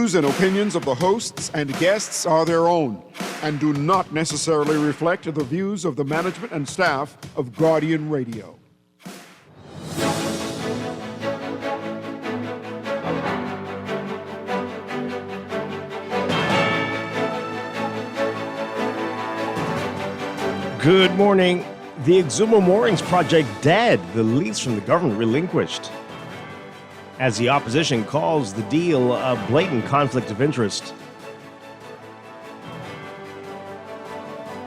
views and opinions of the hosts and guests are their own and do not necessarily reflect the views of the management and staff of Guardian Radio. Good morning. The Exuma Moorings project dead, the lease from the government relinquished. As the opposition calls the deal a blatant conflict of interest.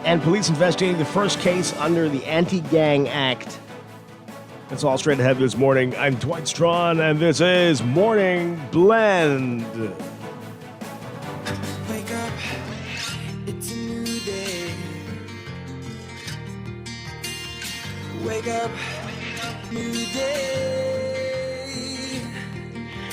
And police investigating the first case under the Anti-Gang Act. That's all straight ahead this morning. I'm Dwight Strachan, and this is Morning Blend. Wake up, it's a new day. Wake up, new day.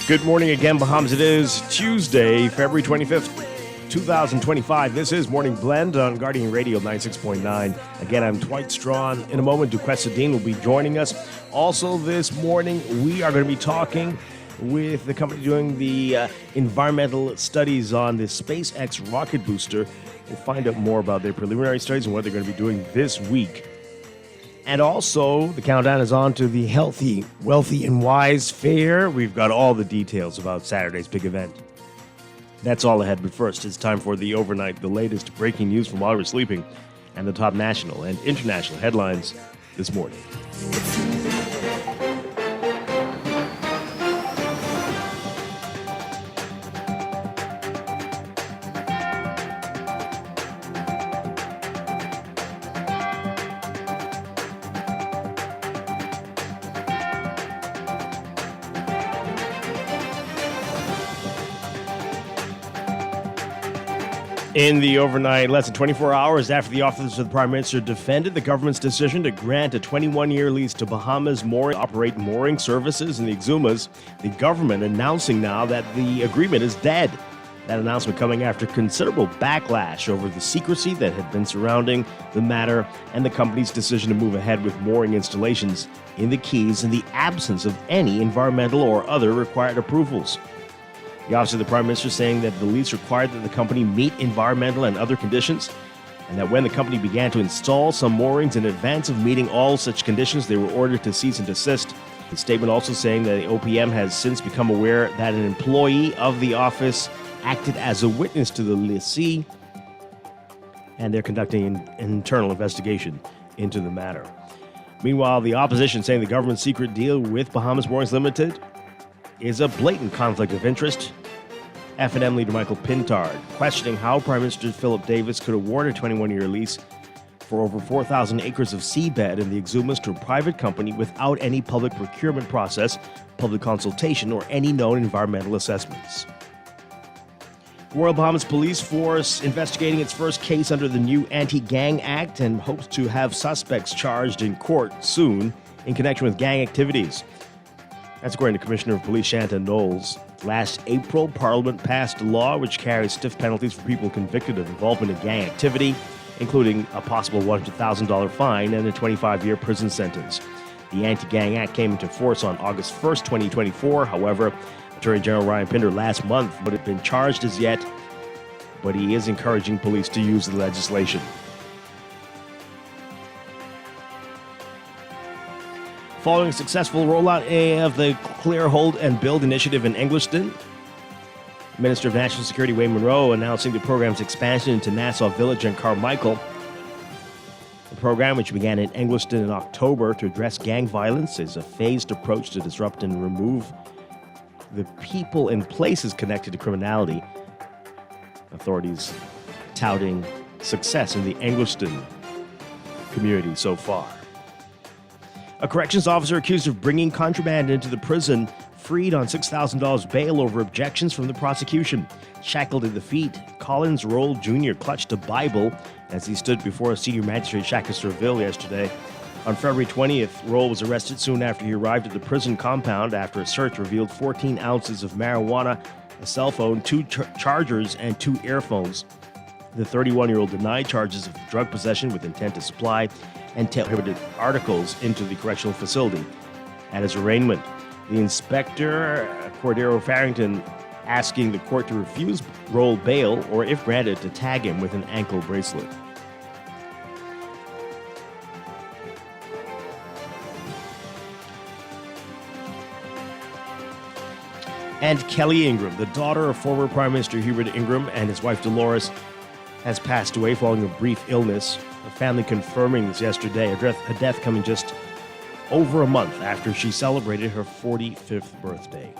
Good morning again, Bahamas. It is Tuesday, February 25th, 2025. This is Morning Blend on Guardian Radio 96.9. Again, I'm Dwight Strachan. In a moment, Duquesa Dean will be joining us. Also this morning, we are going to be talking with the company doing the environmental studies on the SpaceX rocket booster. We'll find out more about their preliminary studies and what they're going to be doing this week. And also, the countdown is on to the Healthy, Wealthy, and Wise Fair. We've got all the details about Saturday's big event. That's all ahead, but first, it's time for the overnight, the latest breaking news from while we're sleeping, and the top national and international headlines this morning. In the overnight, less than 24 hours after the office of the Prime Minister defended the government's decision to grant a 21-year lease to Bahamas operate mooring services in the Exumas, the government announcing now that the agreement is dead. That announcement coming after considerable backlash over the secrecy that had been surrounding the matter and the company's decision to move ahead with mooring installations in the Keys in the absence of any environmental or other required approvals. The Office of the Prime Minister saying that the lease required that the company meet environmental and other conditions, and that when the company began to install some moorings in advance of meeting all such conditions, they were ordered to cease and desist. The statement also saying that the OPM has since become aware that an employee of the office acted as a witness to the lessee, and they're conducting an internal investigation into the matter. Meanwhile, the opposition saying the government's secret deal with Bahamas Moorings Limited is a blatant conflict of interest. F&M leader Michael Pintard questioning how Prime Minister Philip Davis could award a 21-year lease for over 4,000 acres of seabed in the Exumas to a private company without any public procurement process, public consultation, or any known environmental assessments. The Royal Bahamas Police Force investigating its first case under the new Anti-Gang Act and hopes to have suspects charged in court soon in connection with gang activities. That's according to Commissioner of Police Shanta Knowles. Last April, Parliament passed a law which carries stiff penalties for people convicted of involvement in gang activity, including a possible $100,000 fine and a 25-year prison sentence. The Anti-Gang Act came into force on August 1st, 2024. However, Attorney General Ryan Pinder last month would have been charged as yet, but he is encouraging police to use the legislation. Following a successful rollout of the Clear, Hold, and Build initiative in Engliston, Minister of National Security Wayne Munro announcing the program's expansion into Nassau Village and Carmichael. The program, which began in Engliston in October to address gang violence, is a phased approach to disrupt and remove the people and places connected to criminality. Authorities touting success in the Engliston community so far. A corrections officer accused of bringing contraband into the prison freed on $6,000 bail over objections from the prosecution. Shackled at the feet, Collins Roll Jr. clutched a Bible as he stood before a senior magistrate Shackelsterville yesterday. On February 20th, Roll was arrested soon after he arrived at the prison compound after a search revealed 14 ounces of marijuana, a cell phone, two chargers, and 2 earphones. The 31-year-old denied charges of drug possession with intent to supply and prohibited articles into the correctional facility. At his arraignment, the inspector, Cordero Farrington, asking the court to refuse roll bail or, if granted, to tag him with an ankle bracelet. And Kelly Ingram, the daughter of former Prime Minister Hubert Ingram and his wife Dolores, has passed away following a brief illness. The family confirming this yesterday, a death coming just over a month after she celebrated her 45th birthday.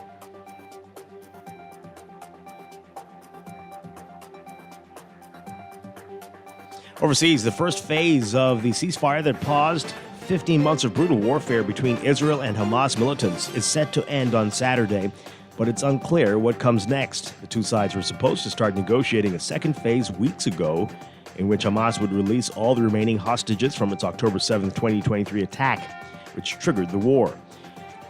Overseas, the first phase of the ceasefire that paused 15 months of brutal warfare between Israel and Hamas militants is set to end on Saturday, but it's unclear what comes next. The two sides were supposed to start negotiating a second phase weeks ago, in which Hamas would release all the remaining hostages from its October 7, 2023 attack, which triggered the war.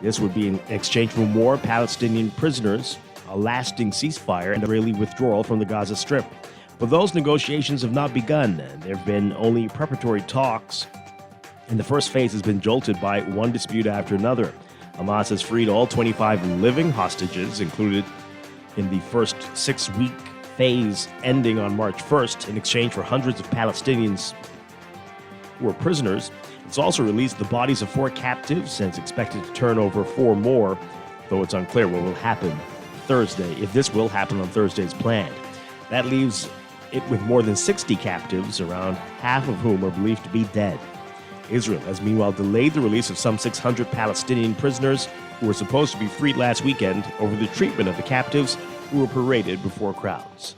This would be in exchange for more Palestinian prisoners, a lasting ceasefire, and Israeli withdrawal from the Gaza Strip. But those negotiations have not begun. There have been only preparatory talks, and the first phase has been jolted by one dispute after another. Hamas has freed all 25 living hostages included in the first 6-week phase ending on March 1st in exchange for hundreds of Palestinians who were prisoners. It's also released the bodies of 4 captives and is expected to turn over 4 more, though it's unclear what will happen Thursday, if this will happen on Thursday as planned. That leaves it with more than 60 captives, around half of whom are believed to be dead. Israel has meanwhile delayed the release of some 600 Palestinian prisoners who were supposed to be freed last weekend over the treatment of the captives who were paraded before crowds.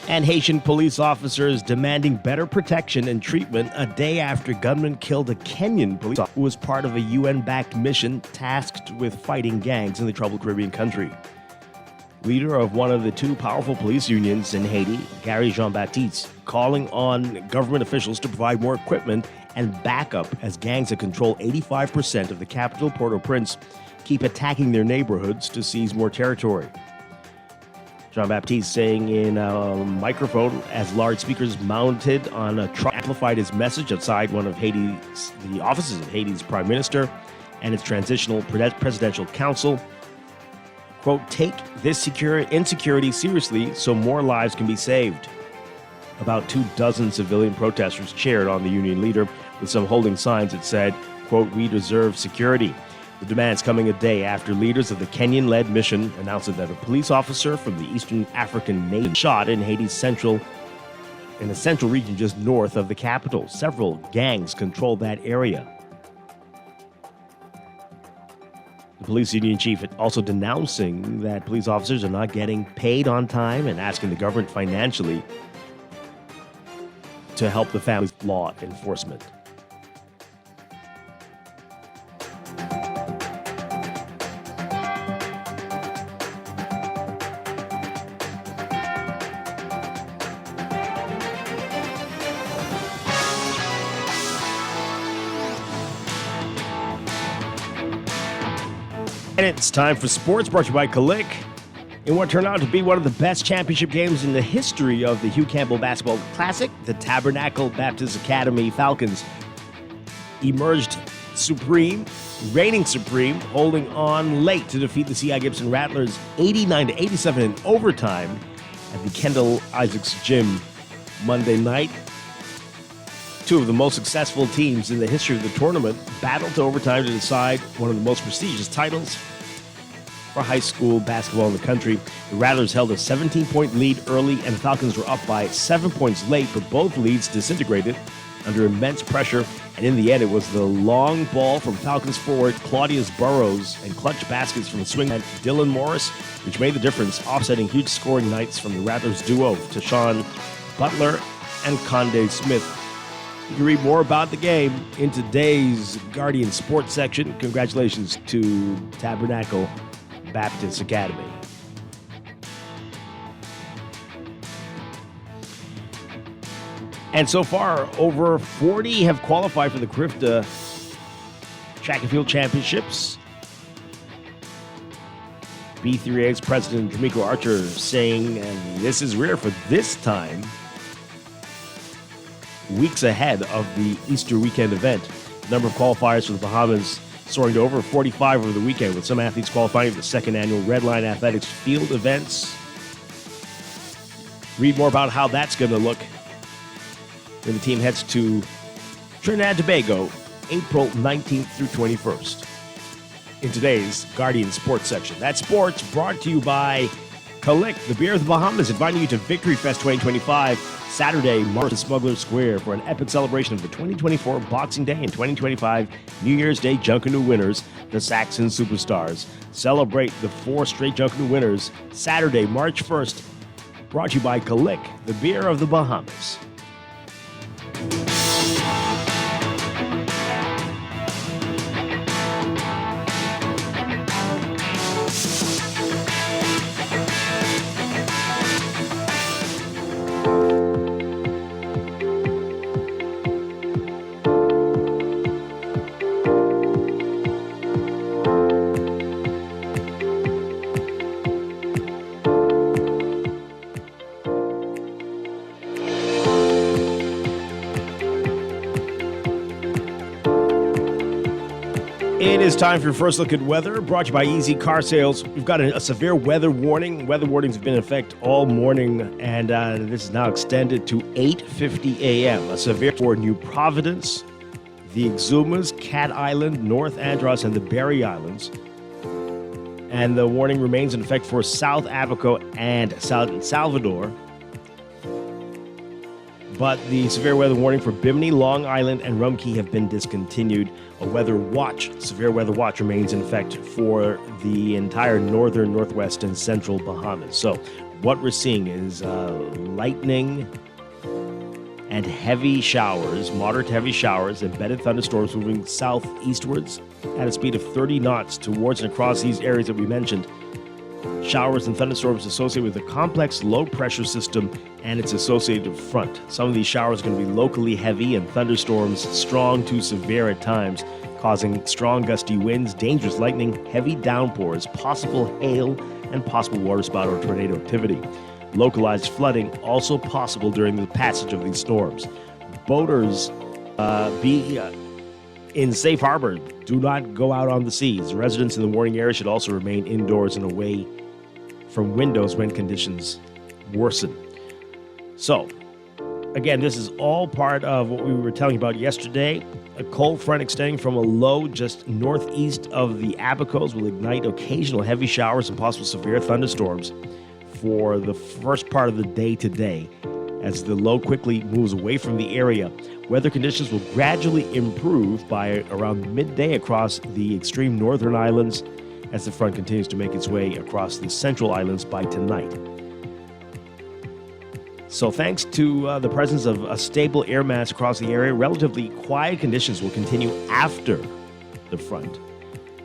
And Haitian police officers demanding better protection and treatment a day after gunmen killed a Kenyan police officer who was part of a UN-backed mission tasked with fighting gangs in the troubled Caribbean country. Leader of one of the 2 powerful police unions in Haiti, Gary Jean-Baptiste, calling on government officials to provide more equipment and backup as gangs that control 85% of the capital, Port-au-Prince, keep attacking their neighborhoods to seize more territory. Jean-Baptiste saying in a microphone as large speakers mounted on a truck amplified his message outside one of the offices of Haiti's prime minister and its transitional presidential council. Quote, take this insecurity seriously so more lives can be saved. About 24 civilian protesters cheered on the union leader, with some holding signs that said, quote, we deserve security. The demands coming a day after leaders of the Kenyan-led mission announced that a police officer from the Eastern African nation shot in Haiti's central region just north of the capital. Several gangs control that area. The police union chief also denouncing that police officers are not getting paid on time and asking the government financially to help the family's law enforcement. And it's time for sports, brought to you by Kalik. In what turned out to be one of the best championship games in the history of the Hugh Campbell Basketball Classic, the Tabernacle Baptist Academy Falcons emerged supreme, reigning supreme, holding on late to defeat the C.I. Gibson Rattlers 89-87 in overtime at the Kendall Isaacs Gym Monday night. 2 of the most successful teams in the history of the tournament battled to overtime to decide one of the most prestigious titles for high school basketball in the country. The Rattlers held a 17-point lead early, and the Falcons were up by 7 points late, but both leads disintegrated under immense pressure, and in the end, it was the long ball from Falcons forward Claudius Burrows and clutch baskets from swingman Dylan Morris, which made the difference, offsetting huge scoring nights from the Rattlers duo, Tashawn Butler and Conde Smith. You can read more about the game in today's Guardian Sports section. Congratulations to Tabernacle Baptist Academy. And so far, over 40 have qualified for the CRIFTA Track and Field Championships. B3A's President D'Amico Archer saying, and this is rare for this time, weeks ahead of the Easter weekend event. The number of qualifiers for the Bahamas soaring to over 45 over the weekend, with some athletes qualifying for the second annual Redline Athletics Field events. Read more about how that's going to look when the team heads to Trinidad and Tobago, April 19th through 21st. In today's Guardian Sports section. That's sports brought to you by Kalik, the beer of the Bahamas, inviting you to Victory Fest 2025, Saturday, March at Smuggler Square for an epic celebration of the 2024 Boxing Day and 2025 New Year's Day Junkanoo winners, the Saxon Superstars. Celebrate the 4 straight Junkanoo winners, Saturday, March 1st, brought to you by Kalik, the beer of the Bahamas. It is time for your first look at weather, brought to you by Easy Car Sales. We've got a severe weather warning. Weather warnings have been in effect all morning, and this is now extended to 8:50 a.m. A severe for New Providence, the Exumas, Cat Island, North Andros, and the Berry Islands. And the warning remains in effect for South Abaco and South Salvador. But the severe weather warning for Bimini, Long Island, and Rum Cay have been discontinued. A weather watch, severe weather watch, remains in effect for the entire northern, northwest, and central Bahamas. So what we're seeing is lightning and heavy showers, moderate to heavy showers, embedded thunderstorms moving southeastwards at a speed of 30 knots towards and across these areas that we mentioned. Showers and thunderstorms associated with a complex low-pressure system and its associated front. Some of these showers are going to be locally heavy and thunderstorms strong to severe at times, causing strong gusty winds, dangerous lightning, heavy downpours, possible hail, and possible waterspout or tornado activity. Localized flooding also possible during the passage of these storms. Boaters be in safe harbor. Do not go out on the seas. Residents in the warning area should also remain indoors and away from windows when conditions worsen. So, again, this is all part of what we were telling you about yesterday. A cold front extending from a low just northeast of the Abacos will ignite occasional heavy showers and possible severe thunderstorms for the first part of the day today. As the low quickly moves away from the area, weather conditions will gradually improve by around midday across the extreme northern islands as the front continues to make its way across the central islands by tonight. So thanks to the presence of a stable air mass across the area, relatively quiet conditions will continue after the front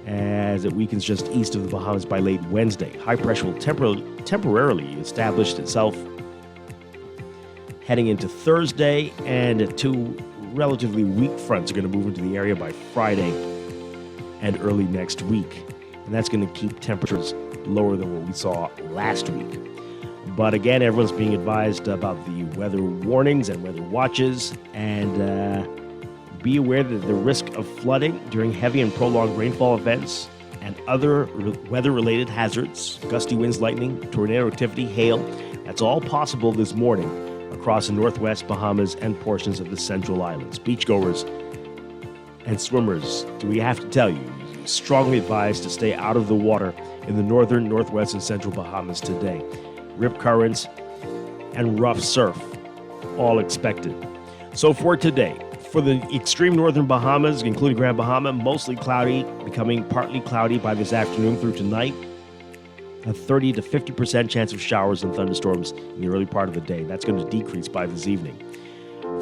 as it weakens just east of the Bahamas by late Wednesday. High pressure will temporarily establish itself heading into Thursday, and 2 relatively weak fronts are going to move into the area by Friday and early next week. And that's going to keep temperatures lower than what we saw last week. But again, everyone's being advised about the weather warnings and weather watches, and be aware that the risk of flooding during heavy and prolonged rainfall events and other weather-related hazards, gusty winds, lightning, tornado activity, hail, that's all possible this morning across the northwest Bahamas and portions of the central islands. Beachgoers and swimmers, do we have to tell you, strongly advised to stay out of the water in the northern, northwest, and central Bahamas today. Rip currents and rough surf, all expected. So for today, for the extreme northern Bahamas, including Grand Bahama, mostly cloudy, becoming partly cloudy by this afternoon through tonight. A 30 to 50% chance of showers and thunderstorms in the early part of the day. That's going to decrease by this evening.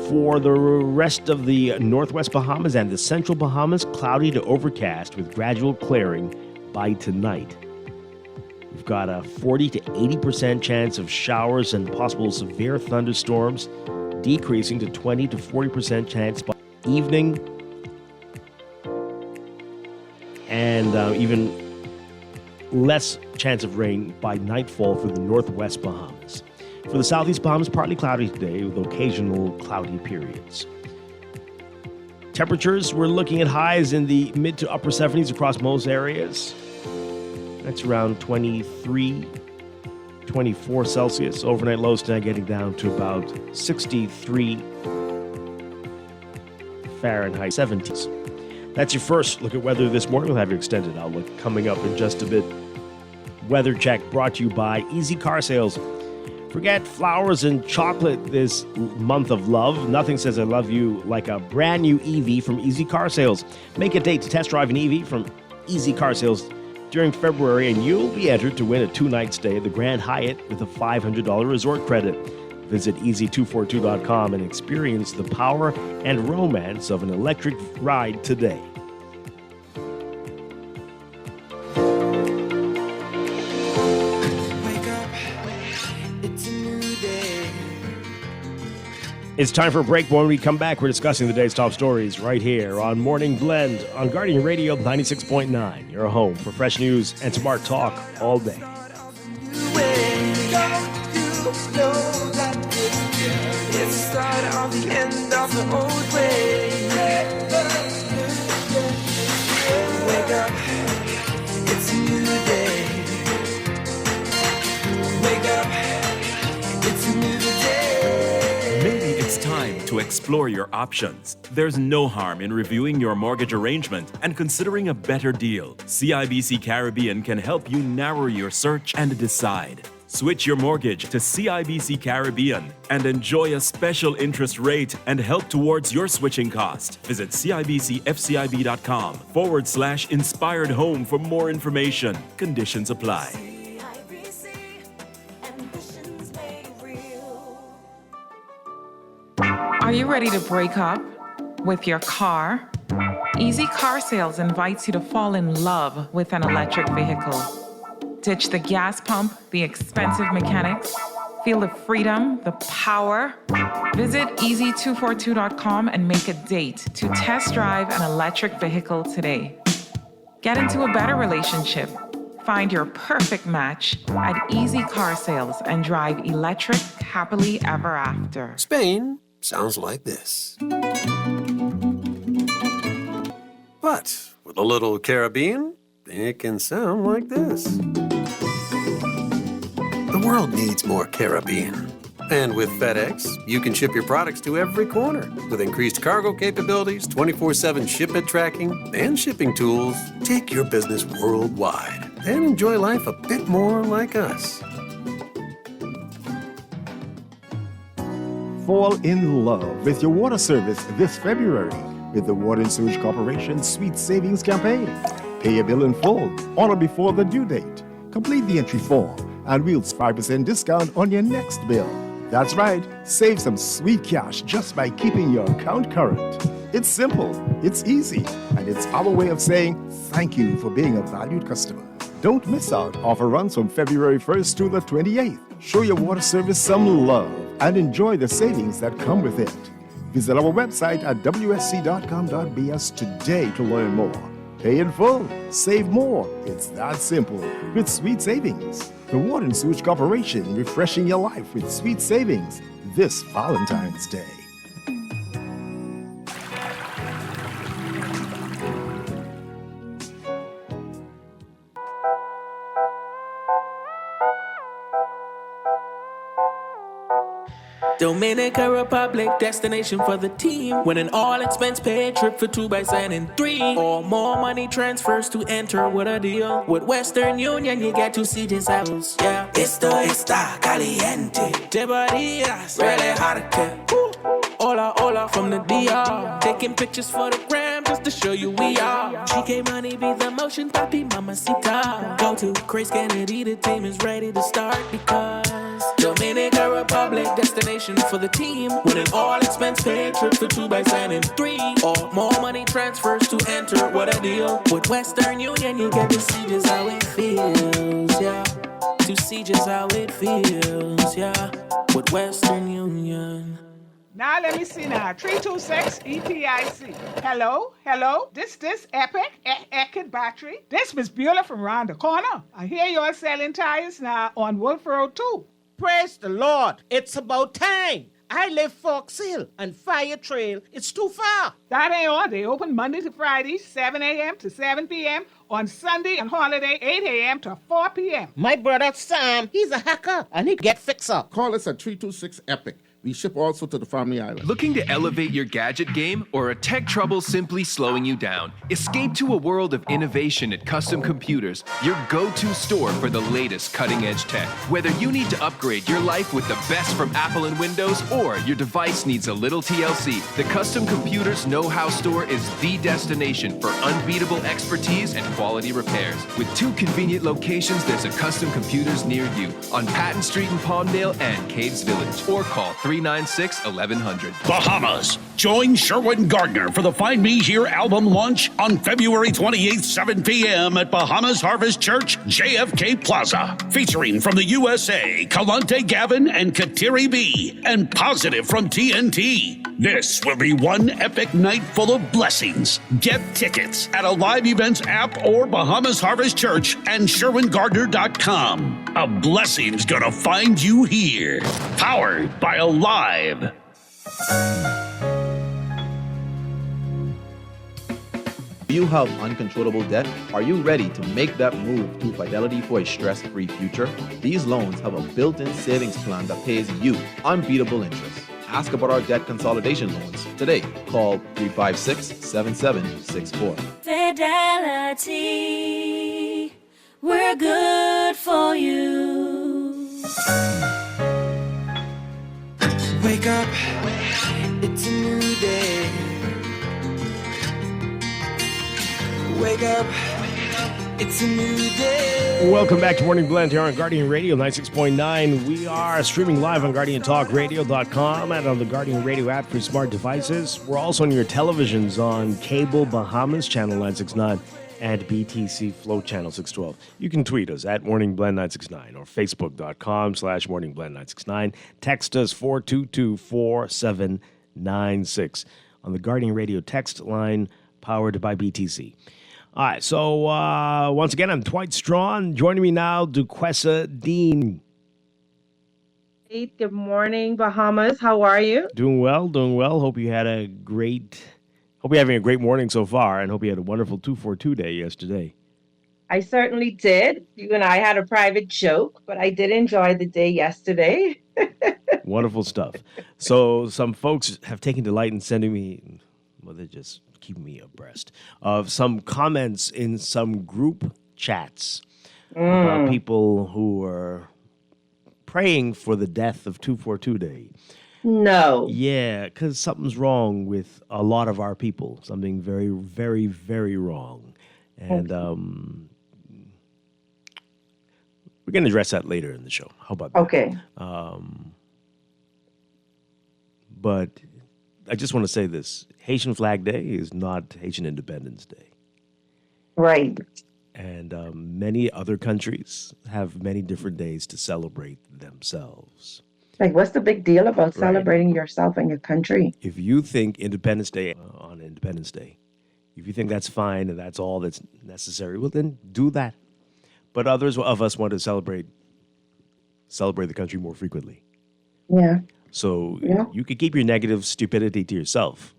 For the rest of the northwest Bahamas and the central Bahamas, cloudy to overcast with gradual clearing by tonight. We've got a 40 to 80% chance of showers and possible severe thunderstorms, decreasing to 20 to 40% chance by evening. And even less chance of rain by nightfall for the northwest Bahamas. For the southeast Bahamas, partly cloudy today with occasional cloudy periods. Temperatures, we're looking at highs in the mid to upper 70s across most areas. That's around 23, 24 Celsius. Overnight lows tonight getting down to about 63 Fahrenheit, 70s. That's your first look at weather this morning. We'll have your extended outlook coming up in just a bit. Weather check brought to you by Easy Car Sales. Forget flowers and chocolate this month of love. Nothing says I love you like a brand new EV from Easy Car Sales. Make a date to test drive an EV from Easy Car Sales during February, and you'll be entered to win a 2-night stay at the Grand Hyatt with a $500 resort credit. Visit easy242.com and experience the power and romance of an electric ride today. It's time for a break. When we come back, we're discussing the day's top stories right here on Morning Blend on Guardian Radio 96.9. Your home for fresh news and smart talk all day. It's the start of the end of the old way. Wake up, it's a new day. Wake up, it's a new day. Maybe it's time to explore your options. There's no harm in reviewing your mortgage arrangement and considering a better deal. CIBC Caribbean can help you narrow your search and decide. Switch your mortgage to CIBC Caribbean and enjoy a special interest rate and help towards your switching cost. Visit CIBCFCIB.com/inspired home for more information. Conditions apply. Are you ready to break up with your car? Easy Car Sales invites you to fall in love with an electric vehicle. Ditch the gas pump, the expensive mechanics. Feel the freedom, the power. Visit easy242.com and make a date to test drive an electric vehicle today. Get into a better relationship. Find your perfect match at Easy Car Sales and drive electric happily ever after. Spain sounds like this. But with a little Caribbean, it can sound like this. The world needs more Caribbean. And with FedEx, you can ship your products to every corner with increased cargo capabilities, 24/7 shipment tracking, and shipping tools. Take your business worldwide and enjoy life a bit more like us. Fall in love with your water service this February with the Water and Sewage Corporation Sweet Savings Campaign. Pay your bill in full, on or before the due date. Complete the entry form and wield 5% discount on your next bill. That's right, save some sweet cash just by keeping your account current. It's simple, it's easy, and it's our way of saying thank you for being a valued customer. Don't miss out. Offer runs from February 1st to the 28th. Show your water service some love and enjoy the savings that come with it. Visit our website at wsc.com.bs today to learn more. Pay in full, save more. It's that simple with Sweet Savings. The Water and Sewage Corporation, refreshing your life with sweet savings this Valentine's Day. Dominica Republic, destination for the team. When an all-expense paid trip for 2 by signing 3 or more money transfers to enter. What a deal! With Western Union, you get to see this house. Yeah, esto está caliente. Te barinas, really hard to. Hola, hola from the DR. Taking pictures for the gram just to show you we are. GK Money be the motion, papi, mamacita. Go to Chris Kennedy, the team is ready to start because Dominica Republic, destination for the team. With an all-expense paid trip for 2 by signing 3 or more money transfers to enter. What a deal! With Western Union, you get to see just how it feels, yeah. To see just how it feels, yeah. With Western Union. Now let me see now. 326 EPIC. Hello? This Epic Eckert Battery. This Miss Beulah from round the corner. I hear you're selling tires now on Wolf Road too. Praise the Lord. It's about time. I live Fox Hill and Fire Trail. It's too far. That ain't all. They open Monday to Friday, 7 a.m. to 7 p.m. On Sunday and holiday, 8 a.m. to 4 p.m. My brother Sam, he's a hacker and he get fix up. Call us at 326 EPIC. We ship also to the Family Island. Looking to elevate your gadget game or a tech trouble simply slowing you down? Escape to a world of innovation at Custom Computers, your go-to store for the latest cutting-edge tech. Whether you need to upgrade your life with the best from Apple and Windows or your device needs a little TLC, the Custom Computers Know-How Store is the destination for unbeatable expertise and quality repairs. With 2 convenient locations, there's a Custom Computers near you on Patton Street in Palmdale and Caves Village. Or call 396-1100. Bahamas. Join Sherwin Gardner for the Find Me Here album launch on February 28th, 7 p.m. at Bahamas Harvest Church, JFK Plaza. Featuring from the USA, Kalante Gavin and Kateri B. and Positive from TNT. This will be one epic night full of blessings. Get tickets at a Live Events app or Bahamas Harvest Church and SherwinGardner.com. A blessing's gonna find you here. Powered by Alive. Do you have uncontrollable debt? Are you ready to make that move to Fidelity for a stress-free future? These loans have a built-in savings plan that pays you unbeatable interest. Ask about our debt consolidation loans today. Call 356-7764. Fidelity, we're good for you. Wake up, it's a new day. Wake up, it's a new day. Welcome back to Morning Blend here on Guardian Radio 96.9. We are streaming live on GuardianTalkRadio.com and on the Guardian Radio app for smart devices. We're also on your televisions on Cable Bahamas Channel 969 and BTC Flow Channel 612. You can tweet us at MorningBlend969 or Facebook.com/MorningBlend969. Text us 422-4796 on the Guardian Radio text line powered by BTC. All right, so once again, I'm Dwight Strachan. Joining me now, Duquesa Dean. Hey, good morning, Bahamas. How are you? Doing well. Hope you're having a great morning so far, and hope you had a wonderful 242 day yesterday. I certainly did. You and I had a private joke, but I did enjoy the day yesterday. Wonderful stuff. So some folks have taken delight in sending me, well, they're just keeping me abreast of some comments in some group chats about people who are praying for the death of 242 Day. No. Yeah, because something's wrong with a lot of our people. Something very, very, very wrong. And we're going to address that later in the show. How about that? Okay. But I just want to say this. Haitian Flag Day is not Haitian Independence Day. Right. And many other countries have many different days to celebrate themselves. Like, what's the big deal about celebrating yourself and your country? If you think Independence Day on Independence Day, if you think that's fine and that's all that's necessary, well, then do that. But others of us want to celebrate the country more frequently. Yeah. So you could keep your negative stupidity to yourself.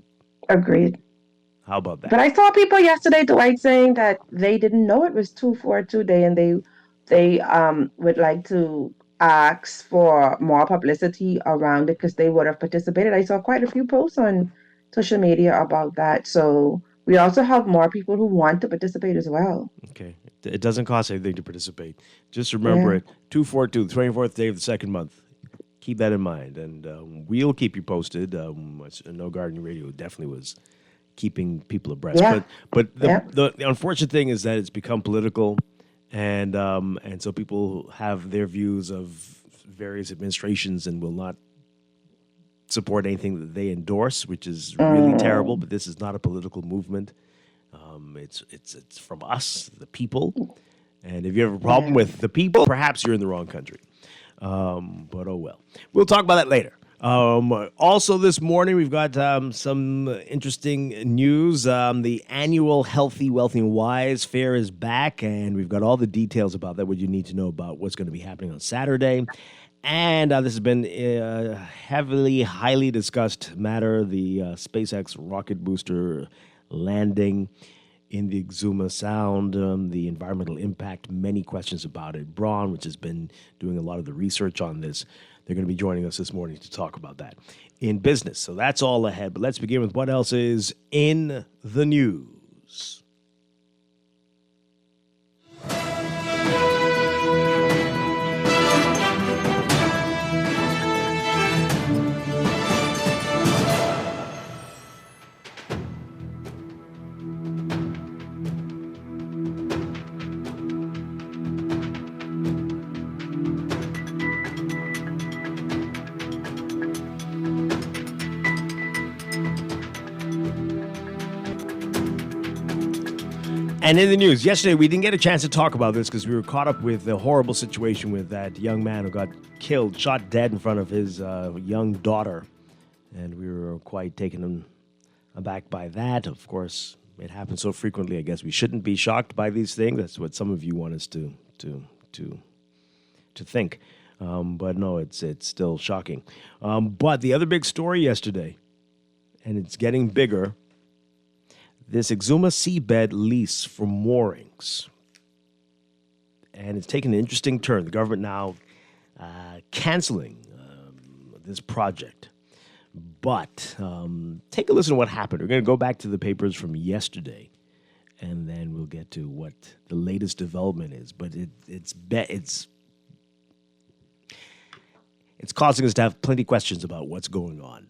Agreed. How about that? But I saw people yesterday, Dwight, saying that they didn't know it was 242 Day and they would like to ask for more publicity around it because they would have participated. I saw quite a few posts on social media about that. So we also have more people who want to participate as well. Okay. It doesn't cost anything to participate. Just remember it, 242, the 24th day of the second month. Keep that in mind, and we'll keep you posted. I know Guardian Radio definitely was keeping people abreast. Yeah. But the unfortunate thing is that it's become political, and so people have their views of various administrations and will not support anything that they endorse, which is really terrible. But this is not a political movement. It's from us, the people. And if you have a problem with the people, perhaps you're in the wrong country. But oh well. We'll talk about that later. Also this morning, we've got some interesting news. The annual Healthy, Wealthy, and Wise Fair is back, and we've got all the details about that, what you need to know about what's going to be happening on Saturday. And this has been a highly discussed matter, the SpaceX rocket booster landing in the Exuma Sound, the environmental impact, many questions about it. Braun, which has been doing a lot of the research on this, they're going to be joining us this morning to talk about that in business. So that's all ahead. But let's begin with what else is in the news. And in the news, yesterday we didn't get a chance to talk about this because we were caught up with the horrible situation with that young man who got killed, shot dead in front of his young daughter. And we were quite taken aback by that. Of course, it happens so frequently. I guess we shouldn't be shocked by these things. That's what some of you want us to think. But no, it's still shocking. But the other big story yesterday, and it's getting bigger, this Exuma seabed lease for moorings. And it's taken an interesting turn. The government now canceling this project. But take a listen to what happened. We're going to go back to the papers from yesterday, and then we'll get to what the latest development is. But it's causing us to have plenty of questions about what's going on.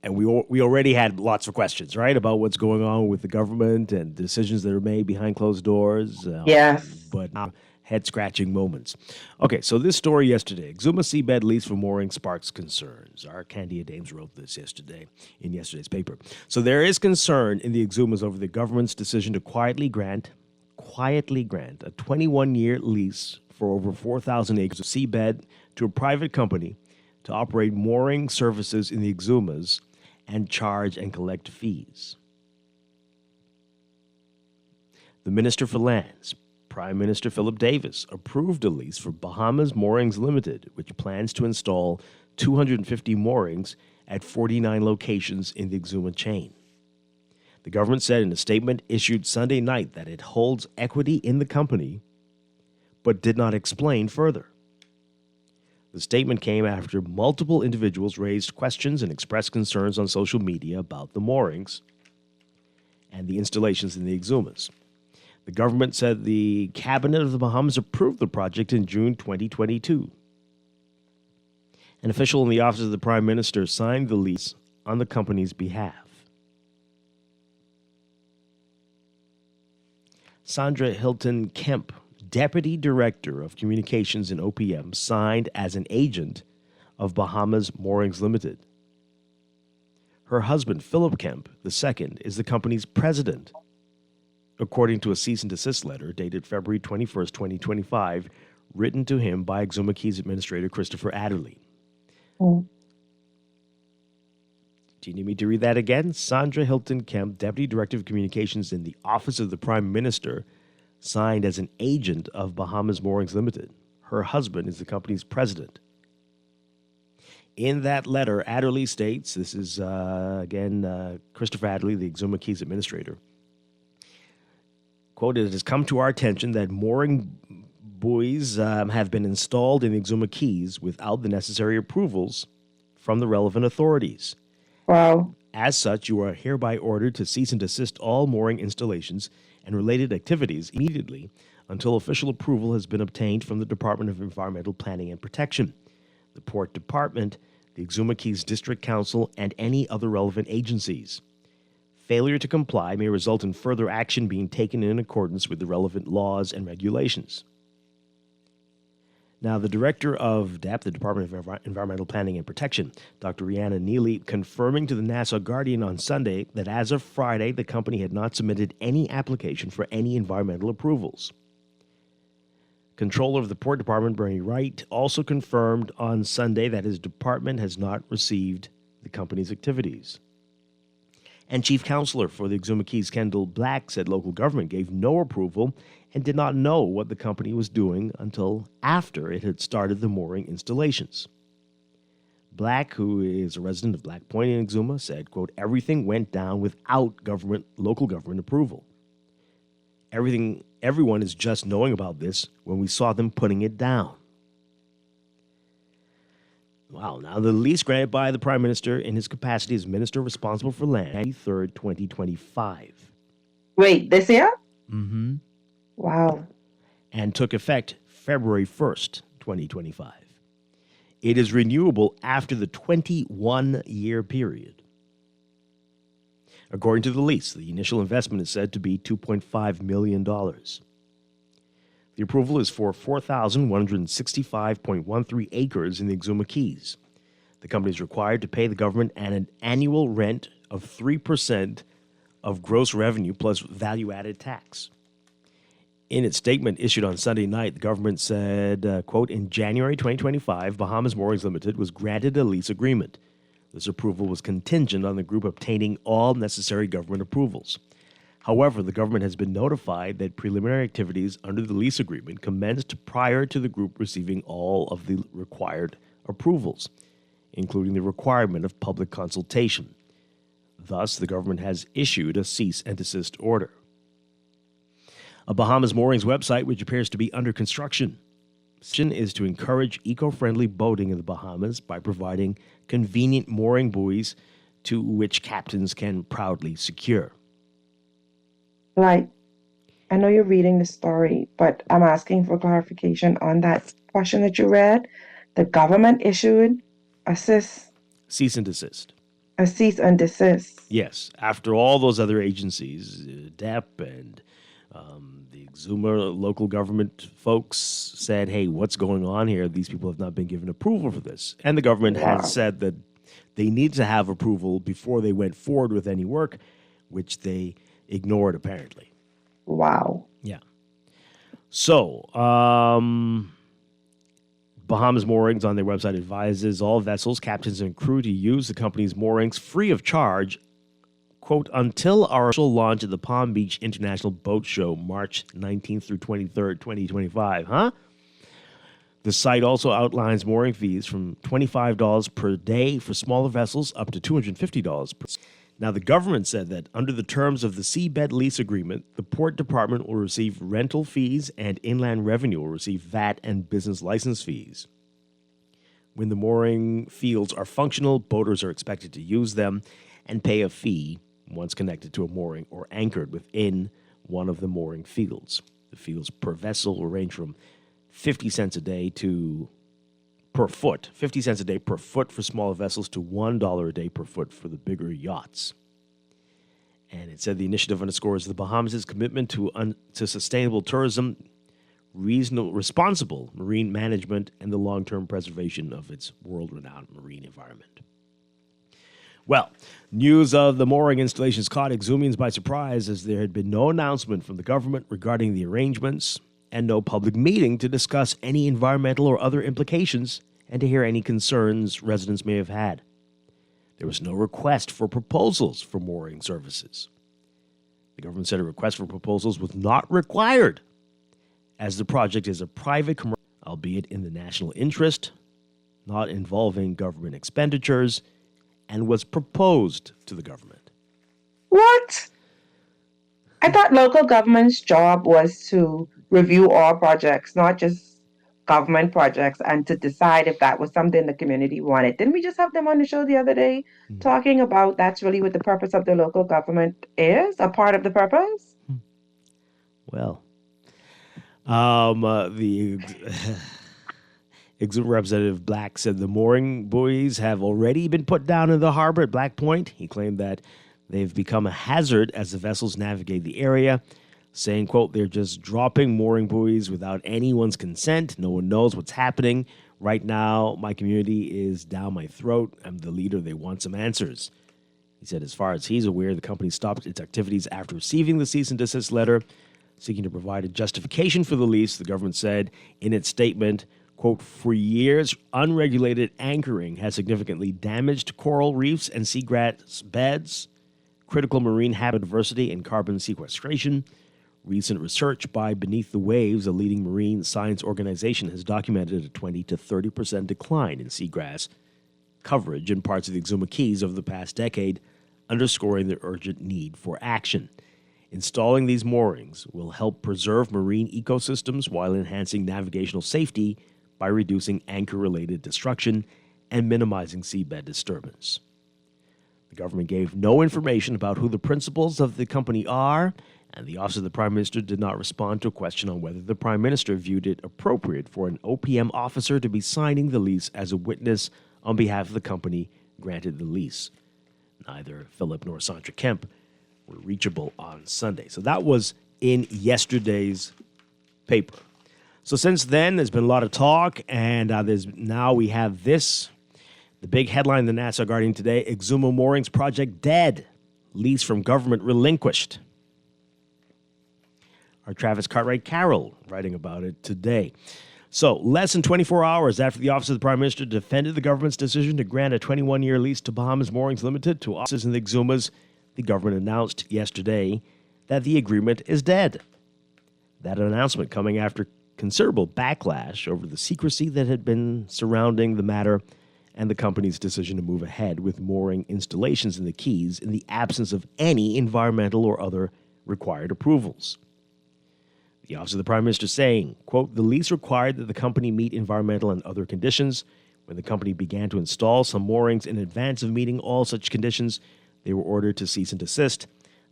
And we already had lots of questions, right, about what's going on with the government and decisions that are made behind closed doors. Yes. But now, head-scratching moments. Okay, so this story yesterday, Exuma seabed lease for mooring sparks concerns. Our Candia Dames wrote this yesterday in yesterday's paper. So there is concern in the Exumas over the government's decision to quietly grant a 21-year lease for over 4,000 acres of seabed to a private company to operate mooring services in the Exumas and charge and collect fees. The Minister for Lands, Prime Minister Philip Davis, approved a lease for Bahamas Moorings Limited, which plans to install 250 moorings at 49 locations in the Exuma chain. The government said in a statement issued Sunday night that it holds equity in the company, but did not explain further. The statement came after multiple individuals raised questions and expressed concerns on social media about the moorings and the installations in the Exumas. The government said the Cabinet of the Bahamas approved the project in June 2022. An official in the Office of the Prime Minister signed the lease on the company's behalf. Sandra Hilton Kemp, Deputy Director of Communications in OPM, signed as an agent of Bahamas Moorings Limited. Her husband, Philip Kemp II, is the company's president, according to a cease and desist letter dated February 21st, 2025, written to him by Exuma Keys Administrator Christopher Adderley. Do you need me to read that again? Sandra Hilton Kemp, Deputy Director of Communications in the Office of the Prime Minister, signed as an agent of Bahamas Moorings Limited. Her husband is the company's president. In that letter, Adderley states, this is, Christopher Adderley, the Exuma Keys administrator, quote, "It has come to our attention that mooring buoys have been installed in the Exuma Keys without the necessary approvals from the relevant authorities. Wow. As such, you are hereby ordered to cease and desist all mooring installations and related activities immediately until official approval has been obtained from the Department of Environmental Planning and Protection, the Port Department, the Exuma Keys District Council, and any other relevant agencies. Failure to comply may result in further action being taken in accordance with the relevant laws and regulations." Now, the director of DEP, the Department of Environmental Planning and Protection, Dr. Rhianna Neely, confirming to the Nassau Guardian on Sunday that as of Friday, the company had not submitted any application for any environmental approvals. Controller of the Port Department, Bernie Wright, also confirmed on Sunday that his department has not received the company's activities. And Chief Counselor for the Exuma Keys, Kendall Black, said local government gave no approval and did not know what the company was doing until after it had started the mooring installations. Black, who is a resident of Black Point in Exuma, said, quote, everything went down without local government approval. Everyone is just knowing about this when we saw them putting it down. Wow. Now, the lease granted by the Prime Minister in his capacity as Minister responsible for land, 3rd, 2025. Wait, this year? Mm-hmm. Wow. And took effect February 1st, 2025. It is renewable after the 21-year period. According to the lease, the initial investment is said to be $2.5 million. The approval is for 4,165.13 acres in the Exuma Keys. The company is required to pay the government an annual rent of 3% of gross revenue plus value-added tax. In its statement issued on Sunday night, the government said, quote, in January 2025, Bahamas Moorings Limited was granted a lease agreement. This approval was contingent on the group obtaining all necessary government approvals. However, the government has been notified that preliminary activities under the lease agreement commenced prior to the group receiving all of the required approvals, including the requirement of public consultation. Thus, the government has issued a cease and desist order. A Bahamas Moorings website, which appears to be under construction, is to encourage eco-friendly boating in the Bahamas by providing convenient mooring buoys to which captains can proudly secure. Like, I know you're reading the story, but I'm asking for clarification on that portion that you read. The government issued a cease and desist. A cease and desist. Yes, after all those other agencies, DEP and the Exuma local government folks said, hey, what's going on here? These people have not been given approval for this. And the government has said that they need to have approval before they went forward with any work, which they ignored, apparently. Wow. Yeah. So, Bahamas Moorings on their website advises all vessels, captains, and crew to use the company's moorings free of charge, quote, until our official launch at the Palm Beach International Boat Show, March 19th through 23rd, 2025. Huh? The site also outlines mooring fees from $25 per day for smaller vessels up to $250 per day. Now, the government said that under the terms of the seabed lease agreement, the Port Department will receive rental fees and inland revenue will receive VAT and business license fees. When the mooring fields are functional, boaters are expected to use them and pay a fee once connected to a mooring or anchored within one of the mooring fields. The fees per vessel will range from 50 cents a day per foot, 50 cents a day per foot for smaller vessels to $1 a day per foot for the bigger yachts. And it said the initiative underscores the Bahamas' commitment to sustainable tourism, responsible marine management, and the long-term preservation of its world-renowned marine environment. Well, news of the mooring installations caught Exumians by surprise as there had been no announcement from the government regarding the arrangements and no public meeting to discuss any environmental or other implications and to hear any concerns residents may have had. There was no request for proposals for mooring services. The government said a request for proposals was not required, as the project is a private commercial, albeit in the national interest, not involving government expenditures, and was proposed to the government. What? I thought local government's job was to review all projects, not just government projects, and to decide if that was something the community wanted. Didn't we just have them on the show the other day talking about that's really what the purpose of the local government is, a part of the purpose? Well, the Exuma Representative Black said the mooring buoys have already been put down in the harbor at Black Point. He claimed that they've become a hazard as the vessels navigate the area, saying, quote, they're just dropping mooring buoys without anyone's consent. No one knows what's happening. Right now, my community is down my throat. I'm the leader. They want some answers. He said as far as he's aware, the company stopped its activities after receiving the cease and desist letter. Seeking to provide a justification for the lease, the government said in its statement, quote, "For years, unregulated anchoring has significantly damaged coral reefs and seagrass beds, critical marine habitat and carbon sequestration. Recent research by Beneath the Waves, a leading marine science organization, has documented a 20 to 30% decline in seagrass coverage in parts of the Exuma Keys over the past decade, underscoring the urgent need for action. Installing these moorings will help preserve marine ecosystems while enhancing navigational safety by reducing anchor-related destruction and minimizing seabed disturbance." The government gave no information about who the principals of the company are, and the Office of the Prime Minister did not respond to a question on whether the Prime Minister viewed it appropriate for an OPM officer to be signing the lease as a witness on behalf of the company granted the lease. Neither Philip nor Sandra Kemp were reachable on Sunday. So that was in yesterday's paper. So since then, there's been a lot of talk, and now we have this. The big headline in the Nassau Guardian today: Exuma Moorings project dead. Lease from government relinquished. Our Travis Cartwright Carroll writing about it today. So, less than 24 hours after the Office of the Prime Minister defended the government's decision to grant a 21-year lease to Bahamas Moorings Limited to offices in the Exumas, the government announced yesterday that the agreement is dead. That announcement coming after considerable backlash over the secrecy that had been surrounding the matter and the company's decision to move ahead with mooring installations in the Keys in the absence of any environmental or other required approvals. The Office of the Prime Minister saying, quote, "The lease required that the company meet environmental and other conditions. When the company began to install some moorings in advance of meeting all such conditions, they were ordered to cease and desist.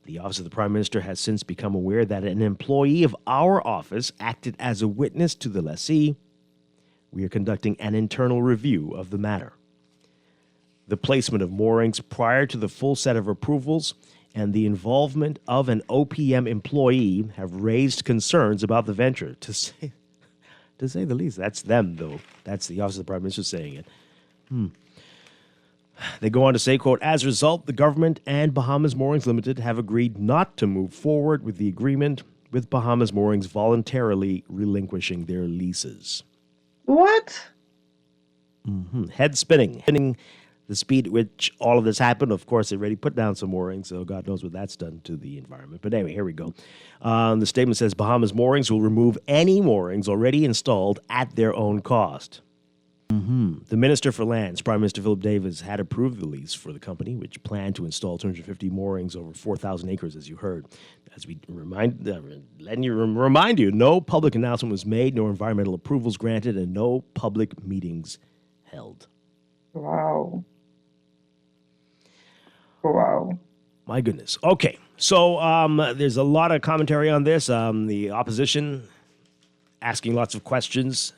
The Office of the Prime Minister has since become aware that an employee of our office acted as a witness to the lessee. We are conducting an internal review of the matter. The placement of moorings prior to the full set of approvals and the involvement of an OPM employee have raised concerns about the venture, to say the least." That's them, though. That's the Office of the Prime Minister saying it. They go on to say, quote, "As a result, the government and Bahamas Moorings Limited have agreed not to move forward with the agreement, with Bahamas Moorings voluntarily relinquishing their leases." What? Head spinning. The speed at which all of this happened, of course, they already put down some moorings, so God knows what that's done to the environment. But anyway, here we go. The statement says Bahamas Moorings will remove any moorings already installed at their own cost. The Minister for Lands, Prime Minister Philip Davis, had approved the lease for the company, which planned to install 250 moorings over 4,000 acres, as you heard. As we remind you, no public announcement was made, no environmental approvals granted, and no public meetings held. Wow. My goodness. Okay, so there's a lot of commentary on this. The opposition asking lots of questions.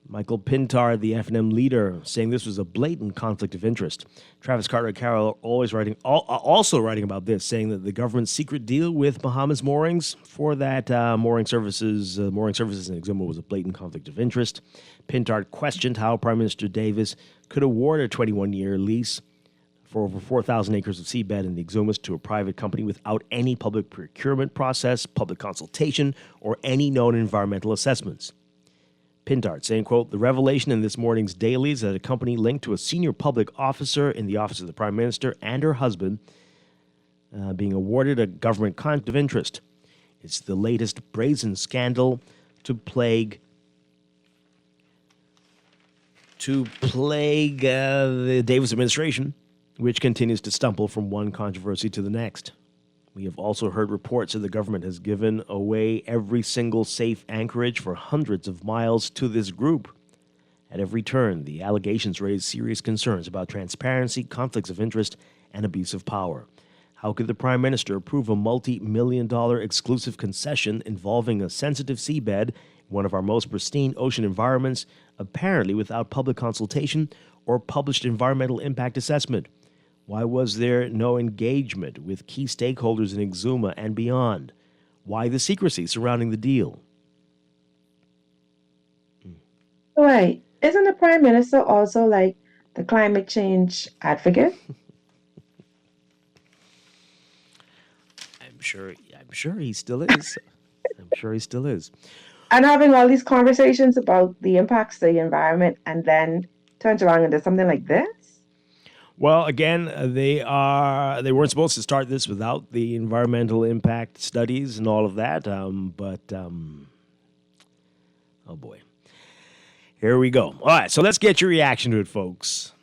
Michael Pintar, the F&M leader, saying this was a blatant conflict of interest. Travis Cartwright-Carroll also writing about this, saying that the government's secret deal with Bahamas Moorings for that mooring services in Exuma was a blatant conflict of interest. Pintar questioned how Prime Minister Davis could award a 21-year lease for over 4,000 acres of seabed in the Exumas to a private company without any public procurement process, public consultation, or any known environmental assessments. Pintard saying, quote, "The revelation in this morning's dailies that a company linked to a senior public officer in the office of the Prime Minister and her husband being awarded a government conflict of interest. It's the latest brazen scandal to plague the Davis administration, which continues to stumble from one controversy to the next. We have also heard reports that the government has given away every single safe anchorage for hundreds of miles to this group. At every turn, the allegations raise serious concerns about transparency, conflicts of interest, and abuse of power. How could the Prime Minister approve a multi-million-dollar exclusive concession involving a sensitive seabed, one of our most pristine ocean environments, apparently without public consultation or published environmental impact assessment? Why was there no engagement with key stakeholders in Exuma and beyond? Why the secrecy surrounding the deal? Wait, isn't the Prime Minister also like the climate change advocate? I'm I'm sure he still is. I'm sure he still is. And having all these conversations about the impacts to the environment and then turns around and does something like this? Well, again, they weren't supposed to start this without the environmental impact studies and all of that. Oh boy. Here we go. All right, so let's get your reaction to it, folks.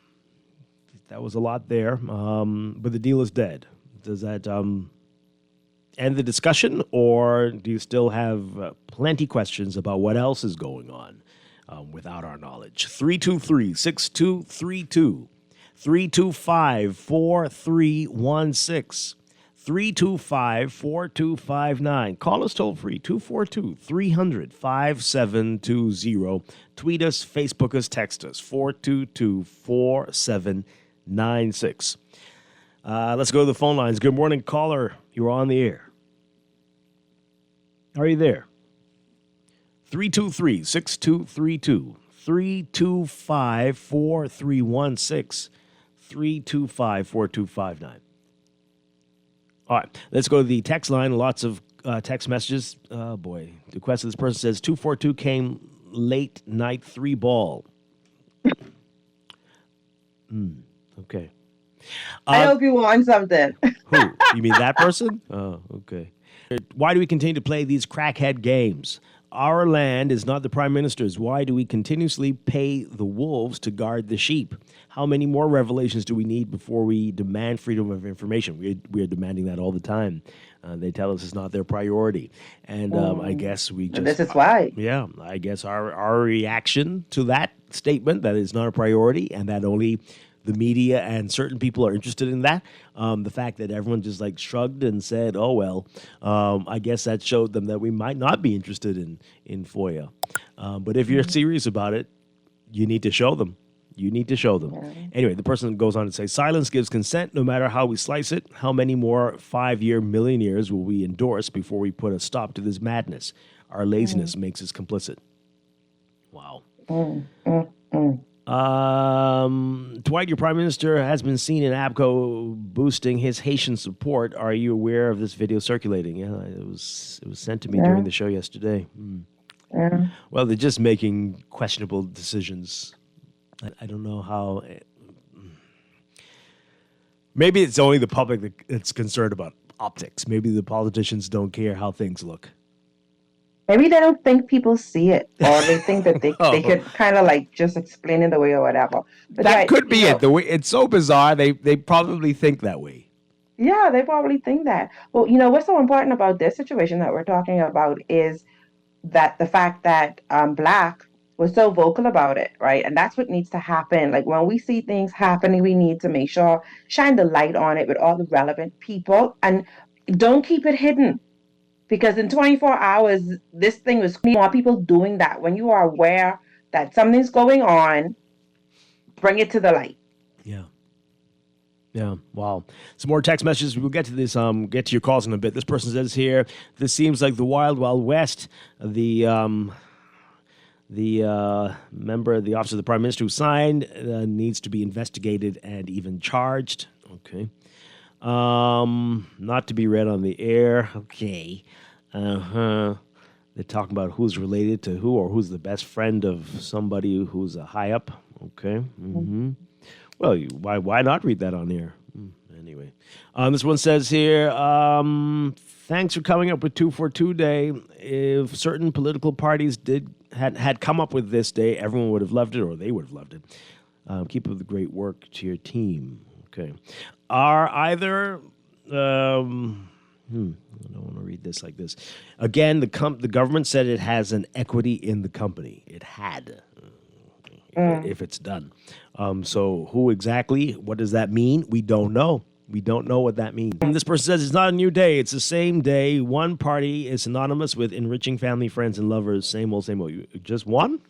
That was a lot there, but the deal is dead. Does that end the discussion, or do you still have plenty questions about what else is going on without our knowledge? 323-6232, 325-4316, 325-4259. Call us toll free, 242-300-5720. Tweet us, Facebook us, text us, 422-4796. Let's go to the phone lines. Good morning, caller. You're on the air. Are you there? 323-6232, 325-4316, 325-4259. All right, let's go to the text line. Lots of text messages. Oh, boy. The question of this person says, 242 came late night 3-ball. Okay. I hope you won something. Who? You mean that person? Oh, okay. Why do we continue to play these crackhead games? Our land is not the prime minister's. Why do we continuously pay the wolves to guard the sheep? How many more revelations do we need before we demand freedom of information? We are demanding that all the time. They tell us it's not their priority. And I guess we just... This is why. Yeah, I guess our reaction to that statement, that it's not a priority and that only the media and certain people are interested in that. The fact that everyone just like shrugged and said, oh, well, I guess that showed them that we might not be interested in FOIA. But if you're serious about it, you need to show them. You need to show them. Yeah. Anyway, the person goes on to say, silence gives consent no matter how we slice it. How many more 5-year millionaires will we endorse before we put a stop to this madness? Our laziness makes us complicit. Wow. Dwight, your prime minister has been seen in ABCO boosting his Haitian support. Are you aware of this video circulating? Yeah, it was sent to me during the show yesterday. Yeah. Well, they're just making questionable decisions. I don't know how. Maybe it's only the public that's concerned about optics. Maybe the politicians don't care how things look. Maybe they don't think people see it, or they think that they could kind of like just explain it away or whatever. But that could be it. The way it's so bizarre, they probably think that way. Yeah, they probably think that. Well, what's so important about this situation that we're talking about is that the fact that Black was so vocal about it, right? And that's what needs to happen. Like when we see things happening, we need to make sure, shine the light on it with all the relevant people, and don't keep it hidden. Because in 24 hours, this thing was more people doing that. When you are aware that something's going on, bring it to the light. Yeah. Yeah. Wow. Some more text messages. We'll get to this. Get to your calls in a bit. This person says here, this seems like the Wild Wild West. The member of the Office of the Prime Minister who signed needs to be investigated and even charged. Okay. Not to be read on the air. Okay. They're talking about who's related to who, or who's the best friend of somebody who's a high up. Okay. Mm-hmm. Well, why not read that on air? Anyway. This one says here, thanks for coming up with 242 Day. If certain political parties had come up with this day, everyone would have loved it, or they would have loved it. Keep up the great work to your team. Okay. Are either... I don't want to read this like this. Again, the government said it has an equity in the company. It had, if it's done. So who exactly? What does that mean? We don't know. We don't know what that means. And this person says it's not a new day. It's the same day. One party is synonymous with enriching family, friends, and lovers. Same old, same old. Just one?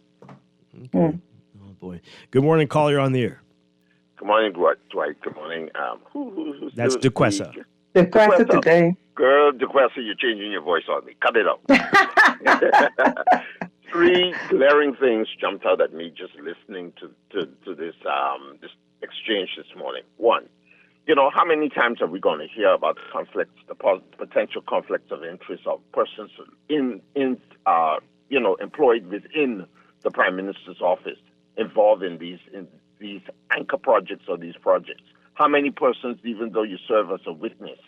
Okay. Oh, boy. Good morning, caller. You're on the air. Good morning, Dwight. Good morning. Who's That's DeQuessa. DeQuessa today. Girl, DeQuessa, you're changing your voice on me. Cut it out. 3 glaring things jumped out at me just listening to this this exchange this morning. 1, How many times are we going to hear about conflicts, the potential conflicts of interest of persons employed within the Prime Minister's office involved in these anchor projects or these projects? How many persons, even though you serve as a witness,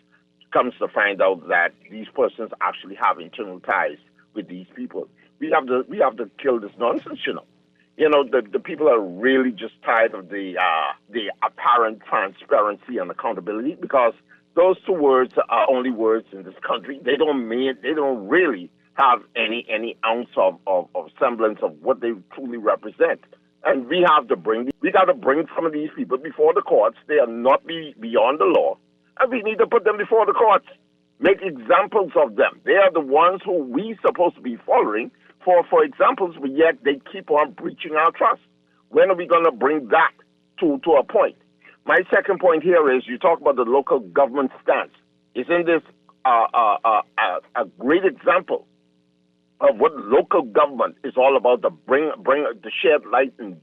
comes to find out that these persons actually have internal ties with these people? We have to kill this nonsense, The people are really just tired of the apparent transparency and accountability, because those two words are only words in this country. They don't really have any ounce of semblance of what they truly represent. And we got to bring some of these people before the courts. They are not beyond the law, and we need to put them before the courts. Make examples of them. They are the ones who we supposed to be following for examples, but yet they keep on breaching our trust. When are we going to bring that to a point? My second point here is you talk about the local government stance. Isn't this a great example of what local government is all about, to bring the shed light and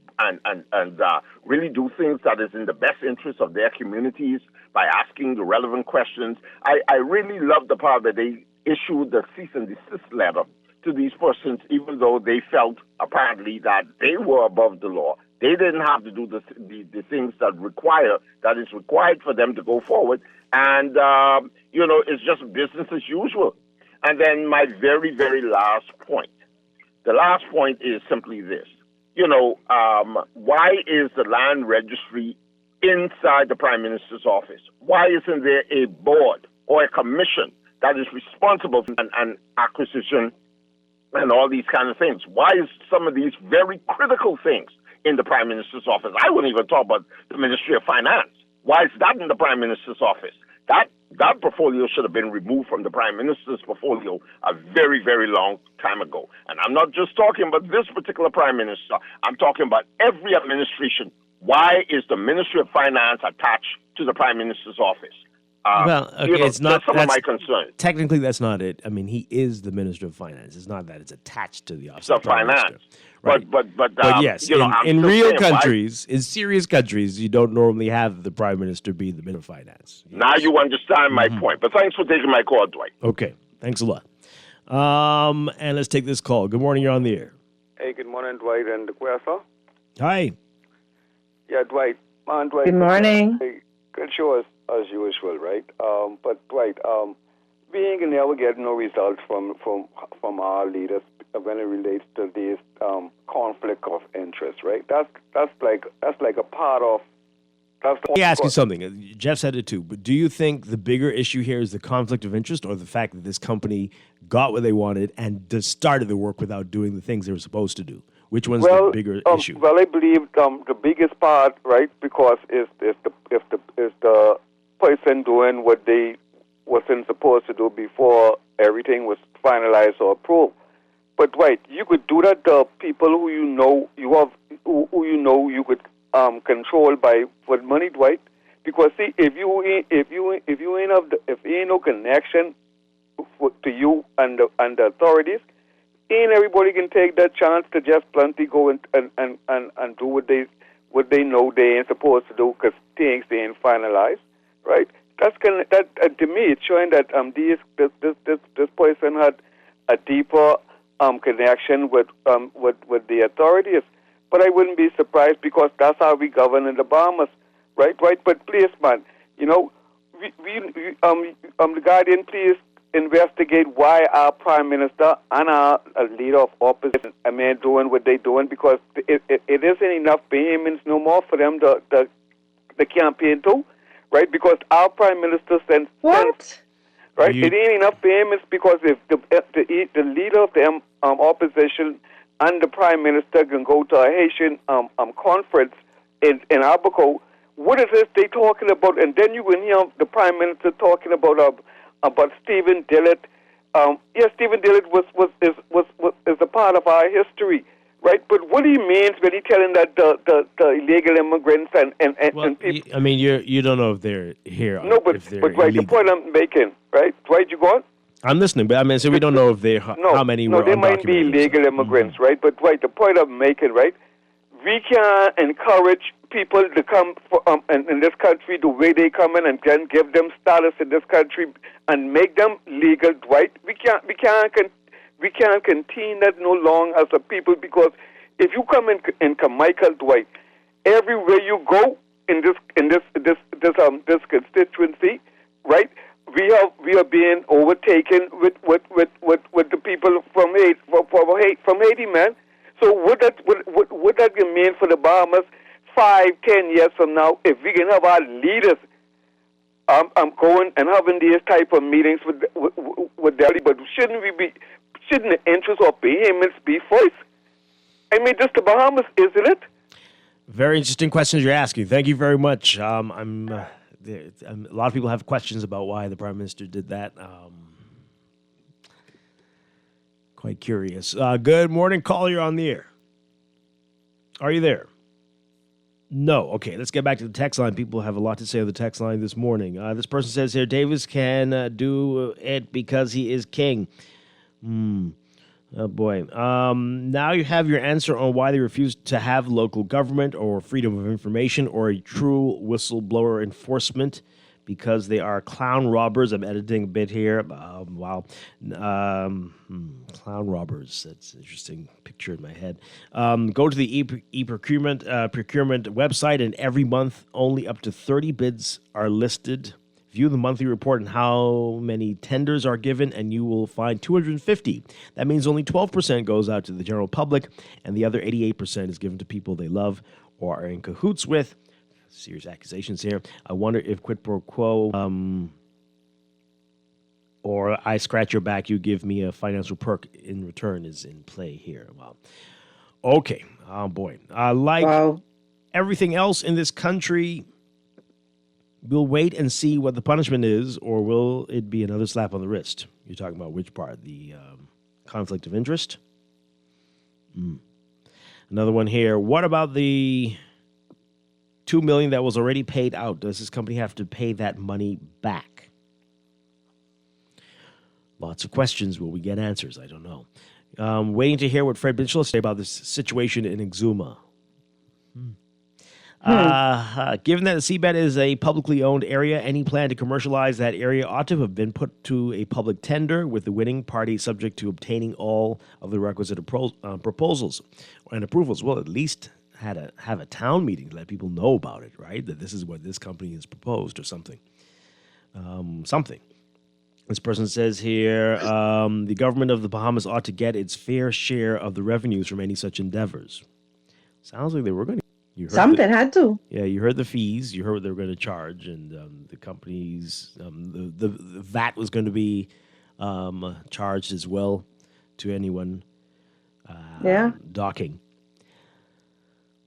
really do things that is in the best interest of their communities by asking the relevant questions. I really love the part that they issued the cease and desist letter to these persons, even though they felt apparently that they were above the law. They didn't have to do the things that is required for them to go forward. And, it's just business as usual. And then my very, very last point. The last point is simply this. Why is the land registry inside the Prime Minister's office? Why isn't there a board or a commission that is responsible for an acquisition and all these kind of things? Why is some of these very critical things in the Prime Minister's office? I wouldn't even talk about the Ministry of Finance. Why is that in the Prime Minister's office? That portfolio should have been removed from the Prime Minister's portfolio a very, very long time ago. And I'm not just talking about this particular Prime Minister. I'm talking about every administration. Why is the Ministry of Finance attached to the Prime Minister's office? It's not. That's some of my concerns. Technically, that's not it. I mean, he is the Minister of Finance. It's not that it's attached to the office of Prime Finance. Minister. Right. But yes, I'm in still real saying, countries, in serious countries, you don't normally have the Prime Minister be the Minister of Finance. Yes. Now you understand my point. But thanks for taking my call, Dwight. Okay, thanks a lot. And let's take this call. Good morning, you're on the air. Hey, good morning, Dwight and the Quessa. Hi. Yeah, Dwight. Dwight. Good morning. Hey, good show as usual, right? But Dwight, being and never getting no results from our leaders when it relates to this conflict of interest, right? That's like a part of. Let me ask you something. Jeff said it too, but do you think the bigger issue here is the conflict of interest, or the fact that this company got what they wanted and just started the work without doing the things they were supposed to do? Which one's the bigger issue? Well, I believe the biggest part, right, because if the person doing what they wasn't supposed to do before everything was finalized or approved. But Dwight, you could do that to people who you could control by with money, Dwight. Because see, if ain't no connection to you and the authorities, ain't everybody can take that chance to just plenty go and do what they know they ain't supposed to do because things they ain't finalized, right? To me, it's showing that this person had a deeper connection with the authorities. But I wouldn't be surprised because that's how we govern in the Bahamas, right? But please, man, the Guardian, please investigate why our Prime Minister and our leader of opposition are doing what they're doing, because it isn't enough payments no more for them the campaign too, right? Because our Prime Minister sends right? It ain't enough payments because if the leader of the opposition and the Prime Minister can go to a Haitian conference in Abaco, what is this they talking about? And then you can hear the Prime Minister talking about Stephen Dillett. Stephen Dillett is a part of our history, right? But what he means when he telling that the illegal immigrants and people. I mean, you don't know if they're here. No, but right, the point I'm making, right? Dwight, you go on? I'm listening, but I mean, so we don't know if they how many were they might be illegal immigrants, right? But right, the point I'm making, right? we can encourage people to come in this country the way they come in and can give them status in this country and make them legal, Dwight. We can't continue that no longer as a people, because if you come in Carmichael, Dwight, everywhere you go in this constituency, right? We are being overtaken with the people from Haiti, man. So what that mean for the Bahamas 5-10 years from now, if we can have our leaders going and having these type of meetings with them, but shouldn't the interest of payments be first? I mean, just the Bahamas, isn't it? Very interesting questions you're asking. Thank you very much. A lot of people have questions about why the Prime Minister did that. Quite curious. Good morning, caller. You're on the air. Are you there? No. Okay, let's get back to the text line. People have a lot to say on the text line this morning. This person says here, Davis can do it because he is king. Oh, boy. Now you have your answer on why they refuse to have local government or freedom of information or a true whistleblower enforcement, because they are clown robbers. I'm editing a bit here. Wow. Clown robbers. That's an interesting picture in my head. Go to the e-procurement website, and every month only up to 30 bids are listed. View the monthly report and how many tenders are given, and you will find 250. That means only 12% goes out to the general public, and the other 88% is given to people they love or are in cahoots with. Serious accusations here. I wonder if quid pro quo or I scratch your back, you give me a financial perk in return is in play here. Wow. Okay. Oh, boy. Everything else in this country, we'll wait and see what the punishment is, or will it be another slap on the wrist? You're talking about which part? The conflict of interest? Another one here. What about the $2 million that was already paid out? Does this company have to pay that money back? Lots of questions. Will we get answers? I don't know. Waiting to hear what Fred Mitchell will say about this situation in Exuma. Given that the seabed is a publicly owned area, any plan to commercialize that area ought to have been put to a public tender, with the winning party subject to obtaining all of the requisite proposals and approvals. Well, at least have a town meeting to let people know about it, right? That this is what this company has proposed, or something. This person says here, the government of the Bahamas ought to get its fair share of the revenues from any such endeavors. Sounds like they were going to. Something had to. Yeah, you heard the fees. You heard what they were going to charge, and the companies, the VAT was going to be charged as well to anyone docking.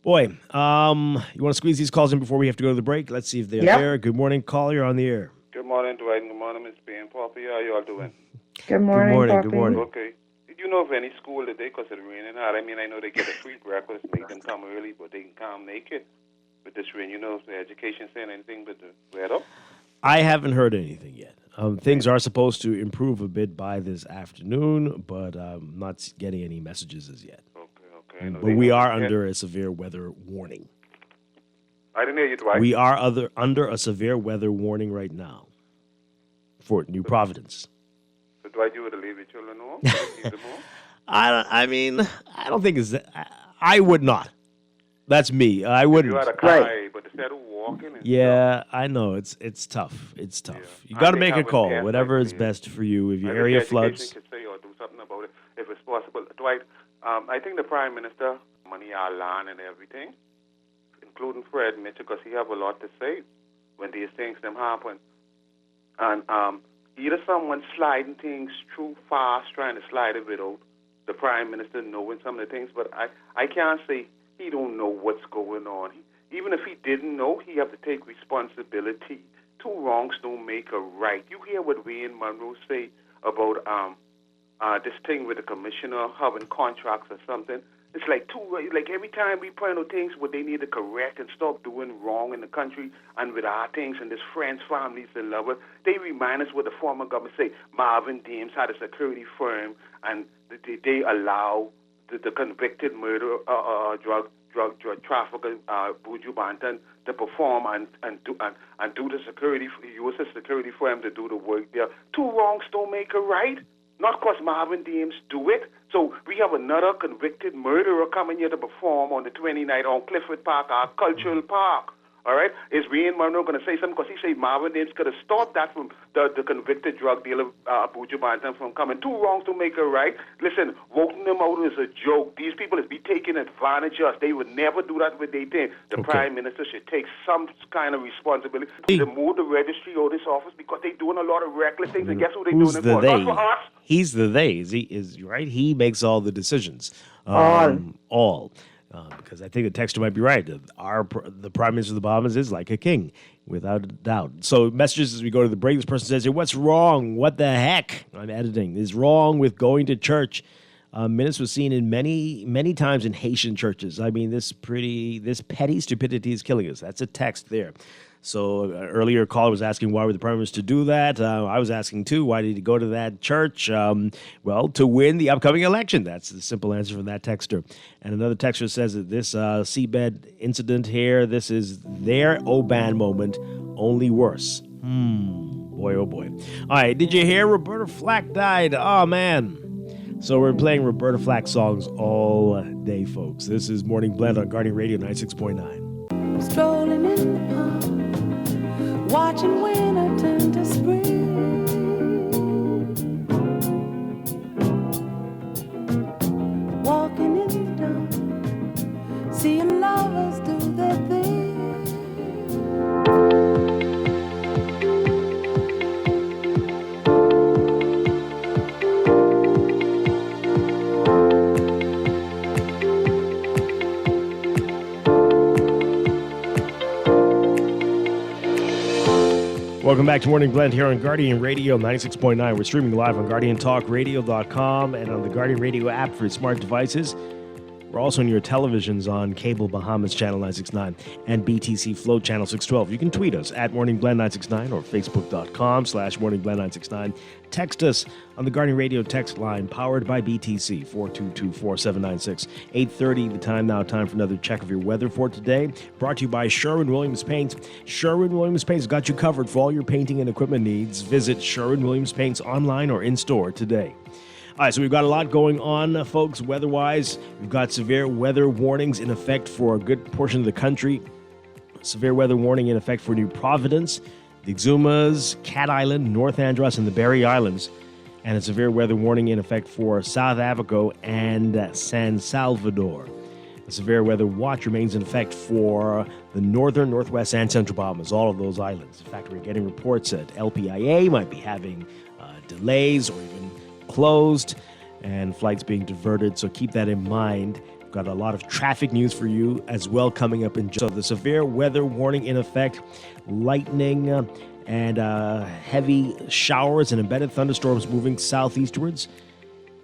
Boy, you want to squeeze these calls in before we have to go to the break? Let's see if they're there. Good morning, caller. You're on the air. Good morning, Dwight. Good morning, Miss B and Poppy. How you all doing? Good morning, Poppy. Good morning. Okay. Did you know of any school today, because it's raining hard? I mean, I know they get a free breakfast, make them come early, but they can come naked. With this rain, you know, if the education saying anything but the weather? I haven't heard anything yet. Things are supposed to improve a bit by this afternoon, but I'm not getting any messages as yet. Okay. But we are under a severe weather warning. I didn't hear you, Dwight. We are under a severe weather warning right now for New Providence. So, Dwight, you would leave your children home? I don't think it's that. I would not. That's me. I wouldn't. You had a car, but instead of walking. I know. It's tough. It's tough. Yeah. You got to make a call. Whatever is best for you. If your area floods. Could say or do something about it if it's possible. Dwight, I think the Prime Minister, money, our land and everything, including Fred Mitchell, because he have a lot to say when these things them happen. And either someone sliding things too fast, trying to slide it without the Prime Minister knowing some of the things, but I can't say he don't know what's going on. Even if he didn't know, he have to take responsibility. Two wrongs don't make a right. You hear what Wayne Monroe say about this thing with the commissioner having contracts or something. It's like every time we point out things what they need to correct and stop doing wrong in the country and with our things and this friends, families, and lovers, they remind us what the former government say. Marvin Deems had a security firm and they allow the convicted drug drug trafficker Buju Banton to perform and do the security, use the security for him to do the work there. Two wrongs don't make a right. Not because Marvin Dames do it. So we have another convicted murderer coming here to perform on the 29th on Clifford Park, our cultural park. All right? Is Wayne Monroe going to say something? Because he said Marvin Dames could have stopped that from the convicted drug dealer, Buju Banton, from coming. Two wrongs to make a right. Listen, voting them out is a joke. These people is be taking advantage of us. They would never do that with their thing. The Prime Minister should take some kind of responsibility to move the registry out of this office because they're doing a lot of reckless things. And guess who they're doing it for? Not for us. He's the they. Is right? He makes all the decisions. All. Because I think the texter might be right. The Prime Minister of the Bahamas is like a king, without a doubt. So messages as we go to the break. This person says, what's wrong? What the heck? I'm editing. Is wrong with going to church? Minutes was seen in many times in Haitian churches. I mean, this petty stupidity is killing us. That's a text there. So earlier, a caller was asking why were the Prime Minister do that. I was asking too, why did he go to that church? Well, to win the upcoming election. That's the simple answer from that texter. And another texter says that this seabed incident here, this is their Oban moment, only worse. Boy, oh boy. All right, did you hear Roberta Flack died? Oh, man. So we're playing Roberta Flack songs all day, folks. This is Morning Blend on Guardian Radio 96.9. Strolling in the park, watching winter turn to spring. Walking in the dark, seeing lovers do their thing. Welcome back to Morning Blend here on Guardian Radio 96.9. We're streaming live on GuardianTalkRadio.com and on the Guardian Radio app for smart devices. We're also on your televisions on Cable Bahamas Channel 969 and BTC Float Channel 612. You can tweet us at Morning Blend 969 or Facebook.com/Morning Blend 969. Text us on the Guardian Radio text line powered by BTC 422-4796. 8:30 the time now. Time for another check of your weather for today. Brought to you by Sherwin-Williams Paints. Sherwin-Williams Paints got you covered for all your painting and equipment needs. Visit Sherwin-Williams Paints online or in store today. All right, so we've got a lot going on, folks, weather-wise. We've got severe weather warnings in effect for a good portion of the country. Severe weather warning in effect for New Providence, the Exumas, Cat Island, North Andros, and the Berry Islands. And a severe weather warning in effect for South Abaco and San Salvador. A severe weather watch remains in effect for the northern, northwest, and central Bahamas, all of those islands. In fact, we're getting reports that LPIA might be having delays or even closed and flights being diverted, so keep that in mind. We've got a lot of traffic news for you as well coming up in so the severe weather warning in effect, lightning and heavy showers and embedded thunderstorms moving southeastwards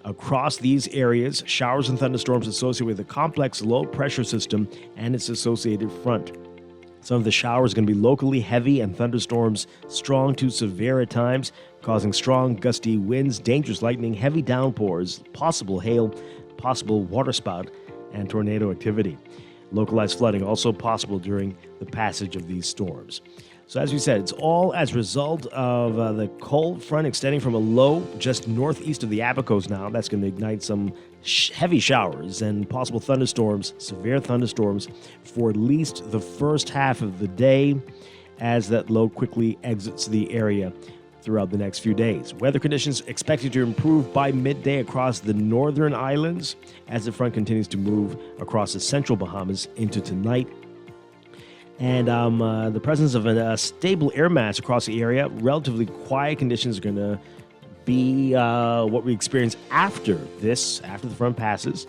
across these areas. Showers and thunderstorms associated with a complex low pressure system and its associated front. Some of the showers are going to be locally heavy and thunderstorms strong to severe at times, causing strong gusty winds, dangerous lightning, heavy downpours, possible hail, possible waterspout, and tornado activity. Localized flooding also possible during the passage of these storms. So as we said, it's all as a result of the cold front extending from a low just northeast of the Abacos now. That's going to ignite some heavy showers and possible thunderstorms, severe thunderstorms, for at least the first half of the day as that low quickly exits the area throughout the next few days. Weather conditions expected to improve by midday across the northern islands as the front continues to move across the central Bahamas into tonight. And the presence of a stable air mass across the area, relatively quiet conditions are going to be what we experience after the front passes.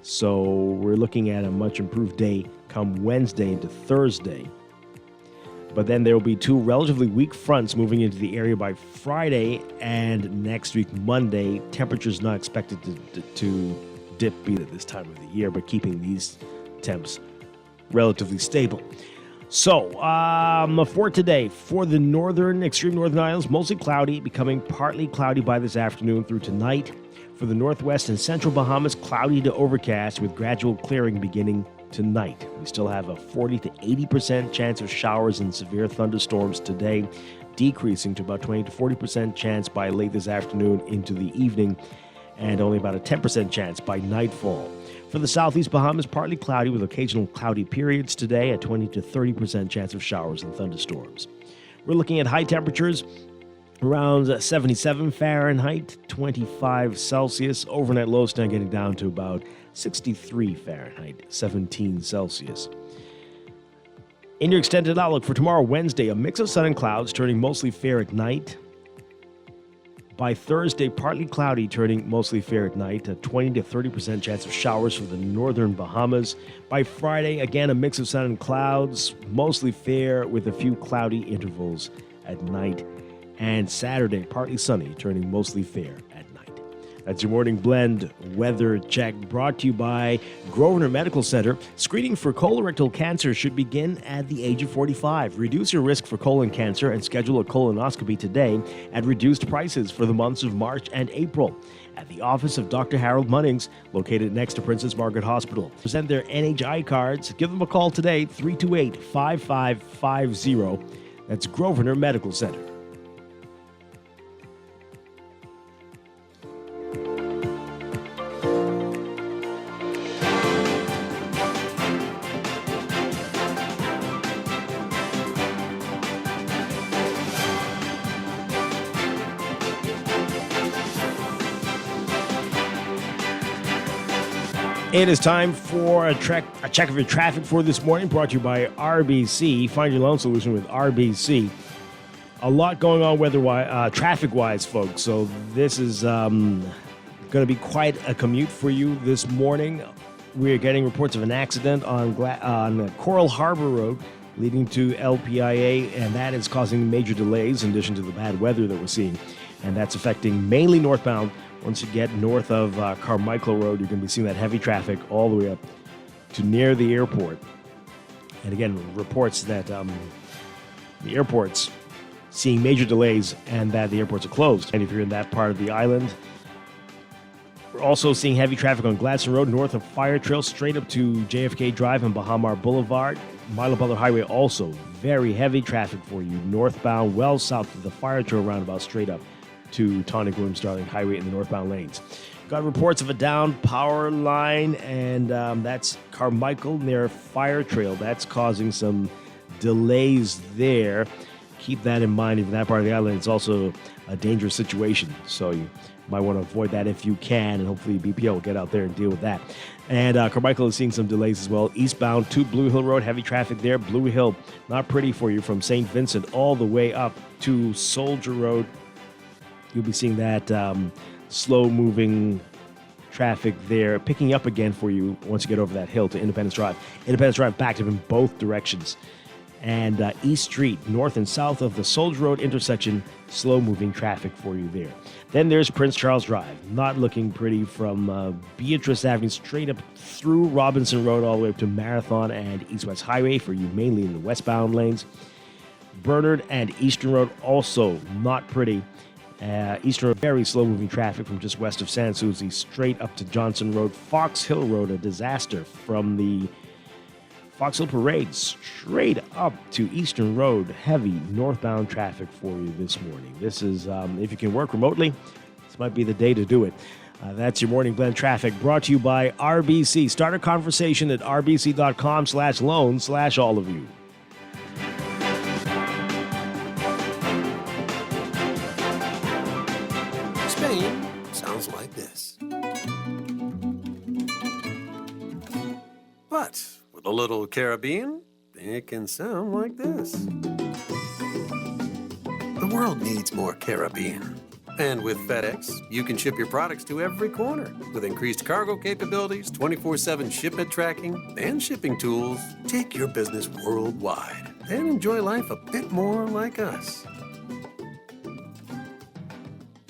So we're looking at a much improved day come Wednesday into Thursday. But then there will be two relatively weak fronts moving into the area by Friday and next week, Monday. Temperatures not expected to dip either this time of the year, but keeping these temps relatively stable. So, for today, for the extreme northern islands, mostly cloudy, becoming partly cloudy by this afternoon through tonight. For the northwest and central Bahamas, cloudy to overcast with gradual clearing beginning tonight. We still have a 40 to 80% chance of showers and severe thunderstorms today, decreasing to about 20 to 40% chance by late this afternoon into the evening, and only about a 10% chance by nightfall. For the southeast Bahamas, partly cloudy with occasional cloudy periods today, a 20 to 30% chance of showers and thunderstorms. We're looking at high temperatures around 77 Fahrenheit, 25 Celsius. Overnight lows now getting down to about 63 Fahrenheit, 17 Celsius. In your extended outlook for tomorrow, Wednesday, a mix of sun and clouds turning mostly fair at night. By Thursday, partly cloudy, turning mostly fair at night, a 20 to 30% chance of showers for the northern Bahamas. By Friday, again, a mix of sun and clouds, mostly fair with a few cloudy intervals at night. And Saturday, partly sunny, turning mostly fair at night. That's your morning blend weather check brought to you by Grosvenor Medical Center. Screening for colorectal cancer should begin at the age of 45. Reduce your risk for colon cancer and schedule a colonoscopy today at reduced prices for the months of March and April at the office of Dr. Harold Munnings, located next to Princess Margaret Hospital. Present their NHI cards. Give them a call today, 328-5550. That's Grosvenor Medical Center. It is time for a check of your traffic for this morning, brought to you by RBC. Find your loan solution with RBC. A lot going on weather-wise, traffic-wise, folks. So this is going to be quite a commute for you this morning. We are getting reports of an accident on Coral Harbor Road leading to LPIA, and that is causing major delays in addition to the bad weather that we're seeing. And that's affecting mainly northbound. Once you get north of Carmichael Road, you're going to be seeing that heavy traffic all the way up to near the airport. And again, reports that the airport's seeing major delays and that the airports are closed. And if you're in that part of the island, we're also seeing heavy traffic on Gladstone Road, north of Fire Trail, straight up to JFK Drive and Bahamar Boulevard. Milo Butler Highway also very heavy traffic for you, northbound, well south of the Fire Trail roundabout, straight up to Tonic Williams Darling Highway in the northbound lanes. Got reports of a down power line, and that's Carmichael near Fire Trail. That's causing some delays there. Keep that in mind. In that part of the island, it's also a dangerous situation, so you might want to avoid that if you can, and hopefully BPO will get out there and deal with that. And Carmichael is seeing some delays as well. Eastbound to Blue Hill Road, heavy traffic there. Blue Hill, not pretty for you from St. Vincent all the way up to Soldier Road. You'll be seeing that slow-moving traffic there, picking up again for you once you get over that hill to Independence Drive. Independence Drive backed up in both directions. And East Street, north and south of the Soldier Road intersection, slow-moving traffic for you there. Then there's Prince Charles Drive, not looking pretty from Beatrice Avenue straight up through Robinson Road all the way up to Marathon and East-West Highway for you, mainly in the westbound lanes. Bernard and Eastern Road also not pretty. Eastern Road, very slow-moving traffic from just west of San Souci straight up to Johnson Road. Fox Hill Road, a disaster from the Fox Hill Parade straight up to Eastern Road. Heavy northbound traffic for you this morning. This is, if you can work remotely, this might be the day to do it. That's your Morning Blend traffic brought to you by RBC. Start a conversation at rbc.com/loan/all of you. Spain sounds like this. But with a little Caribbean, it can sound like this. The world needs more Caribbean. And with FedEx, you can ship your products to every corner. With increased cargo capabilities, 24/7 shipment tracking, and shipping tools, take your business worldwide and enjoy life a bit more like us.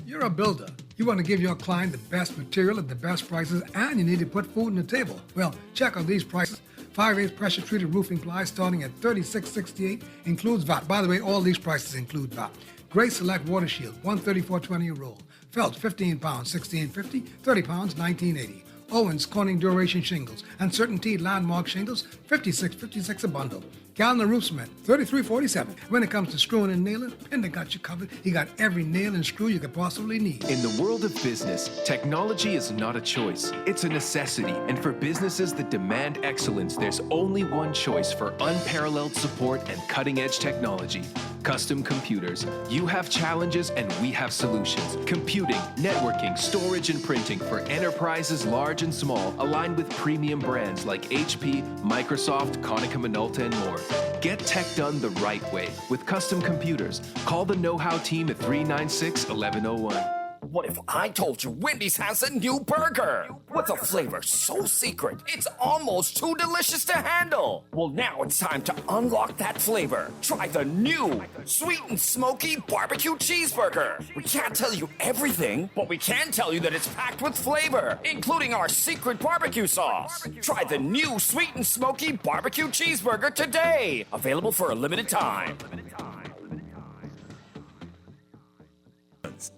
You're a builder. You want to give your client the best material at the best prices, and you need to put food on the table. Well, check out these prices. 5/8 pressure-treated roofing ply starting at $36.68, includes VAT. By the way, all these prices include VAT. Great Select Water Shield, $134.20 a roll. Felt, 15 pounds, $16.50, 30 pounds, $19.80. Owens Corning Duration Shingles, and Certainty Landmark Shingles, $56.56 a bundle. Gallon Roof Cement, $33.47. When it comes to screwing and nailing, Pender got you covered. He got every nail and screw you could possibly need. In the world of business, technology is not a choice. It's a necessity. And for businesses that demand excellence, there's only one choice for unparalleled support and cutting-edge technology. Custom Computers. You have challenges and we have solutions. Computing, networking, storage, and printing for enterprises large and small, aligned with premium brands like HP, Microsoft, Konica Minolta, and more. Get tech done the right way with Custom Computers. Call the know-how team at 396-1101. What if I told you Wendy's has a new burger? With a flavor so secret, it's almost too delicious to handle. Well, now it's time to unlock that flavor. Try the new sweet and smoky barbecue cheeseburger. We can't tell you everything, but we can tell you that it's packed with flavor, including our secret barbecue sauce. Try the new sweet and smoky barbecue cheeseburger today. Available for a limited time.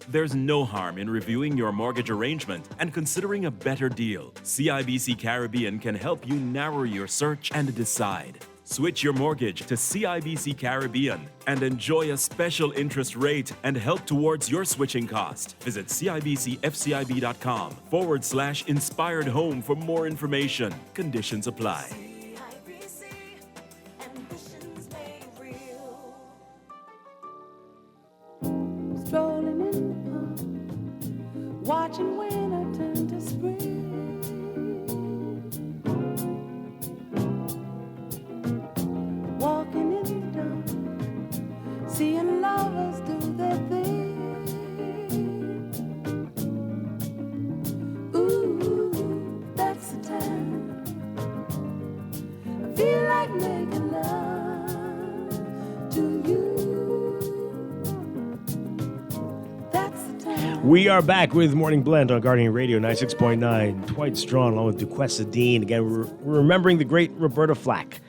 There's no harm in reviewing your mortgage arrangement and considering a better deal. CIBC Caribbean can help you narrow your search and decide. Switch your mortgage to CIBC Caribbean and enjoy a special interest rate and help towards your switching cost. Visit CIBCFCIB.com/inspired home for more information. Conditions apply. Strolling in the park, watching winter turn to spring. Walking in the dark, seeing lovers do their thing. Ooh, that's the time. I feel like making love to you. We are back with Morning Blend on Guardian Radio 96.9. Dwight Strachan along with Duquesa Dean. Again, we're remembering the great Roberta Flack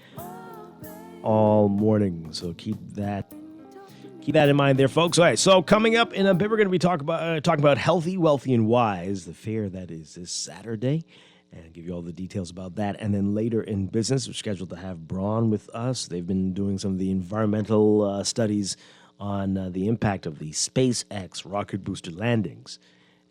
all morning. So keep that in mind there, folks. All right, so coming up in a bit, we're going to be talking about Healthy, Wealthy, and Wise, the fair that is this Saturday, and give you all the details about that. And then later in business, we're scheduled to have Braun with us. They've been doing some of the environmental studies on the impact of the SpaceX rocket booster landings,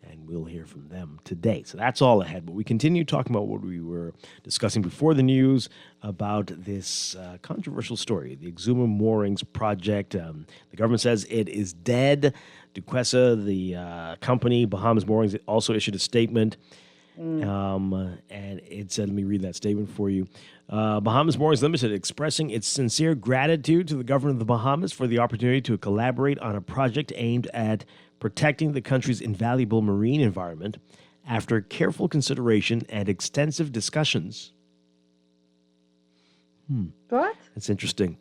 and we'll hear from them today. So that's all ahead, but we continue talking about what we were discussing before the news about this controversial story, the Exuma Moorings project. The government says it is dead. Duquesa, the company, Bahamas Moorings, also issued a statement. And it said, let me read that statement for you. Bahamas Moorings Limited expressing its sincere gratitude to the government of the Bahamas for the opportunity to collaborate on a project aimed at protecting the country's invaluable marine environment after careful consideration and extensive discussions. What? That's interesting.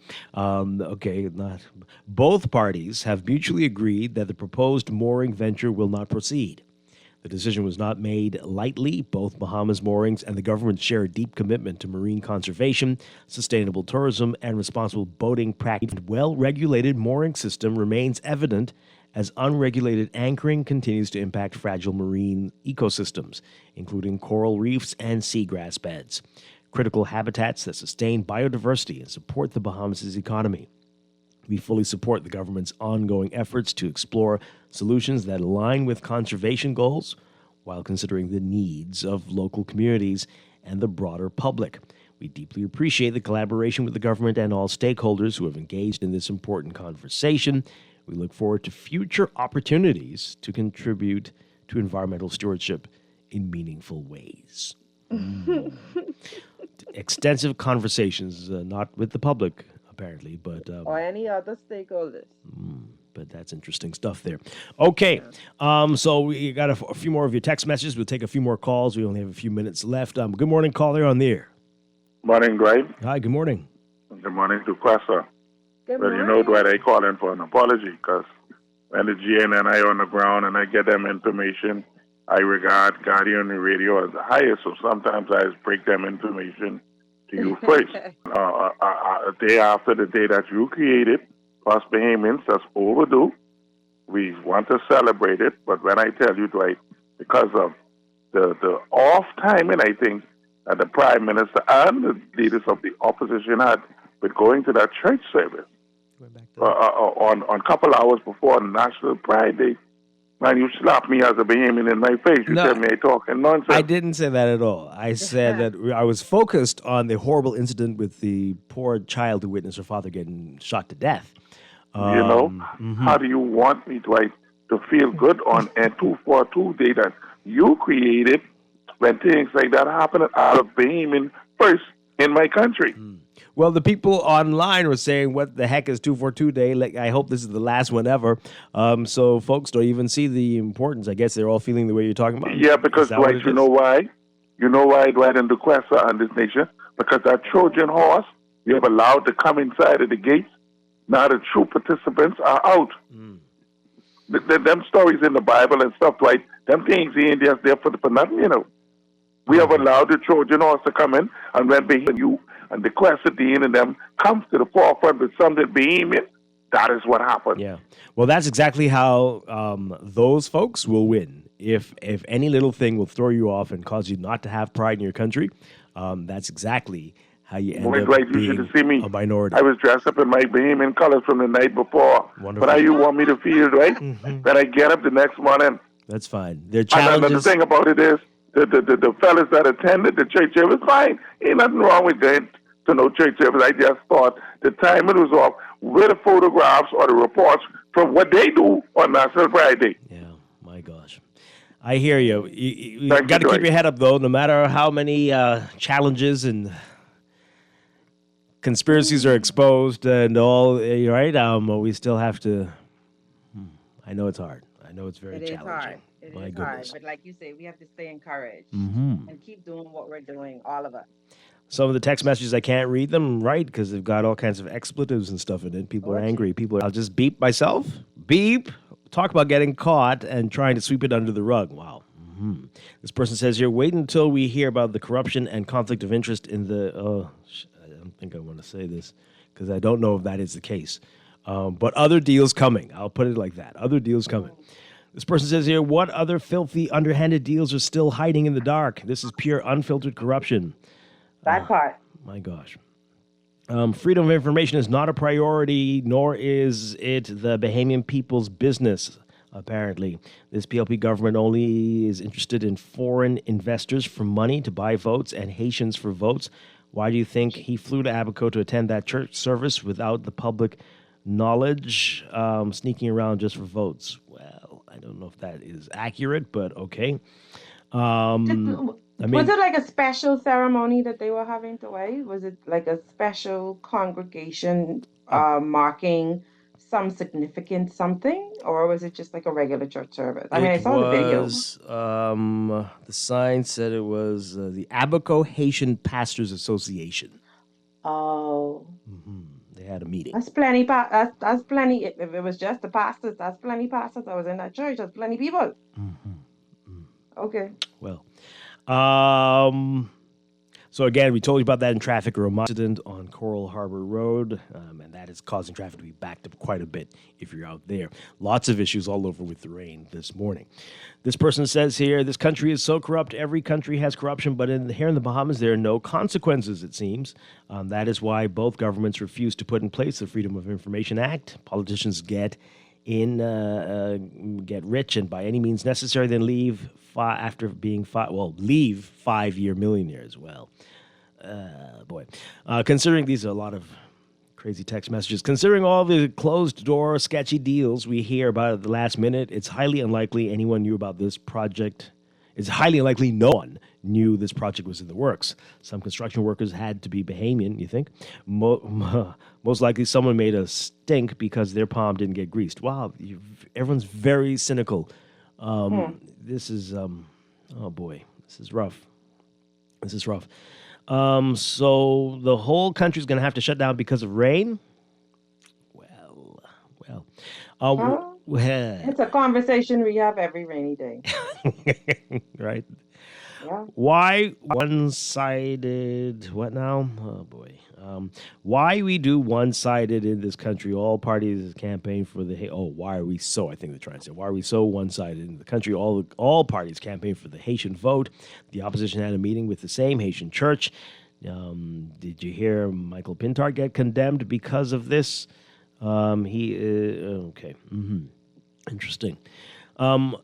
Both parties have mutually agreed that the proposed mooring venture will not proceed. The decision was not made lightly. Both Bahamas Moorings and the government share a deep commitment to marine conservation, sustainable tourism, and responsible boating practice. A well-regulated mooring system remains evident as unregulated anchoring continues to impact fragile marine ecosystems, including coral reefs and seagrass beds, critical habitats that sustain biodiversity and support the Bahamas' economy. We fully support the government's ongoing efforts to explore solutions that align with conservation goals while considering the needs of local communities and the broader public. We deeply appreciate the collaboration with the government and all stakeholders who have engaged in this important conversation. We look forward to future opportunities to contribute to environmental stewardship in meaningful ways. Extensive conversations, not with the public, apparently, but or any other stakeholders. But that's interesting stuff there. Okay, so we got a few more of your text messages. We'll take a few more calls. We only have a few minutes left. Good morning, caller on the air. Morning, Dwight. Hi, good morning. Good morning to Quessa. Good well, morning. You know, Dwight, I call in for an apology because when the GNN are on the ground and I get them information, I regard Guardian Radio as the highest, so sometimes I just break them information to you first. A day after the day that you created, plus payments, that's overdue. We want to celebrate it, but when I tell you, Dwight, because of the off timing, I think, that the Prime Minister and the leaders of the opposition had with going to that church service on a couple hours before National Pride Day. Man, you slapped me as a Bahamian in my face. You said me talking nonsense. I didn't say that at all. I said that I was focused on the horrible incident with the poor child who witnessed her father getting shot to death. How do you want me, Dwight, to feel good on a 242 day that you created when things like that happen out of Bahamian first in my country? Well, the people online were saying, what the heck is 242 Day? Like, I hope this is the last one ever. So folks don't even see the importance. I guess they're all feeling the way you're talking about. Yeah, because, Dwight, you know why? You know why, Dwight, and the question on this nation? Because that Trojan horse, we have allowed to come inside of the gates. Now the true participants are out. Them stories in the Bible and stuff, Dwight, them things ain't just there for nothing, you know. We have allowed the Trojan horse to come in, and when you and the Quercetin and them comes to the forefront with something Bahamian, that is what happened. Yeah. Well, that's exactly how those folks will win. If any little thing will throw you off and cause you not to have pride in your country, that's exactly how you end up Dwight, you being should have seen me. a minority. I was dressed up in my Bahamian colors from the night before. Wonderful. But how you want me to feel, right? That I get up the next morning. That's fine. Their And challenges. the thing about it is, the fellas that attended the church service, fine. Ain't nothing wrong with going to no church service. I just thought the timing was off with the photographs or the reports from what they do on National Friday. My gosh. I hear you. You got to keep your head up, though, no matter how many challenges and conspiracies are exposed and all, right? We still have to. I know it's hard. I know it's very challenging. Hard. It My is goodness. hard, but like you say, we have to stay encouraged Mhm. and keep doing what we're doing, all of us. Some of the text messages, I can't read them right because they've got all kinds of expletives and stuff in it. People are angry. I'll just beep myself. Beep. Talk about getting caught and trying to sweep it under the rug. Wow. This person says here, wait until we hear about the corruption and conflict of interest in the... I don't think I want to say this because I don't know if that is the case. But other deals coming. I'll put it like that. Other deals coming. This person says here, what other filthy, underhanded deals are still hiding in the dark? This is pure, unfiltered corruption. That part. My gosh. Freedom of information is not a priority, nor is it the Bahamian people's business, apparently. This PLP government only is interested in foreign investors for money to buy votes and Haitians for votes. Why do you think he flew to Abaco to attend that church service without the public knowledge, sneaking around just for votes? Well, I don't know if that is accurate, but okay. Was it like a special ceremony that they were having today? Was it like a special congregation marking some significant something? Or was it just like a regular church service? I mean, I saw the video. The sign said it was the Abaco Haitian Pastors Association. Oh. They had a meeting. That's plenty. That's plenty. If it was just the pastors, that's plenty pastors. I was in that church. That's plenty people. Okay. Well, so again, we told you about that in traffic, or accident on Coral Harbor Road, and that is causing traffic to be backed up quite a bit if you're out there. Lots of issues all over with the rain this morning. This person says here, this country is so corrupt. Every country has corruption, but here in the Bahamas, there are no consequences, it seems. That is why both governments refuse to put in place the Freedom of Information Act. Politicians get rich and by any means necessary, then leave after being leave 5-year millionaires. Well, boy, considering these are a lot of crazy text messages, considering all the closed door sketchy deals we hear about at the last minute, it's highly unlikely anyone knew about this project. It's highly unlikely no one knew this project was in the works. Some construction workers had to be Bahamian, you think? Most likely someone made a stink because their palm didn't get greased. Wow, everyone's very cynical. This is, oh boy, this is rough. So the whole country's going to have to shut down because of rain? It's a conversation we have every rainy day. Right. Yeah. Why one-sided? What now? Oh boy. Why we do one-sided in this country? All parties campaign for the. Why are we so? I think they're trying to say. Why are we so one-sided in the country? All parties campaign for the Haitian vote. The opposition had a meeting with the same Haitian church. Did you hear Michael Pintard get condemned because of this? Okay. Interesting. I'm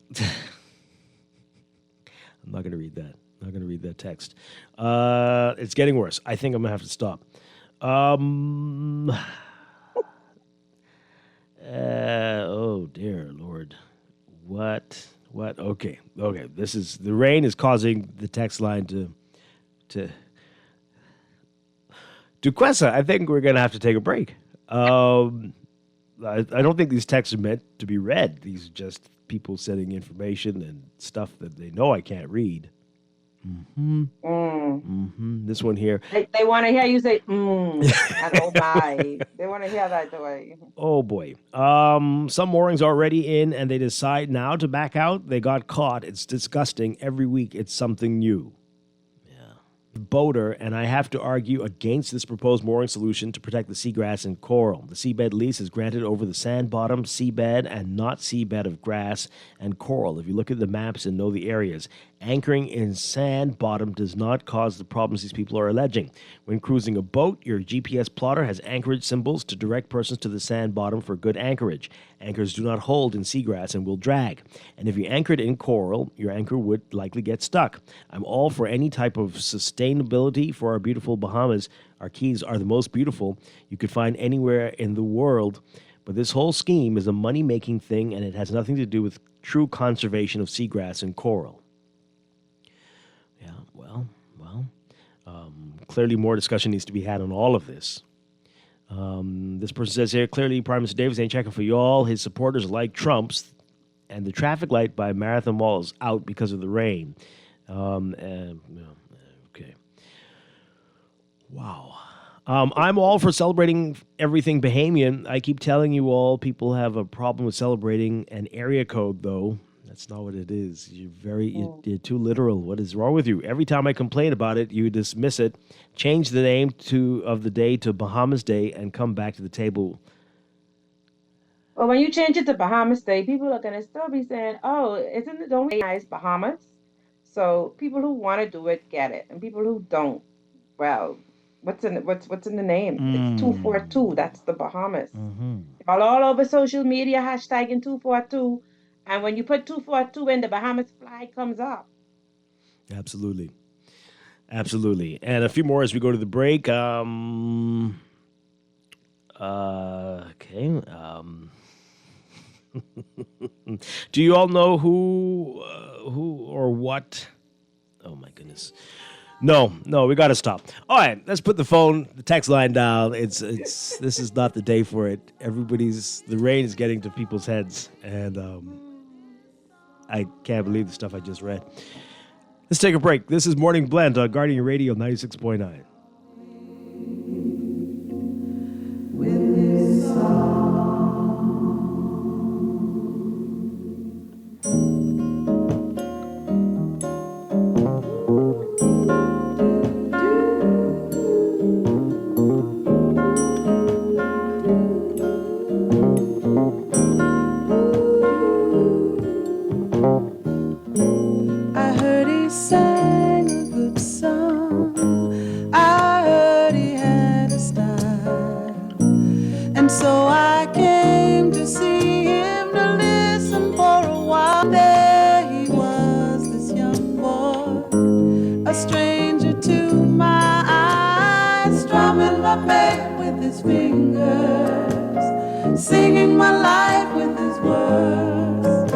not going to read that. Not going to read that text. It's getting worse. I think I'm going to have to stop. Oh dear Lord. What? Okay. The rain is causing the text line to Duquesa, I think we're going to have to take a break. I don't think these texts are meant to be read. These are just people sending information and stuff that they know I can't read. This one here. They want to hear you say, and oh my. They want to hear that the way. Oh boy. Some moorings are already in and they decide now to back out. They got caught. It's disgusting. Every week it's something new. Boater, and I have to argue against this proposed mooring solution to protect the seagrass and coral. The seabed lease is granted over the sand bottom seabed and not seabed of grass and coral. If you look at the maps and know the areas, anchoring in sand bottom does not cause the problems these people are alleging. When cruising a boat, your GPS plotter has anchorage symbols to direct persons to the sand bottom for good anchorage. Anchors do not hold in seagrass and will drag. And if you anchored in coral, your anchor would likely get stuck. I'm all for any type of sustainability for our beautiful Bahamas. Our keys are the most beautiful you could find anywhere in the world. But this whole scheme is a money-making thing, and it has nothing to do with true conservation of seagrass and coral. Yeah, well, clearly more discussion needs to be had on all of this. This person says here, clearly Prime Minister Davis ain't checking for y'all. His supporters are like Trump's, and the traffic light by Marathon Mall is out because of the rain. Okay. Wow. I'm all for celebrating everything Bahamian. I keep telling you all, people have a problem with celebrating an area code, though. That's not what it is. You're too literal. What is wrong with you? Every time I complain about it, you dismiss it, change the name of the day to Bahamas Day, and come back to the table. Well, when you change it to Bahamas Day, people are gonna still be saying, "Oh, don't we recognize Bahamas?" So people who want to do it get it, and people who don't, well, what's in the name? It's 242. That's the Bahamas. All over social media hashtagging 242. And when you put 242 in, the Bahamas flag comes up. Absolutely. And a few more as we go to the break. Okay. Do you all know who or what? Oh my goodness. No, we got to stop. All right, let's put the text line down. This is not the day for it. The rain is getting to people's heads, and I can't believe the stuff I just read. Let's take a break. This is Morning Blend on Guardian Radio 96.9. I heard he sang a good song. I heard he had a style. And so I came to see him, to listen for a while. There he was, this young boy, a stranger to my eyes, strumming my pain with his fingers, singing my life with his words,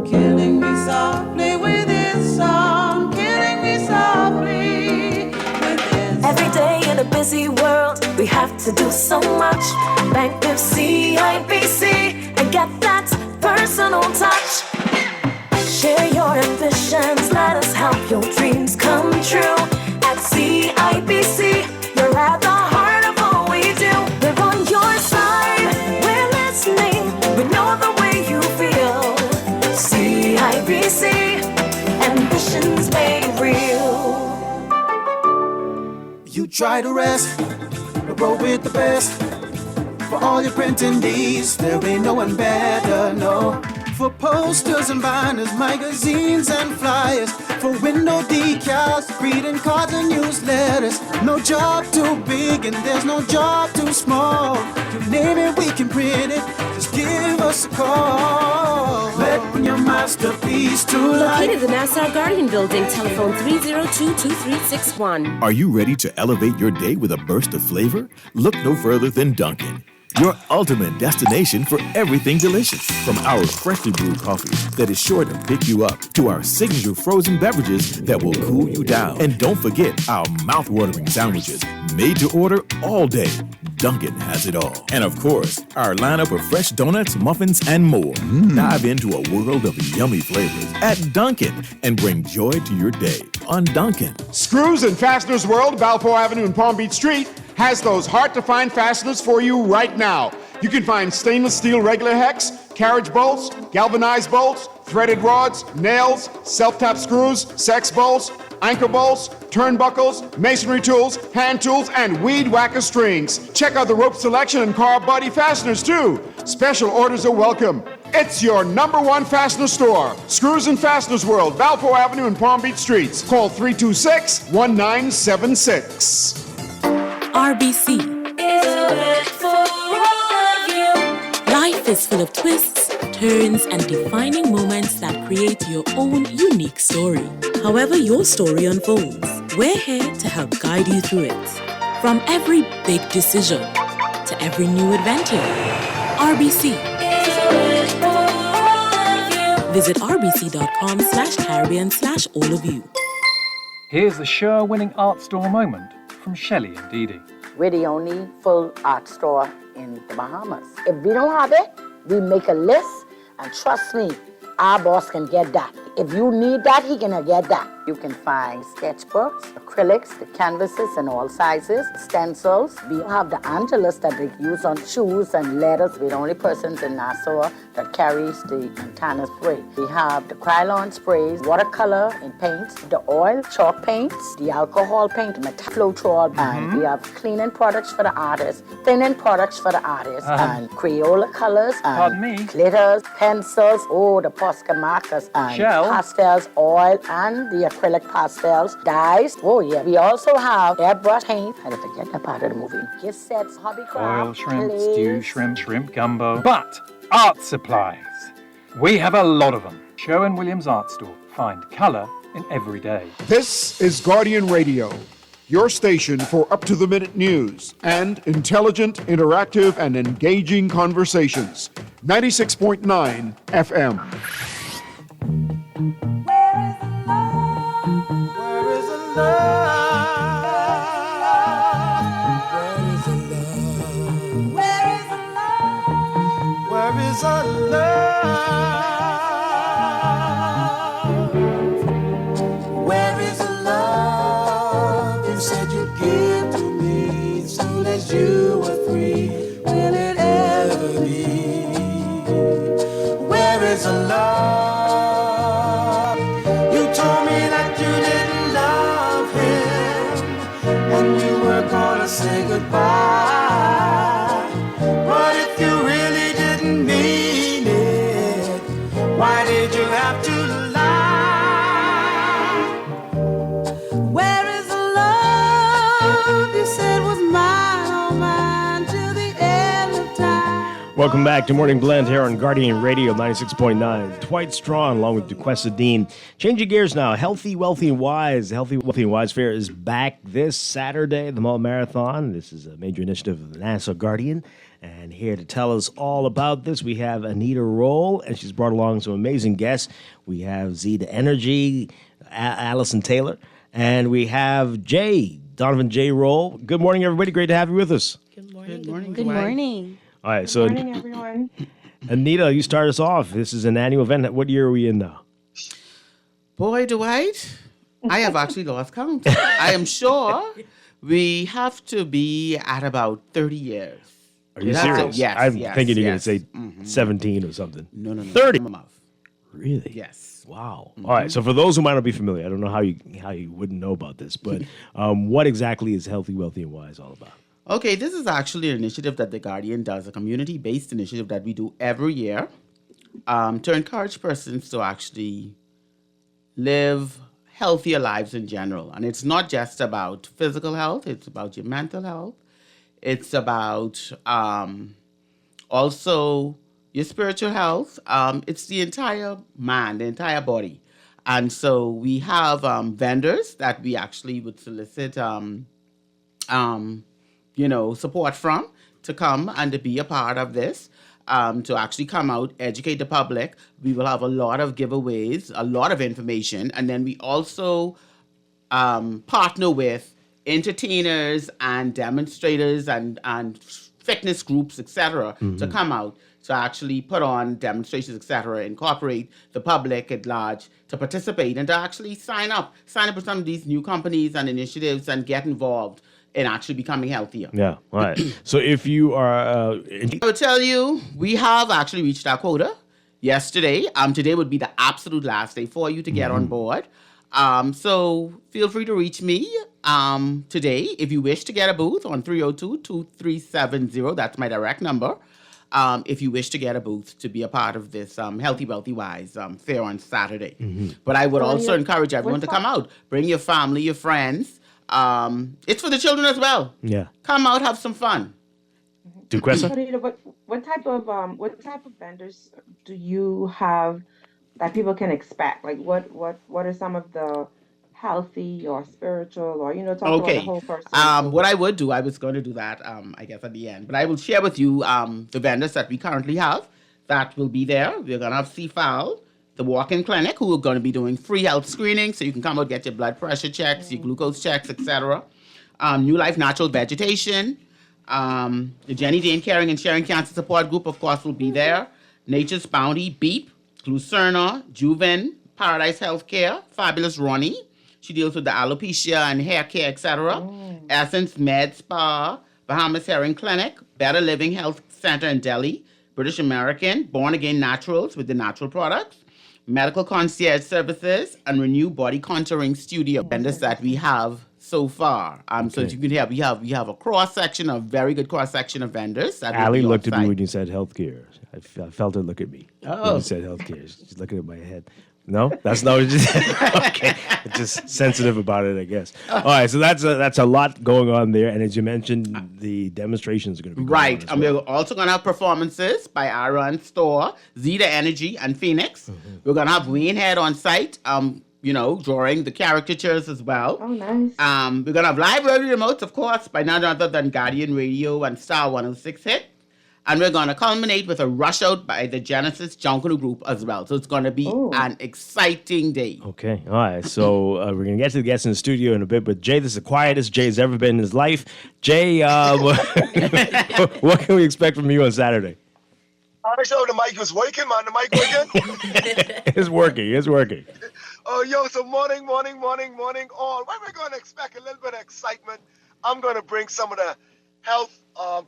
killing me softly with his song, killing me softly with his Every day in a busy world, we have to do so much. Bank with CIBC and get that personal touch. Share your ambitions, let us help your dreams come true. At CIBC, you're at the heart of all we do. We're on your side, we're listening, we know the way you feel. CIBC, ambitions made try to rest, but roll with the best. For all your printing needs, there ain't no one better, no. For posters and banners, magazines and flyers, for window decals, greeting cards and newsletters. No job too big and there's no job too small. You name it, we can print it. Just give us a call. Let your masterpiece to life. Located in the Nassau Guardian Building, telephone 302-2361. Are you ready to elevate your day with a burst of flavor? Look no further than Dunkin', your ultimate destination for everything delicious. From our freshly brewed coffee that is sure to pick you up, to our signature frozen beverages that will cool you down. And don't forget our mouth-watering sandwiches, made to order all day. Dunkin' has it all. And of course, our lineup of fresh donuts, muffins, and more. Dive into a world of yummy flavors at Dunkin' and bring joy to your day on Dunkin'. Screws and Fasteners World, Balfour Avenue and Palm Beach Street, has those hard-to-find fasteners for you right now. You can find stainless steel regular hex, carriage bolts, galvanized bolts, threaded rods, nails, self-tap screws, sex bolts, anchor bolts, turnbuckles, masonry tools, hand tools, and weed whacker strings. Check out the rope selection and car body fasteners, too. Special orders are welcome. It's your #1 fastener store. Screws and Fasteners World, Balfour Avenue and Palm Beach Streets. Call 326-1976. RBC. Life is full of twists, turns, and defining moments that create your own unique story. However your story unfolds, we're here to help guide you through it. From every big decision to every new adventure, RBC. Visit rbc.com/Caribbean/all of you. Here's the Sure-winning art store moment from Shelley and Dee Dee. We're the only full art store in the Bahamas. If we don't have it, we make a list, and trust me, our boss can get that. If you need that, he can get that. You can find sketchbooks, acrylics, the canvases in all sizes, stencils. We have the Angelus that they use on shoes and letters. We're the only persons in Nassau that carries the Montana spray. We have the Krylon sprays, watercolor in paints, the oil, chalk paints, the alcohol paint, Floetrol, and we have cleaning products for the artists, thinning products for the artists, and Crayola colors, and glitters, pencils, the Posca markers, and pastels, oil, and the acrylic pastels, dyes. We also have airbrush paint. I didn't forget that part of the movie. Gift sets, hobbycraft, Oil, shrimp, stew, shrimp gumbo. But art supplies. We have a lot of them. Sherwin-Williams Art Store. Find colour in every day. This is Guardian Radio, your station for up-to-the-minute news and intelligent, interactive, and engaging conversations. 96.9 FM. Where is our love? Where is the love you said you'd give to me as soon as you were free? Will it ever be? Where is the love? You told me that you didn't love him and you were gonna say goodbye. But if you really didn't mean it, why did you have to lie? Where is the love you said was mine, oh mine, till the end of time? Welcome back to Morning Blend here on Guardian Radio 96.9. Dwight Strachan along with DeQuesta Dean. Changing gears now. Healthy, Wealthy, and Wise. Healthy, Wealthy, and Wise Fair is back this Saturday, the Mall Marathon. This is a major initiative of the Nassau Guardian. And here to tell us all about this, we have Anita Roll, and she's brought along some amazing guests. We have Zeta Energy, Allison Taylor, and we have Donovan J. Roll. Good morning, everybody. Great to have you with us. Good morning. Good morning. All right, so Good morning, everyone. Anita, you start us off. This is an annual event. What year are we in now? Boy, Dwight, I have actually lost count. I am sure we have to be at about 30 years. Are you serious? Yes. I'm thinking you're going to say 17 or something. No. 30. Really? Yes. Wow. All right. So for those who might not be familiar, I don't know how you wouldn't know about this, but what exactly is Healthy, Wealthy, and Wise all about? Okay, this is actually an initiative that The Guardian does, a community-based initiative that we do every year to encourage persons to actually live healthier lives in general. And it's not just about physical health, it's about your mental health. It's about also your spiritual health. It's the entire man, the entire body. And so we have vendors that we actually would solicit support from to come and to be a part of this, to actually come out, educate the public. We will have a lot of giveaways, a lot of information, and then we also partner with entertainers and demonstrators and fitness groups, etc., to come out to actually put on demonstrations, etc., incorporate the public at large to participate and to actually sign up with some of these new companies and initiatives and get involved in actually becoming healthier. Yeah. All right. So if you are... I will tell you, we have actually reached our quota yesterday. Today would be the absolute last day for you to get on board. So feel free to reach me today if you wish to get a booth on 302-2370. That's my direct number. If you wish to get a booth to be a part of this Healthy, Wealthy, Wise fair on Saturday. But I would also encourage everyone to come out. Bring your family, your friends. It's for the children as well. Yeah. Come out, have some fun. Duquesa? What type of vendors do you have that people can expect? Like what are some of the healthy or spiritual or talk about the whole person? What I would do, I was going to do that I guess at the end, but I will share with you the vendors that we currently have that will be there. We're going to have CFAL, the walk-in clinic, who are going to be doing free health screening, so you can come out, get your blood pressure checks, your glucose checks, etc. New Life Natural Vegetation, the Jenny Dane Caring and Sharing Cancer Support Group, of course, will be there. Nature's Bounty, Beep, Glucerna, Juven, Paradise Healthcare, Fabulous Ronnie. She deals with the alopecia and hair care, etc. Essence Med Spa, Bahamas Herring Clinic, Better Living Health Center in Delhi, British American, Born Again Naturals with the natural products, Medical Concierge Services, and Renew Body Contouring Studio. Vendors that we have so far. So as you can hear, we have a cross-section, a very good cross-section of vendors. That Allie looked at me when you said healthcare. I felt her look at me when you said healthcare. She's looking at my head. No, that's not what you said. Okay, just sensitive about it, I guess. All right, so that's a lot going on there, and as you mentioned, the demonstrations are going to be going on as and we're also going to have performances by Aaron Store, Zeta Energy, and Phoenix. We're going to have Wayne Head on site. Drawing the caricatures as well. Oh, nice. We're going to have library remotes, of course, by none other than Guardian Radio and Star 106 Hit. And we're going to culminate with a rush out by the Genesis Junkanoo Group as well. So it's going to be an exciting day. Okay. All right. So we're going to get to the guests in the studio in a bit. But Jay, this is the quietest Jay's ever been in his life. Jay, what can we expect from you on Saturday? I saw the mic was working, man. The mic working? It's working. It's working. Oh, so morning. What we're going to expect, a little bit of excitement. I'm going to bring some of the health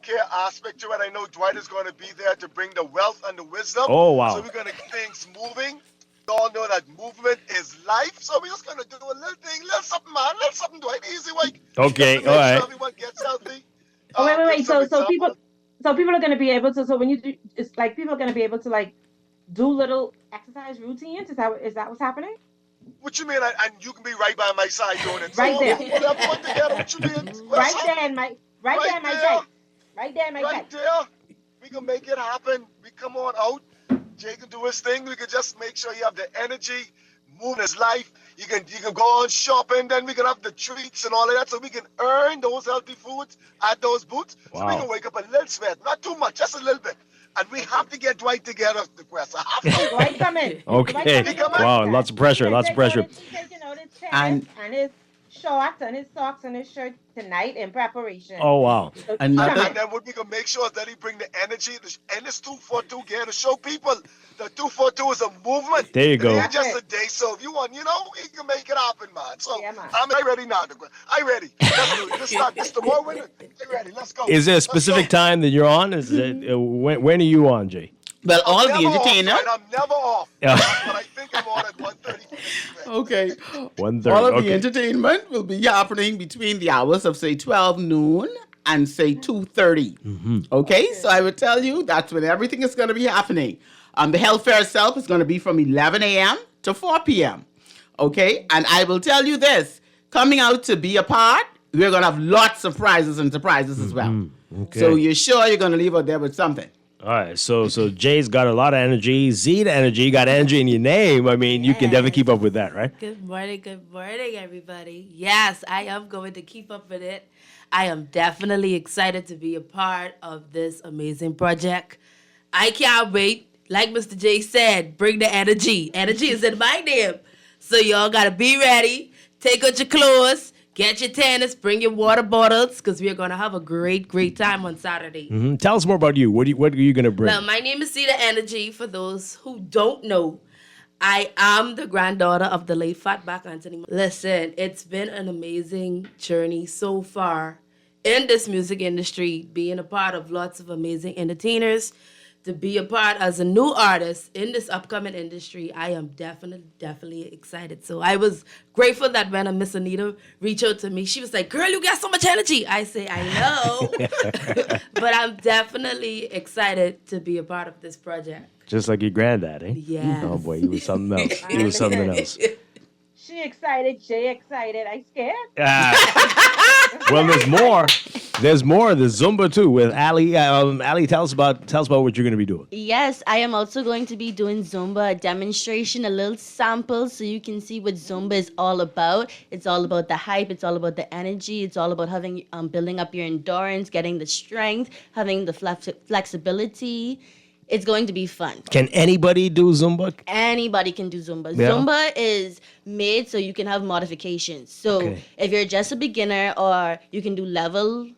care aspect to it. I know Dwight is going to be there to bring the wealth and the wisdom. Oh, wow. So we're going to get things moving. We all know that movement is life. So we're just going to do a little thing, little something, man. Little something, Dwight. Easy way. Okay, all right. Sure everyone gets healthy. Wait. So people are going to be able to, so when you do, it's like people are going to be able to like do little exercise routines? Is that what's happening? What you mean? And you can be right by my side doing it. Right there. What you mean? Right there in my Right there. We can make it happen. We come on out. Jay can do his thing. We can just make sure you have the energy, moving his life. You can go on shopping. Then we can have the treats and all of that, so we can earn those healthy foods at those booths. Wow. So we can wake up a little sweat, not too much, just a little bit. And we have to get Dwight together, the quest. Dwight come in. Okay. Wow, lots of pressure. And his shorts and his socks and his shirt tonight in preparation. Oh, wow. And then what we can make sure is that he bring the energy and this 242 gear to show people that 242 is a movement. There you go. It ain't just a day. So if you want, he can make it happen, man. So I'm ready now. I'm ready. Let's do it. Let's start this tomorrow. I'm ready. Let's go. Is there a specific time that you're on? Is it when are you on, Jay? Well, all I'm the never off, entertainers. Dwight. I'm never off. Yeah. But I think I'm on at 1:30. Okay. 1:30. All of the Okay. entertainment will be happening between the hours of, say, 12 noon and, say, 2:30. Okay? So I would tell you that's when everything is going to be happening. The health fair itself is going to be from 11 a.m. to 4 p.m. Okay? And I will tell you this. Coming out to be a part, we're going to have lots of prizes and surprises as well. Okay. So you're sure you're going to leave out there with something. All right, so Jay's got a lot of energy. Z the energy, got energy in your name. I mean, you can definitely keep up with that, right? Good morning, everybody. Yes, I am going to keep up with it. I am definitely excited to be a part of this amazing project. I can't wait. Like Mr. J said, bring the energy. Energy is in my name. So y'all got to be ready. Take out your clothes. Get your tennis, bring your water bottles, because we're going to have a great, great time on Saturday. Tell us more about you. What are you going to bring? Well, my name is Cedar Energy. For those who don't know, I am the granddaughter of the late Fatback Anthony. Listen, it's been an amazing journey so far in this music industry, being a part of lots of amazing entertainers. To be a part as a new artist in this upcoming industry, I am definitely excited. So I was grateful that when Miss Anita reached out to me, she was like, girl, you got so much energy. I say, I know. But I'm definitely excited to be a part of this project. Just like your granddad, eh? Yes. Oh, boy, he was something else. He was something else. She excited, Jay excited. I scared. Well, there's more. There's more. There's Zumba, too, with Ali. Ali, tell us about what you're going to be doing. Yes, I am also going to be doing Zumba, a demonstration, a little sample, so you can see what Zumba is all about. It's all about the hype. It's all about the energy. It's all about having building up your endurance, getting the strength, having the flexibility. It's going to be fun. Can anybody do Zumba? Anybody can do Zumba. Yeah. Zumba is made so you can have modifications. So if you're just a beginner, or you can do low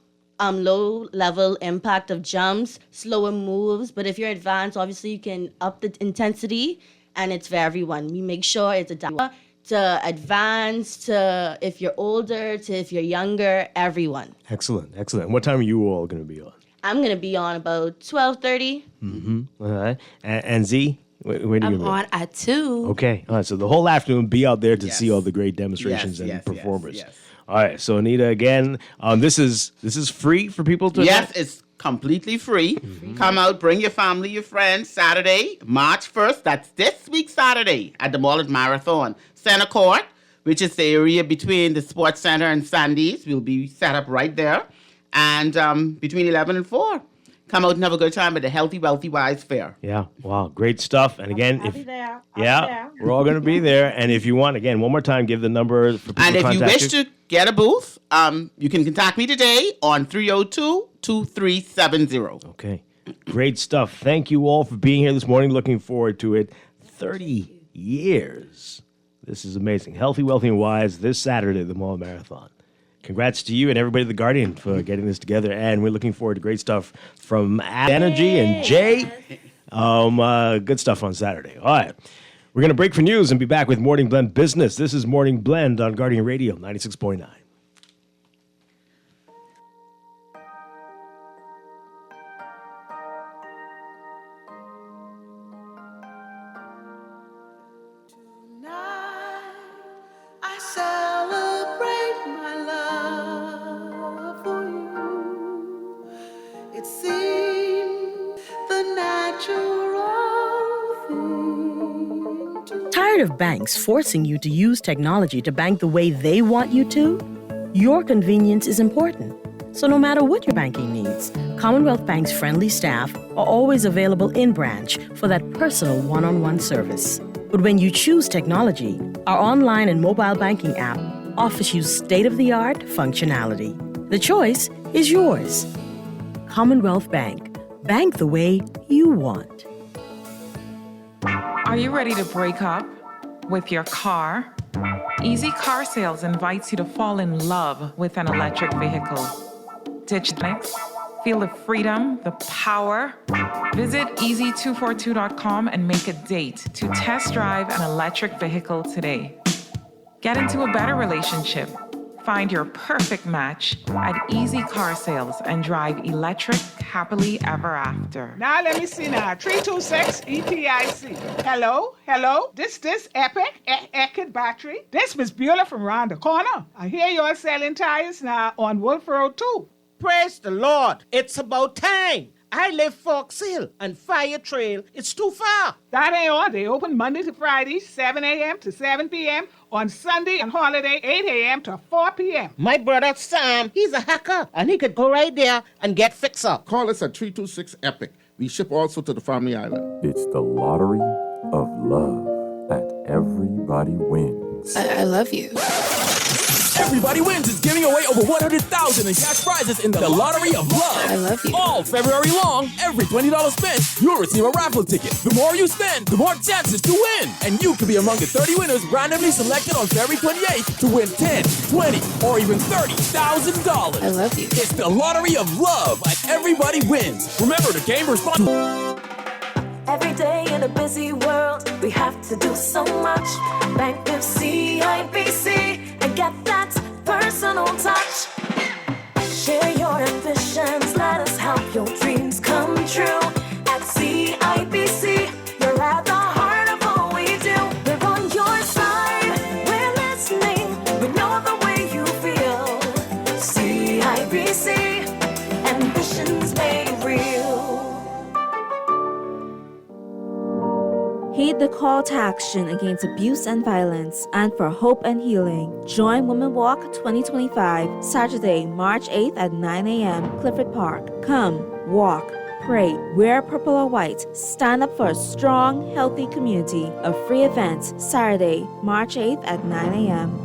level impact of jumps, slower moves. But if you're advanced, obviously you can up the intensity, and it's for everyone. We make sure it's to advanced, to if you're older, to if you're younger, everyone. Excellent. What time are you all going to be on? I'm going to be on about 12:30. All right. And Z, where do you I'm go? on at 2. Okay. All right. So the whole afternoon, be out there to see all the great demonstrations and performers. Yes. All right. So Anita, again, this is free for people to. Yes, it's completely free. Come out, bring your family, your friends. Saturday, March 1st. That's this week Saturday at the Mall Marathon Center Court, which is the area between the Sports Center and Sandy's. We'll be set up right there, and between 11 and 4. Come out and have a good time at the Healthy, Wealthy, Wise Fair. Yeah. Wow. Great stuff. And again, I'll be there. we're all going to be there. And if you want, again, one more time, give the number for people And to if you contact wish to get a booth, you can contact me today on 302-2370. Okay. Great stuff. Thank you all for being here this morning. Looking forward to it. 30 years. This is amazing. Healthy, Wealthy, and Wise this Saturday at the Mall Marathon. Congrats to you and everybody at The Guardian for getting this together. And we're looking forward to great stuff from Energy and Jay. Good stuff on Saturday. All right. We're going to break for news and be back with Morning Blend Business. This is Morning Blend on Guardian Radio 96.9. I celebrate my love for you. It seemed the natural thing to Tired of banks forcing you to use technology to bank the way they want you to? Your convenience is important. So no matter what your banking needs, Commonwealth Bank's friendly staff are always available in branch for that personal one-on-one service. But when you choose technology, our online and mobile banking app offers you state-of-the-art functionality. The choice is yours. Commonwealth Bank. Bank the way you want. Are you ready to break up with your car? Easy Car Sales invites you to fall in love with an electric vehicle. Ditch next. Feel the freedom, the power. Visit easy242.com and make a date to test drive an electric vehicle today. Get into a better relationship. Find your perfect match at Easy Car Sales and drive electric happily ever after. Now let me see now. 326 EPIC. Hello? This Epic Eckert battery. This Miss Beulah from round the corner. I hear you're selling tires now on Wolf Road too. Praise the Lord. It's about time. I live Fox Hill and Fire Trail. It's too far. That ain't all. They open Monday to Friday, 7 a.m. to 7 p.m. On Sunday and holiday, 8 a.m. to 4 p.m. My brother Sam, he's a hacker, and he could go right there and get fixed up. Call us at 326 EPIC. We ship also to the Family Island. It's the lottery of love at Everybody Wins. I love you. Everybody Wins is giving away over $100,000 in cash prizes in the Lottery of Love. I love you. All February long, every $20 spent, you'll receive a raffle ticket. The more you spend, the more chances to win. And you could be among the 30 winners randomly selected on February 28th to win $10, $20, or even $30,000. I love you. It's the Lottery of Love at Everybody Wins. Remember, the game responsible. Every day in a busy world, we have to do so much. Bank with CIBC and get that personal touch. Share your ambitions, let us help your dreams come true. At CIBC, you're at the heart of what we do. We're on your side, we're listening, we know the way you feel. CIBC, ambitions made real. Heed the call to action against abuse and violence and for hope and healing. Join Women Walk 2025, Saturday, March 8th at 9 a.m., Clifford Park. Come, walk, pray, wear purple or white. Stand up for a strong, healthy community. A free event, Saturday, March 8th at 9 a.m.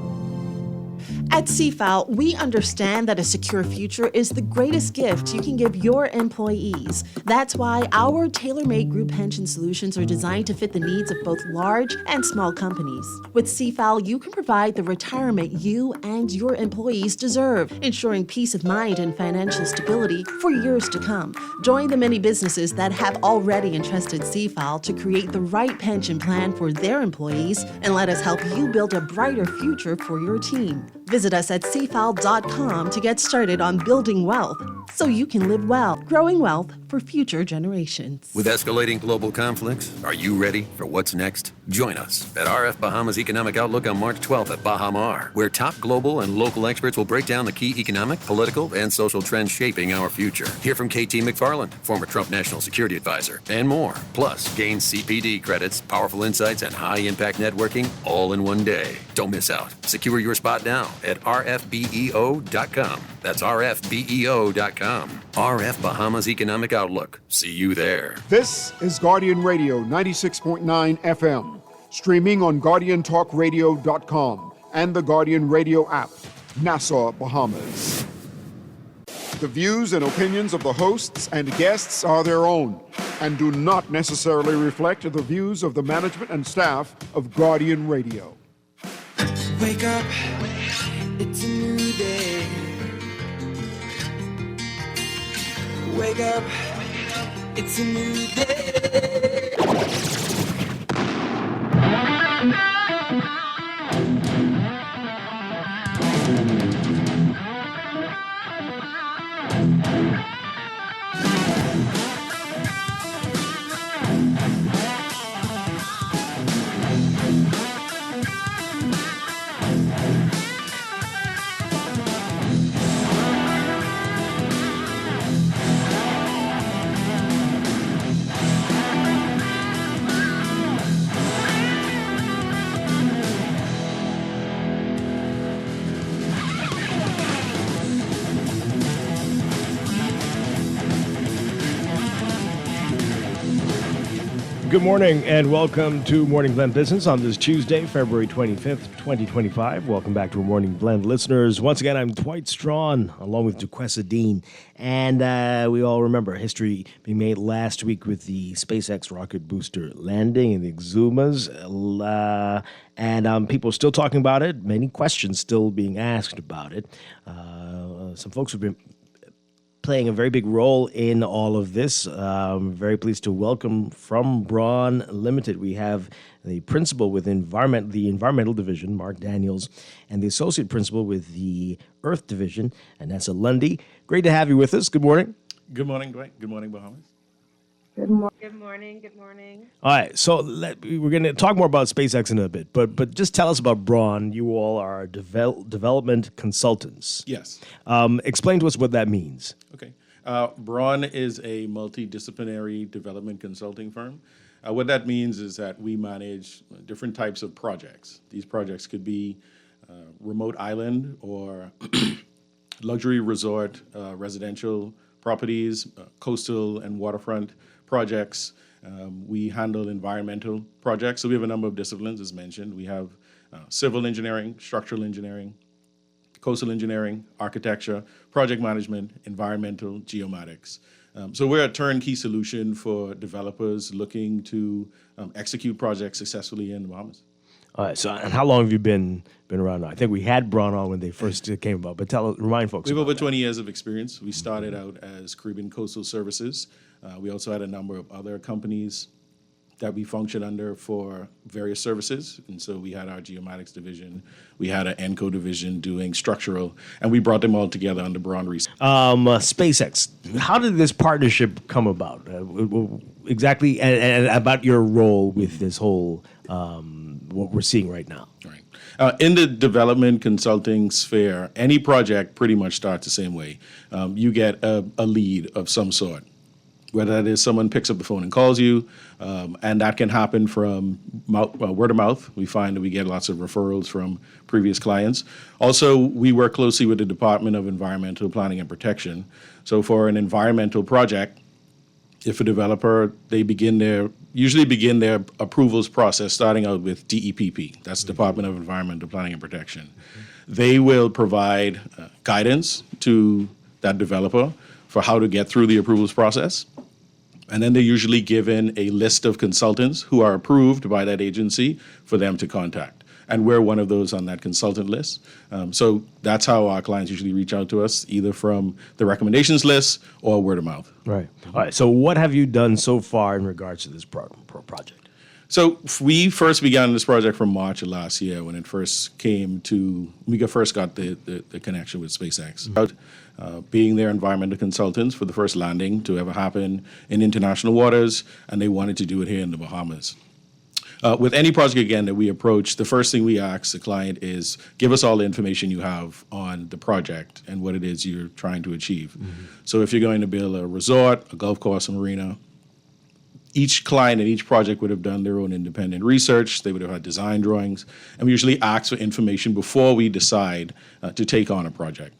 At CFAL, we understand that a secure future is the greatest gift you can give your employees. That's why our tailor-made group pension solutions are designed to fit the needs of both large and small companies. With CFAL, you can provide the retirement you and your employees deserve, ensuring peace of mind and financial stability for years to come. Join the many businesses that have already entrusted CFAL to create the right pension plan for their employees, and let us help you build a brighter future for your team. Visit us at cfal.com to get started on building wealth so you can live well, growing wealth for future generations. With escalating global conflicts, are you ready for what's next? Join us at RF Bahamas Economic Outlook on March 12th at Bahamar, where top global and local experts will break down the key economic, political, and social trends shaping our future. Hear from KT McFarland, former Trump National Security Advisor, and more. Plus, gain CPD credits, powerful insights, and high-impact networking all in one day. Don't miss out. Secure your spot now at rfbeo.com. That's rfbeo.com. RF Bahamas Economic Outlook. See you there. This is Guardian Radio 96.9 FM, streaming on GuardianTalkRadio.com and the Guardian Radio app, Nassau, Bahamas. The views and opinions of the hosts and guests are their own and do not necessarily reflect the views of the management and staff of Guardian Radio. Wake up, it's a new day. Wake up, it's a new day. Good morning and welcome to Morning Blend Business on this Tuesday, February 25th, 2025. Welcome back to our Morning Blend listeners. Once again, I'm Dwight Strachan along with Duquesa Dean. And we all remember history being made last week with the SpaceX rocket booster landing in the Exumas. And people are still talking about it. Many questions still being asked about it. Some folks have been playing a very big role in all of this. Very pleased to welcome from Braun Limited. We have the principal with the environmental division, Mark Daniels, and the associate principal with the Earth division, Anessa Lundy. Great to have you with us. Good morning. Good morning, Dwight. Good morning, Bahamas. Good morning. Good morning. All right, so we're going to talk more about SpaceX in a bit, but just tell us about Braun. You all are development consultants. Yes. Explain to us what that means. Okay. Braun is a multidisciplinary development consulting firm. What that means is that we manage different types of projects. These projects could be remote island or luxury resort, residential properties, coastal and waterfront projects. We handle environmental projects. So we have a number of disciplines, as mentioned. We have civil engineering, structural engineering, coastal engineering, architecture, project management, environmental, geomatics. So we're a turnkey solution for developers looking to execute projects successfully in the Bahamas. All right. So, and how long have you been around now? I think we had Braun on when they first came about, but remind folks. We have over 20 years of experience. We started out as Caribbean Coastal Services. We also had a number of other companies that we functioned under for various services. And so we had our geomatics division, we had an ENCO division doing structural, and we brought them all together under Braun Research. SpaceX, how did this partnership come about? Exactly, and about your role with this whole, what we're seeing right now. Right. In the development consulting sphere, any project pretty much starts the same way. You get a lead of some sort, whether that is someone picks up the phone and calls you, and that can happen from word of mouth. We find that we get lots of referrals from previous clients. Also, we work closely with the Department of Environmental Planning and Protection. So for an environmental project, if a developer, they usually begin their approvals process starting out with DEPP, that's Department of Environmental Planning and Protection. They will provide guidance to that developer for how to get through the approvals process. And then they're usually given a list of consultants who are approved by that agency for them to contact. And we're one of those on that consultant list. So that's how our clients usually reach out to us, either from the recommendations list or word of mouth. Right. All right. So what have you done so far in regards to this project? So we first began this project from March of last year when it first came to, we first got the connection with SpaceX. Being their environmental consultants for the first landing to ever happen in international waters, and they wanted to do it here in the Bahamas. With any project, again, that we approach, the first thing we ask the client is, give us all the information you have on the project and what it is you're trying to achieve. So if you're going to build a resort, a golf course, a marina, each client and each project would have done their own independent research. They would have had design drawings. And we usually ask for information before we decide to take on a project.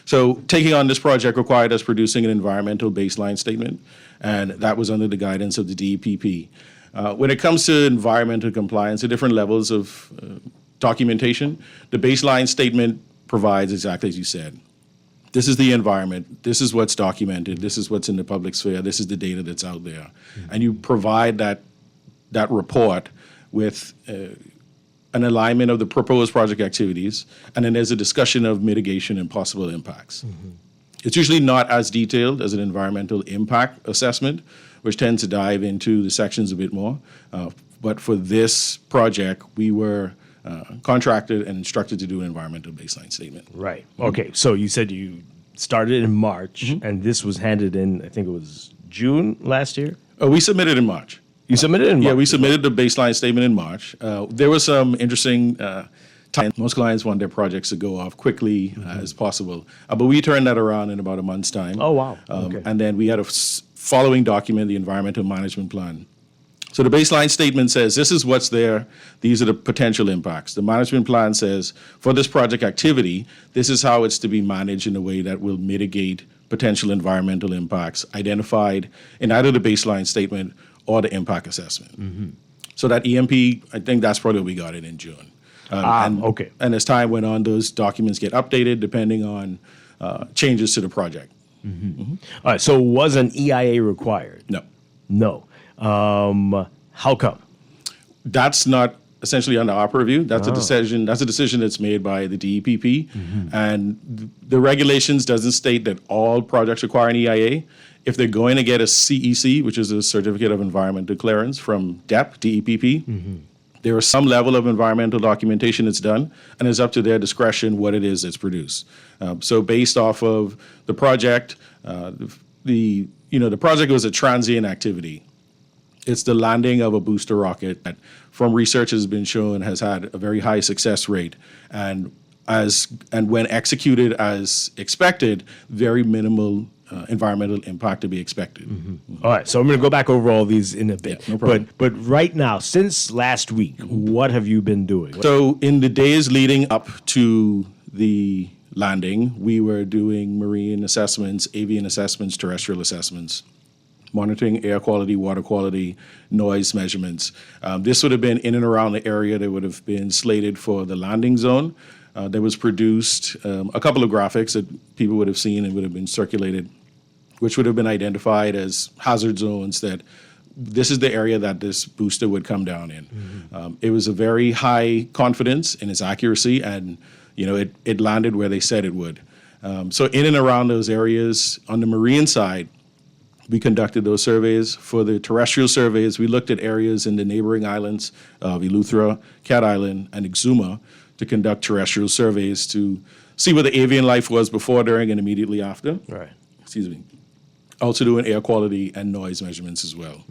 So taking on this project required us producing an environmental baseline statement, and that was under the guidance of the DEPP. When it comes to environmental compliance, there are different levels of documentation. The baseline statement provides exactly as you said. This is the environment, this is what's documented, this is what's in the public sphere, this is the data that's out there. And you provide that report with an alignment of the proposed project activities, and then there's a discussion of mitigation and possible impacts. It's usually not as detailed as an environmental impact assessment, which tends to dive into the sections a bit more. But for this project, we were contracted and instructed to do an environmental baseline statement. Right. Okay. So you said you started in March, and this was handed in, I think it was June last year? We submitted in March. You submitted in March? Yeah, we submitted the baseline statement in March. There was some interesting time. Most clients want their projects to go off quickly as possible. But we turned that around in about a month's time. Oh, wow. Okay. And then we had a following document, the environmental management plan. So the baseline statement says, this is what's there, these are the potential impacts. The management plan says, for this project activity, this is how it's to be managed in a way that will mitigate potential environmental impacts identified in either the baseline statement or the impact assessment. So that EMP, I think that's probably what we got it in June. Okay. And as time went on, those documents get updated depending on changes to the project. All right, so was an EIA required? No. No. How come? That's not essentially under our purview. That's a decision. That's a decision that's made by the DEPP, and the regulations doesn't state that all projects require an EIA. If they're going to get a CEC, which is a Certificate of Environmental Clearance from DEPP, there is some level of environmental documentation that's done, and it's up to their discretion what it is that's produced. So based off of the project, the project was a transient activity. It's the landing of a booster rocket that, from research, has been shown has had a very high success rate, and when executed as expected, very minimal environmental impact to be expected. All right, so I'm going to go back over all these in a bit. No problem. But right now, since last week, what have you been doing? So in the days leading up to the landing, we were doing marine assessments, avian assessments, terrestrial assessments, monitoring air quality, water quality, noise measurements. This would have been in and around the area that would have been slated for the landing zone. There was produced a couple of graphics that people would have seen and would have been circulated, which would have been identified as hazard zones, that this is the area that this booster would come down in. It was a very high confidence in its accuracy, and it landed where they said it would. So in and around those areas, on the marine side, we conducted those surveys. For the terrestrial surveys, we looked at areas in the neighboring islands of Eleuthera, Cat Island, and Exuma to conduct terrestrial surveys to see where the avian life was before, during, and immediately after. Right. Excuse me. Also doing air quality and noise measurements as well.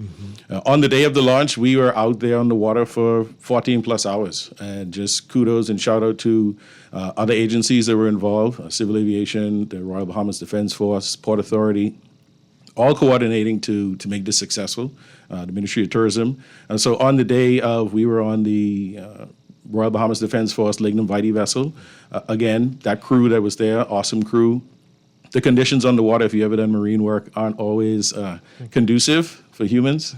On the day of the launch, we were out there on the water for 14 plus hours. And just kudos and shout out to other agencies that were involved, Civil Aviation, the Royal Bahamas Defense Force, Port Authority, all coordinating to make this successful, the Ministry of Tourism. And so on the day of, we were on the Royal Bahamas Defense Force Lignum Vitae vessel. Again, that crew that was there, awesome crew. The conditions on the water, if you ever done marine work, aren't always conducive for humans.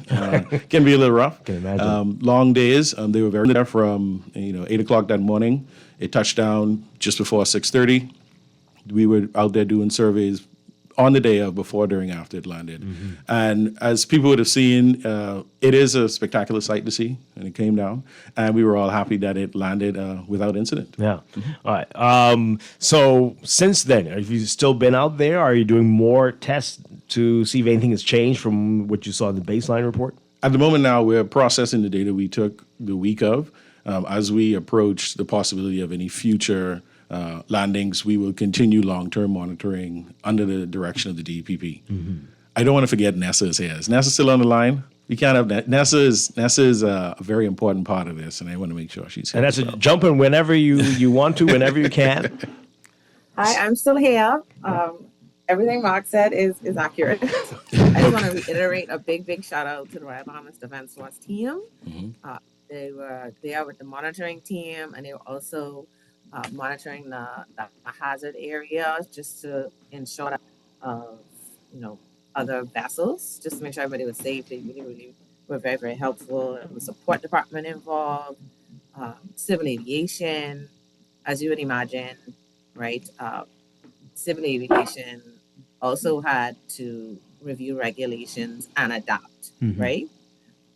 Can be a little rough. Can imagine. Long days. They were very there from 8 o'clock that morning. It touched down just before 6:30. We were out there doing surveys on the day of, before, during, after it landed. And as people would have seen, it is a spectacular sight to see, and it came down. And we were all happy that it landed without incident. Yeah. All right. So since then, have you still been out there? Are you doing more tests to see if anything has changed from what you saw in the baseline report? At the moment now, we're processing the data we took the week of. As we approach the possibility of any future landings, we will continue long-term monitoring under the direction of the DEPP. I don't want to forget NASA is here. Is NASA still on the line? We can't have that. NASA is a very important part of this, and I want to make sure she's here. And that's jump in whenever you want to, whenever you can. Hi, I'm still here. Everything Mark said is accurate. I just want to reiterate a big shout out to the Royal Bahamas Defense Force team. They were there with the monitoring team, and they were also monitoring the hazard areas just to ensure that other vessels, just to make sure everybody was safe. They really were very helpful. There was a support department involved, civil aviation, as you would imagine, right? Civil aviation also had to review regulations and adapt, right?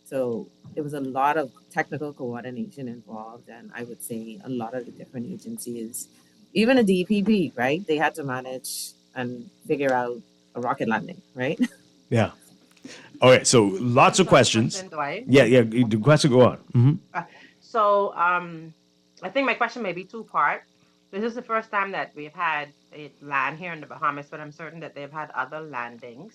So there was a lot of technical coordination involved, and I would say a lot of the different agencies, even the DPP, right? They had to manage and figure out a rocket landing, right? Yeah. Okay, so lots of questions. Dwight. Yeah, the question go on. So I think my question may be two-part. This is the first time that we've had it land here in the Bahamas, but I'm certain that they've had other landings.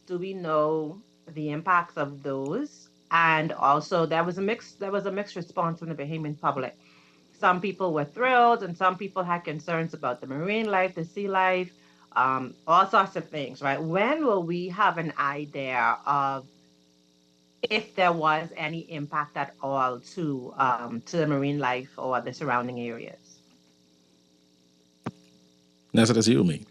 Do we know the impacts of those? And also, there was a mixed response from the Bahamian public. Some people were thrilled, and some people had concerns about the marine life, the sea life, all sorts of things, right? When will we have an idea of if there was any impact at all to the marine life or the surrounding areas? That's you, me.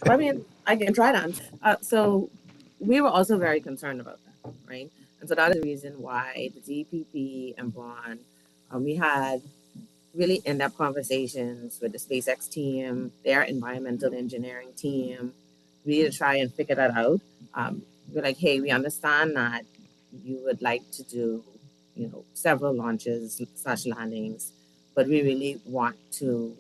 I mean, I can try that. So we were also very concerned about that, right? And so that is the reason why the DPP and Bond, we had really in-depth conversations with the SpaceX team, their environmental engineering team, really to try and figure that out. We're like, hey, we understand that you would like to do several launches / landings, but we really want to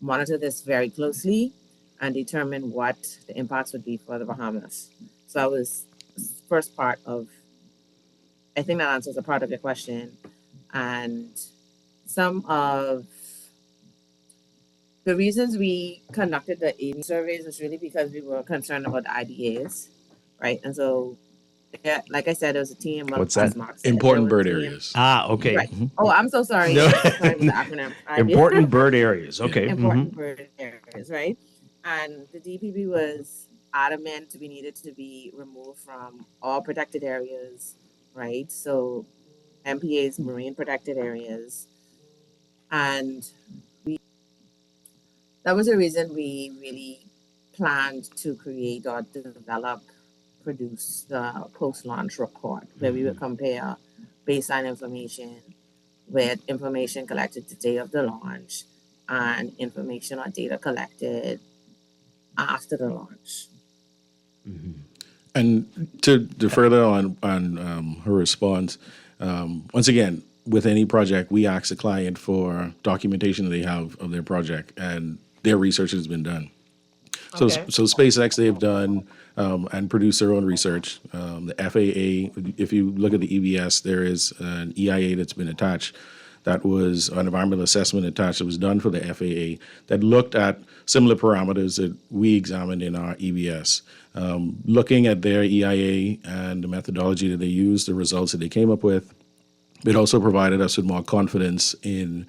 monitor this very closely and determine what the impacts would be for the Bahamas. So that was the first part of, I think that answers a part of your question. And some of the reasons we conducted the AV surveys was really because we were concerned about the IDAs, right? And so, yeah, like I said, there was a team. What's that? Mark said, Important there was bird a team. areas. Okay. Right. Oh, I'm so sorry. No. Sorry for the acronym. Important bird areas. Okay. Important bird areas, right? And the DPP was adamant we needed to be removed from all protected areas, right? So MPA's marine protected areas. And that was the reason we really planned to create or develop, produce the post-launch report where we would compare baseline information with information collected the day of the launch and information or data collected after the launch. And to further on her response, once again, with any project, we ask the client for documentation that they have of their project, and their research has been done. So SpaceX, they've done and produced their own research. The FAA, if you look at the EBS, there is an EIA that's been attached. That was an environmental assessment attached that was done for the FAA that looked at similar parameters that we examined in our EBS. Looking at their EIA and the methodology that they used, the results that they came up with, it also provided us with more confidence in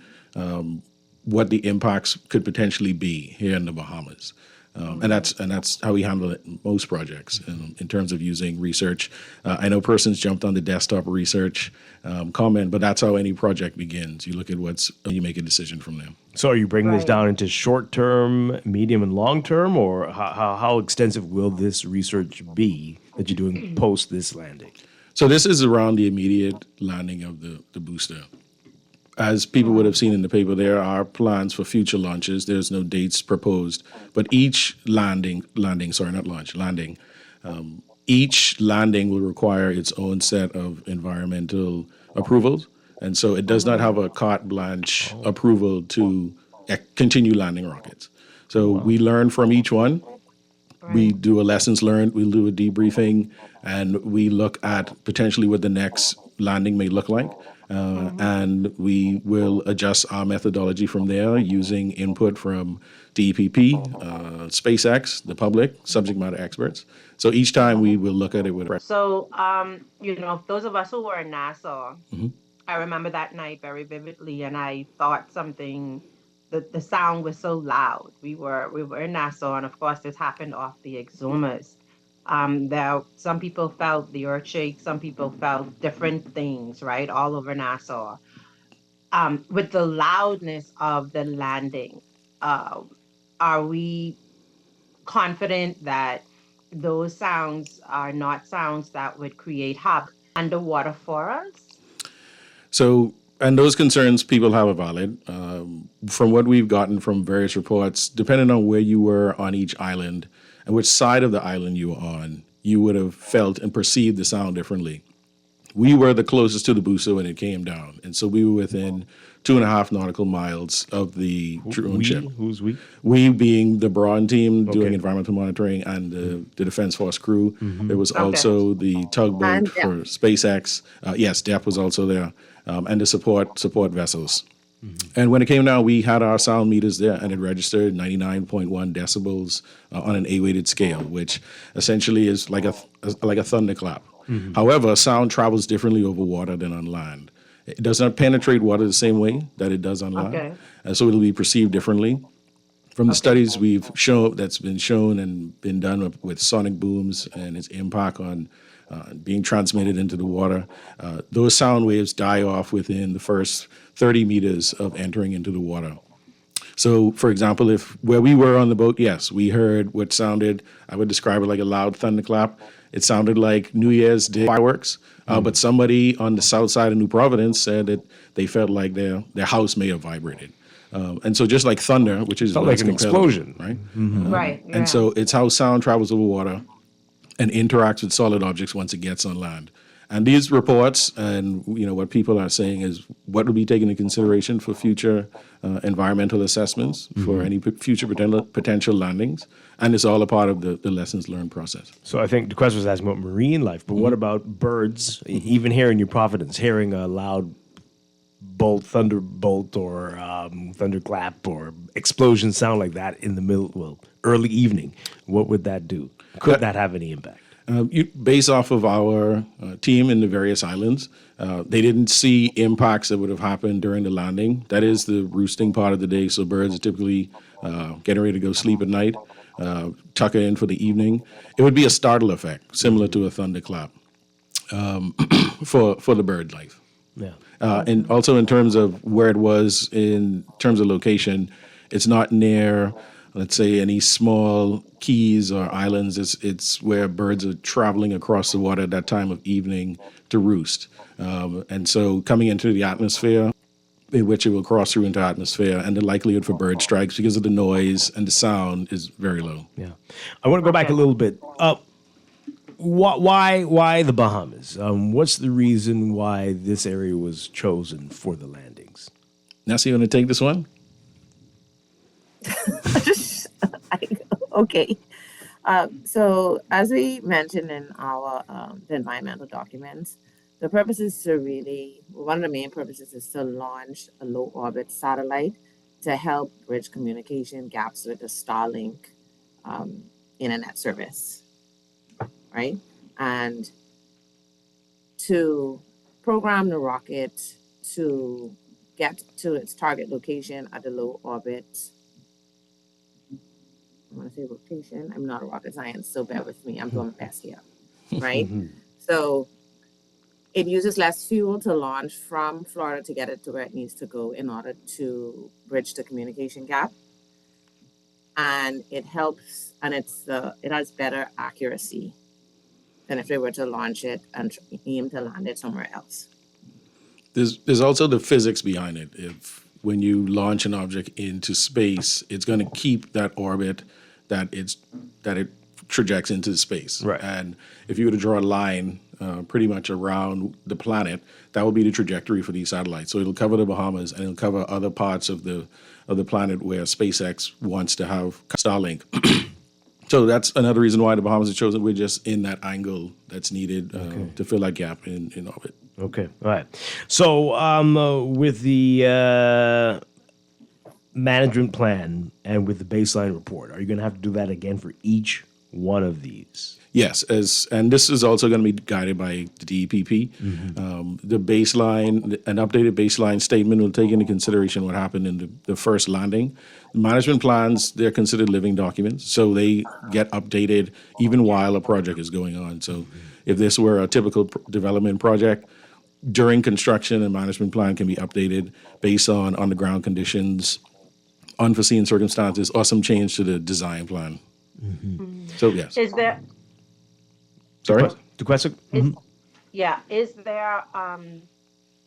what the impacts could potentially be here in the Bahamas. And that's how we handle it in most projects in terms of using research. I know persons jumped on the desktop research comment, but that's how any project begins. You look at you make a decision from them. So are you bringing this down into short term, medium, and long term, or how extensive will this research be that you're doing post this landing? So this is around the immediate landing of the booster. As people would have seen in the paper, there are plans for future launches. There's no dates proposed, but each landing, each landing will require its own set of environmental approvals. And so it does not have a carte blanche approval to continue landing rockets. So we learn from each one. We do a lessons learned, we'll do a debriefing, and we look at potentially what the next landing may look like. And we will adjust our methodology from there using input from DEPP, SpaceX, the public, subject matter experts. So each time we will look at it with. So, those of us who were in Nassau, I remember that night very vividly, and I thought something. The sound was so loud. We were in Nassau, and of course, this happened off the Exumas. Some people felt the earthquake, some people felt different things, right, all over Nassau. With the loudness of the landing, are we confident that those sounds are not sounds that would create havoc underwater for us? So, and those concerns people have are valid. From what we've gotten from various reports, depending on where you were on each island and which side of the island you were on, you would have felt and perceived the sound differently. We were the closest to the booster when it came down, and so we were within 2.5 nautical miles of the drone ship. Who's we? We being the Braun team doing environmental monitoring and the Defense Force crew. There was also the tugboat for SpaceX. Yes, DEP was also there, and the support vessels. And when it came down, we had our sound meters there, and it registered 99.1 decibels on an A-weighted scale, which essentially is like a thunderclap. However, sound travels differently over water than on land. It does not penetrate water the same way that it does on land, and so it'll be perceived differently. From the studies we've shown, that's been shown and been done with sonic booms and its impact on being transmitted into the water, those sound waves die off within the first 30 meters of entering into the water. So, for example, where we were on the boat, yes, we heard what sounded, I would describe it like a loud thunderclap. It sounded like New Year's Day fireworks, but somebody on the south side of New Providence said that they felt like their house may have vibrated. And so just like thunder, which is like an explosion, right? Right. And so it's how sound travels over water and interacts with solid objects once it gets on land. And these reports and what people are saying is what will be taken into consideration for future environmental assessments for any future potential landings. And it's all a part of the lessons learned process. So I think the question was asking about marine life, but what about birds? Even here in New Providence, hearing a loud thunderbolt or thunderclap or explosion sound like that in the early evening, what would that do? Could that have any impact? Based off of our team in the various islands, they didn't see impacts that would have happened during the landing. That is the roosting part of the day, so birds are typically getting ready to go sleep at night, tucker in for the evening. It would be a startle effect, similar to a thunderclap for the bird life. Yeah. And also in terms of where it was, in terms of location, it's not near, let's say, any small keys or islands. It's where birds are traveling across the water at that time of evening to roost. And so coming into the atmosphere, in which it will cross through into atmosphere, and the likelihood for bird strikes because of the noise and the sound is very low. Yeah. I want to go back a little bit. Why the Bahamas? What's the reason why this area was chosen for the landings? Nancy, you want to take this one? Okay. So as we mentioned in our the environmental documents, the purpose is to one of the main purposes is to launch a low orbit satellite to help bridge communication gaps with the Starlink internet service, right? And to program the rocket to get to its target location at the low orbit. I want to say rotation. I'm not a rocket science, so bear with me. I'm doing my best here, right? So it uses less fuel to launch from Florida to get it to where it needs to go in order to bridge the communication gap. And it helps, and it has better accuracy than if they were to launch it and aim to land it somewhere else. There's also the physics behind it. When you launch an object into space, it's going to keep that orbit that it trajects into space. Right. And if you were to draw a line pretty much around the planet, that will be the trajectory for these satellites. So it'll cover the Bahamas and it'll cover other parts of the planet where SpaceX wants to have Starlink. So that's another reason why the Bahamas are chosen. We're just in that angle that's needed to fill that gap in orbit. Okay, all right. So with the management plan and with the baseline report, are you going to have to do that again for each one of these? Yes, and this is also going to be guided by the DEPP. The baseline, an updated baseline statement will take into consideration what happened in the first landing. Management plans, they're considered living documents, so they get updated even while a project is going on. So if this were a typical development project, during construction, a management plan can be updated based on on-the-ground conditions, unforeseen circumstances, or some change to the design plan. So, yes. Is there... Sorry? The question? Is there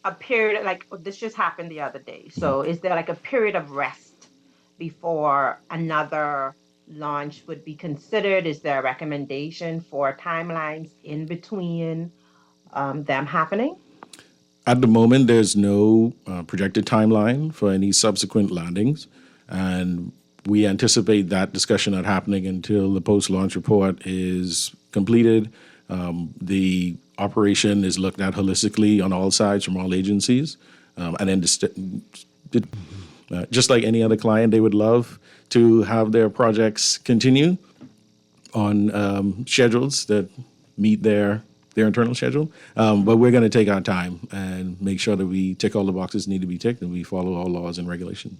a period, like this just happened the other day, so is there like a period of rest before another launch would be considered? Is there a recommendation for timelines in between them happening? At the moment, there's no projected timeline for any subsequent landings, and we anticipate that discussion not happening until the post-launch report is completed. The operation is looked at holistically on all sides from all agencies, and then just like any other client, they would love to have their projects continue on schedules that meet their internal schedule. But we're going to take our time and make sure that we tick all the boxes that need to be ticked and we follow all laws and regulations.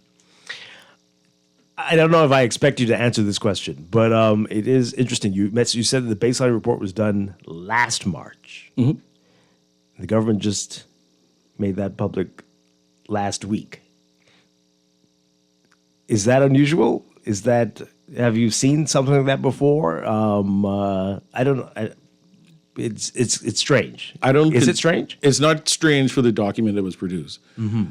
I don't know if I expect you to answer this question, but it is interesting. You said that the baseline report was done last March. The government just made that public last week. Is that unusual? Have you seen something like that before? I don't know. it's strange. I don't. Is it strange? It's not strange for the document that was produced.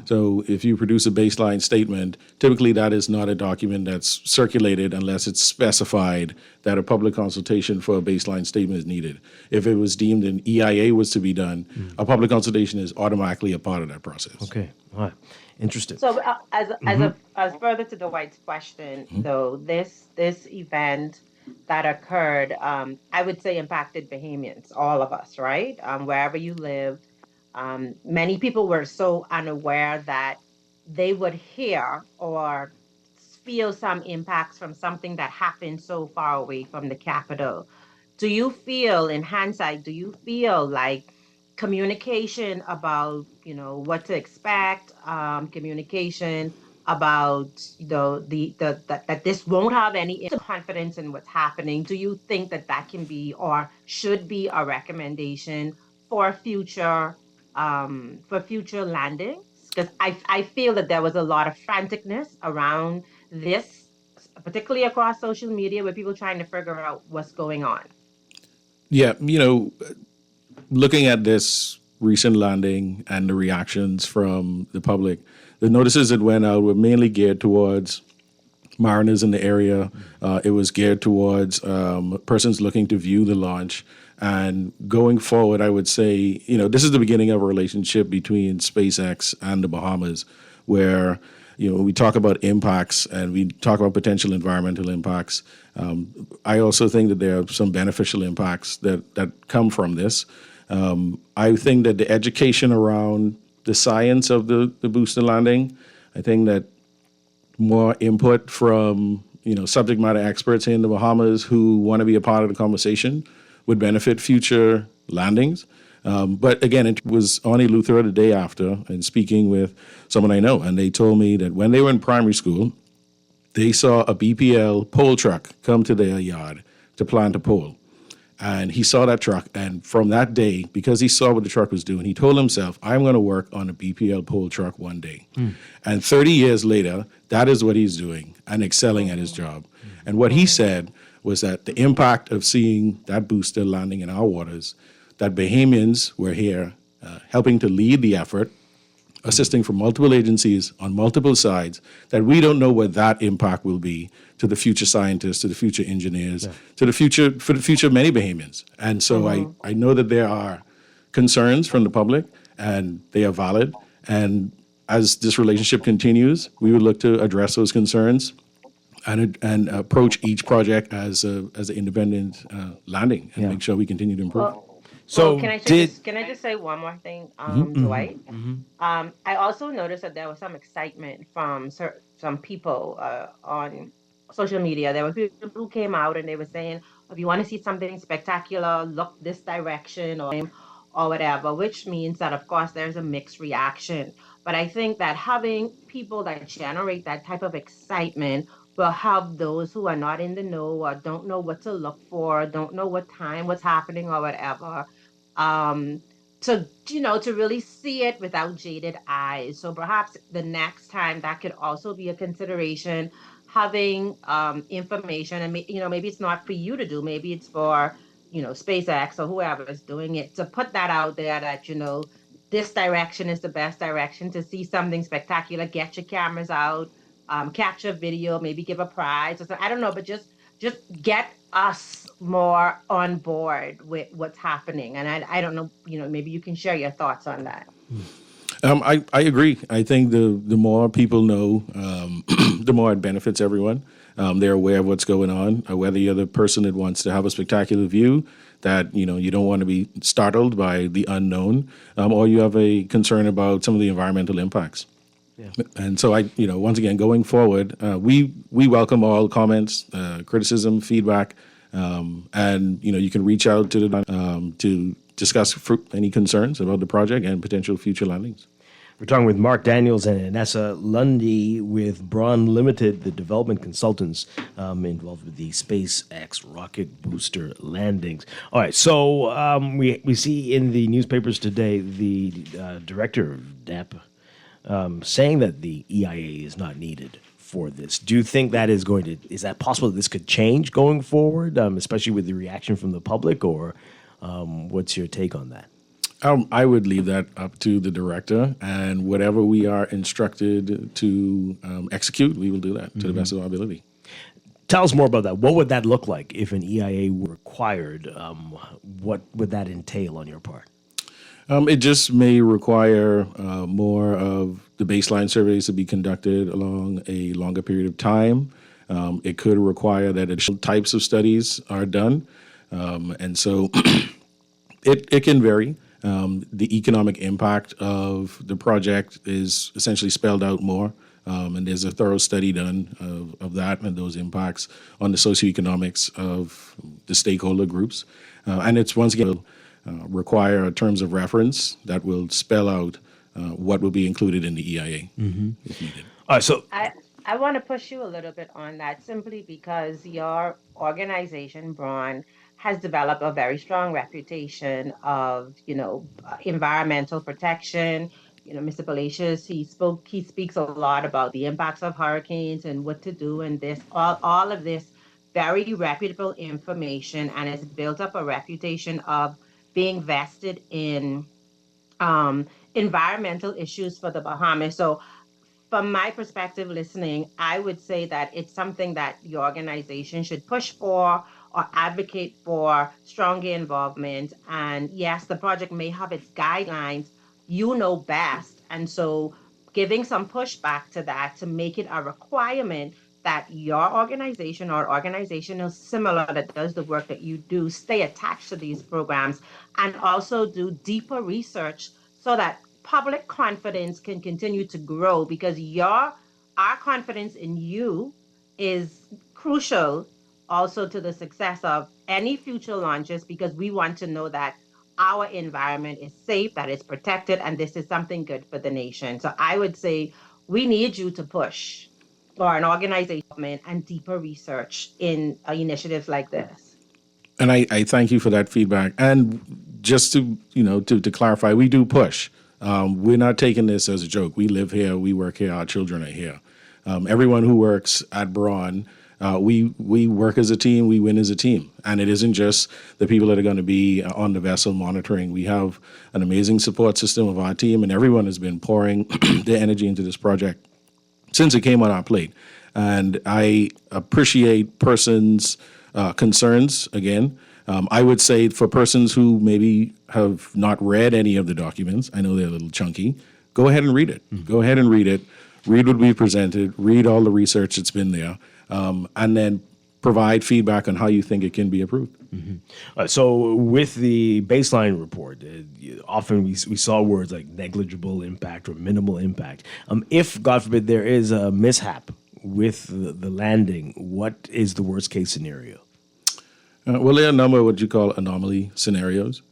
So if you produce a baseline statement, typically that is not a document that's circulated unless it's specified that a public consultation for a baseline statement is needed. If it was deemed an EIA was to be done, a public consultation is automatically a part of that process. Okay, all right, interesting. So, as further to Dwight's question, though, this event that occurred, I would say impacted Bahamians, all of us, right? Wherever you lived, many people were so unaware that they would hear or feel some impacts from something that happened so far away from the capital. Do you feel, in hindsight, do you feel like communication about, what to expect, communication about that this won't have any confidence in what's happening? Do you think that can be or should be a recommendation for future landings? Because I feel that there was a lot of franticness around this, particularly across social media, with people trying to figure out what's going on. Yeah, looking at this recent landing and the reactions from the public, the notices that went out were mainly geared towards mariners in the area. It was geared towards persons looking to view the launch. And going forward, I would say, this is the beginning of a relationship between SpaceX and the Bahamas, where, we talk about impacts and we talk about potential environmental impacts. I also think that there are some beneficial impacts that come from this. I think that the education around the science of the booster landing, I think that more input from, subject matter experts in the Bahamas who want to be a part of the conversation would benefit future landings. But again, it was on Eleuthera the day after and speaking with someone I know, and they told me that when they were in primary school, they saw a BPL pole truck come to their yard to plant a pole. And he saw that truck, and from that day, because he saw what the truck was doing, he told himself, I'm going to work on a BPL pole truck one day. And 30 years later, that is what he's doing and excelling at his job. And what he said was that the impact of seeing that booster landing in our waters, that Bahamians were here helping to lead the effort, assisting from multiple agencies on multiple sides, that we don't know what that impact will be to the future scientists, to the future engineers, for the future of many Bahamians. And so I know that there are concerns from the public, and they are valid. And as this relationship continues, we would look to address those concerns and approach each project as an independent landing and make sure we continue to improve. So can I just say one more thing, Dwight? I also noticed that there was some excitement from some people on social media. There were people who came out and they were saying, if you want to see something spectacular, look this direction or whatever, which means that, of course, there's a mixed reaction. But I think that having people that generate that type of excitement will help those who are not in the know or don't know what to look for, don't know what's happening or whatever, to really see it without jaded eyes. So perhaps the next time that could also be a consideration, having information, and maybe it's not for you to do, maybe it's for SpaceX or whoever is doing it, to put that out there that this direction is the best direction to see something spectacular. Get your cameras out, capture video, maybe give a prize or something. I don't know, but just get us more on board with what's happening. And I don't know, maybe you can share your thoughts on that. I agree. I think the more people know, the more it benefits everyone. They're aware of what's going on, whether you're the person that wants to have a spectacular view, that you don't want to be startled by the unknown, or you have a concern about some of the environmental impacts. And so once again, going forward, we welcome all comments, criticism, feedback, and you can reach out to discuss any concerns about the project and potential future landings. We're talking with Mark Daniels and Inessa Lundy with Braun Limited, the development consultants involved with the SpaceX rocket booster landings. All right, so we see in the newspapers today the director of DEP saying that the EIA is not needed for this. Do you think that is that possible that this could change going forward, especially with the reaction from the public, or What's your take on that? I would leave that up to the director, and whatever we are instructed to execute, we will do that to the best of our ability. Tell us more about that. What would that look like if an EIA were required? What would that entail on your part? It just may require more of the baseline surveys to be conducted along a longer period of time. It could require that additional types of studies are done. And so it can vary. The economic impact of the project is essentially spelled out more. And there's a thorough study done of that and those impacts on the socioeconomics of the stakeholder groups. And it's once again require terms of reference that will spell out what will be included in the EIA if needed. So I want to push you a little bit on that simply because your organization, Braun, has developed a very strong reputation of, environmental protection. Mr. Palacios, he speaks a lot about the impacts of hurricanes and what to do and all of this very reputable information, and it's built up a reputation of being vested in environmental issues for the Bahamas. So from my perspective listening, I would say that it's something that the organization should push for or advocate for stronger involvement. And yes, the project may have its guidelines, you know best. And so giving some pushback to that to make it a requirement that your organization or organization is similar that does the work that you do stay attached to these programs and also do deeper research so that public confidence can continue to grow, because our confidence in you is crucial also to the success of any future launches, because we want to know that our environment is safe, that it's protected, and this is something good for the nation. So I would say we need you to push for an organization and deeper research in initiatives like this. And I thank you for that feedback. And just to clarify, we do push. We're not taking this as a joke. We live here, we work here, our children are here. Everyone who works at Braun, we work as a team, we win as a team. And it isn't just the people that are going to be on the vessel monitoring. We have an amazing support system of our team, and everyone has been pouring their energy into this project since it came on our plate. And I appreciate persons' concerns again. I would say for persons who maybe have not read any of the documents, I know they're a little chunky, go ahead and read it. Go ahead and read it. Read what we presented. Read all the research that's been there. And then provide feedback on how you think it can be improved. So with the baseline report, often we saw words like negligible impact or minimal impact. If, God forbid, there is a mishap with the landing, what is the worst case scenario? Well, there are a number of what you call anomaly scenarios.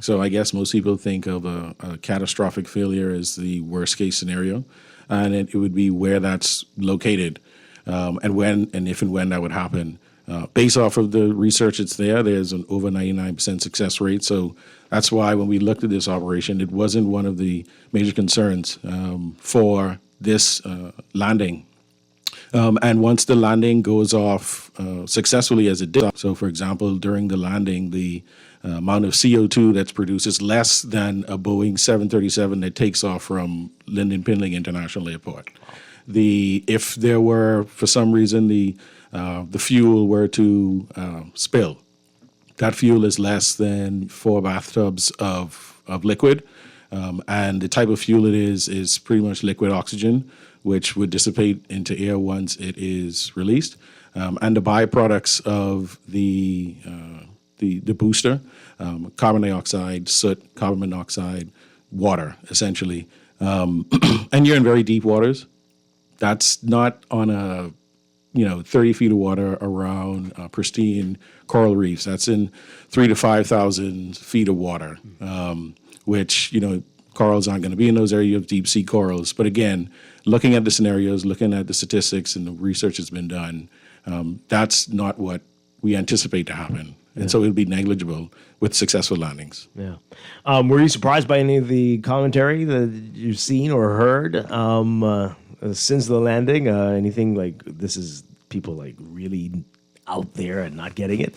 So I guess most people think of a catastrophic failure as the worst case scenario, and it would be where that's located, and when and if and when that would happen. Based off of the research that's there's an over 99% success rate. So that's why when we looked at this operation, it wasn't one of the major concerns for this landing. And once the landing goes off successfully as it did, so for example, during the landing, the amount of CO2 that's produced is less than a Boeing 737 that takes off from Lynden Pinling International Airport. If there were, for some reason, the fuel were to spill, that fuel is less than 4 bathtubs of liquid. And the type of fuel it is pretty much liquid oxygen, which would dissipate into air once it is released. And the byproducts of the booster, carbon dioxide, soot, carbon monoxide, water, essentially. And you're in very deep waters. That's not on 30 feet of water around pristine coral reefs. That's in 3,000 to 5,000 feet of water, which, corals aren't going to be in those areas of deep sea corals. But again, looking at the scenarios, looking at the statistics and the research that's been done, that's not what we anticipate to happen. And so it'll be negligible with successful landings. Yeah. Were you surprised by any of the commentary that you've seen or heard since the landing? Anything like this is people like really out there and not getting it?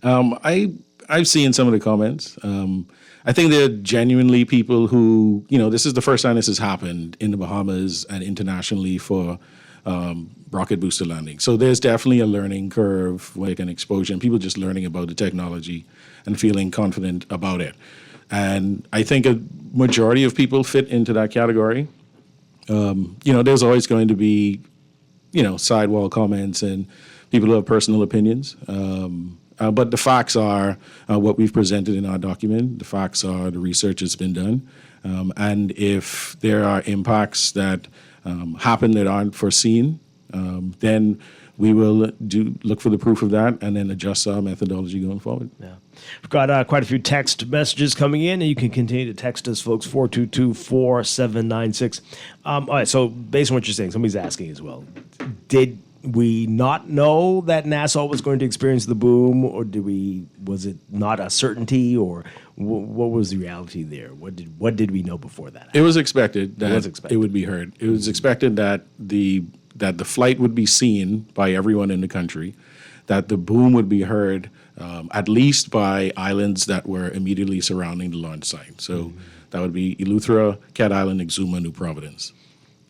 I I've seen some of the comments. I think they're genuinely people who, this is the first time this has happened in the Bahamas and internationally for rocket booster landing. So there's definitely a learning curve, like an exposure, and people just learning about the technology and feeling confident about it. And I think a majority of people fit into that category. There's always going to be, sidewall comments and people who have personal opinions. But the facts are what we've presented in our document. The facts are the research that's been done. And if there are impacts that happen that aren't foreseen, then we will look for the proof of that and then adjust our methodology going forward. Yeah. We've got quite a few text messages coming in, and you can continue to text us, folks, 422-4796. All right, so based on what you're saying, somebody's asking as well, did we not know that Nassau was going to experience the boom, or was it not a certainty, or what was the reality there? What did we know before that happened? It was expected that it would be heard. It was expected that the flight would be seen by everyone in the country, that the boom would be heard at least by islands that were immediately surrounding the launch site. So that would be Eleuthera, Cat Island, Exuma, New Providence.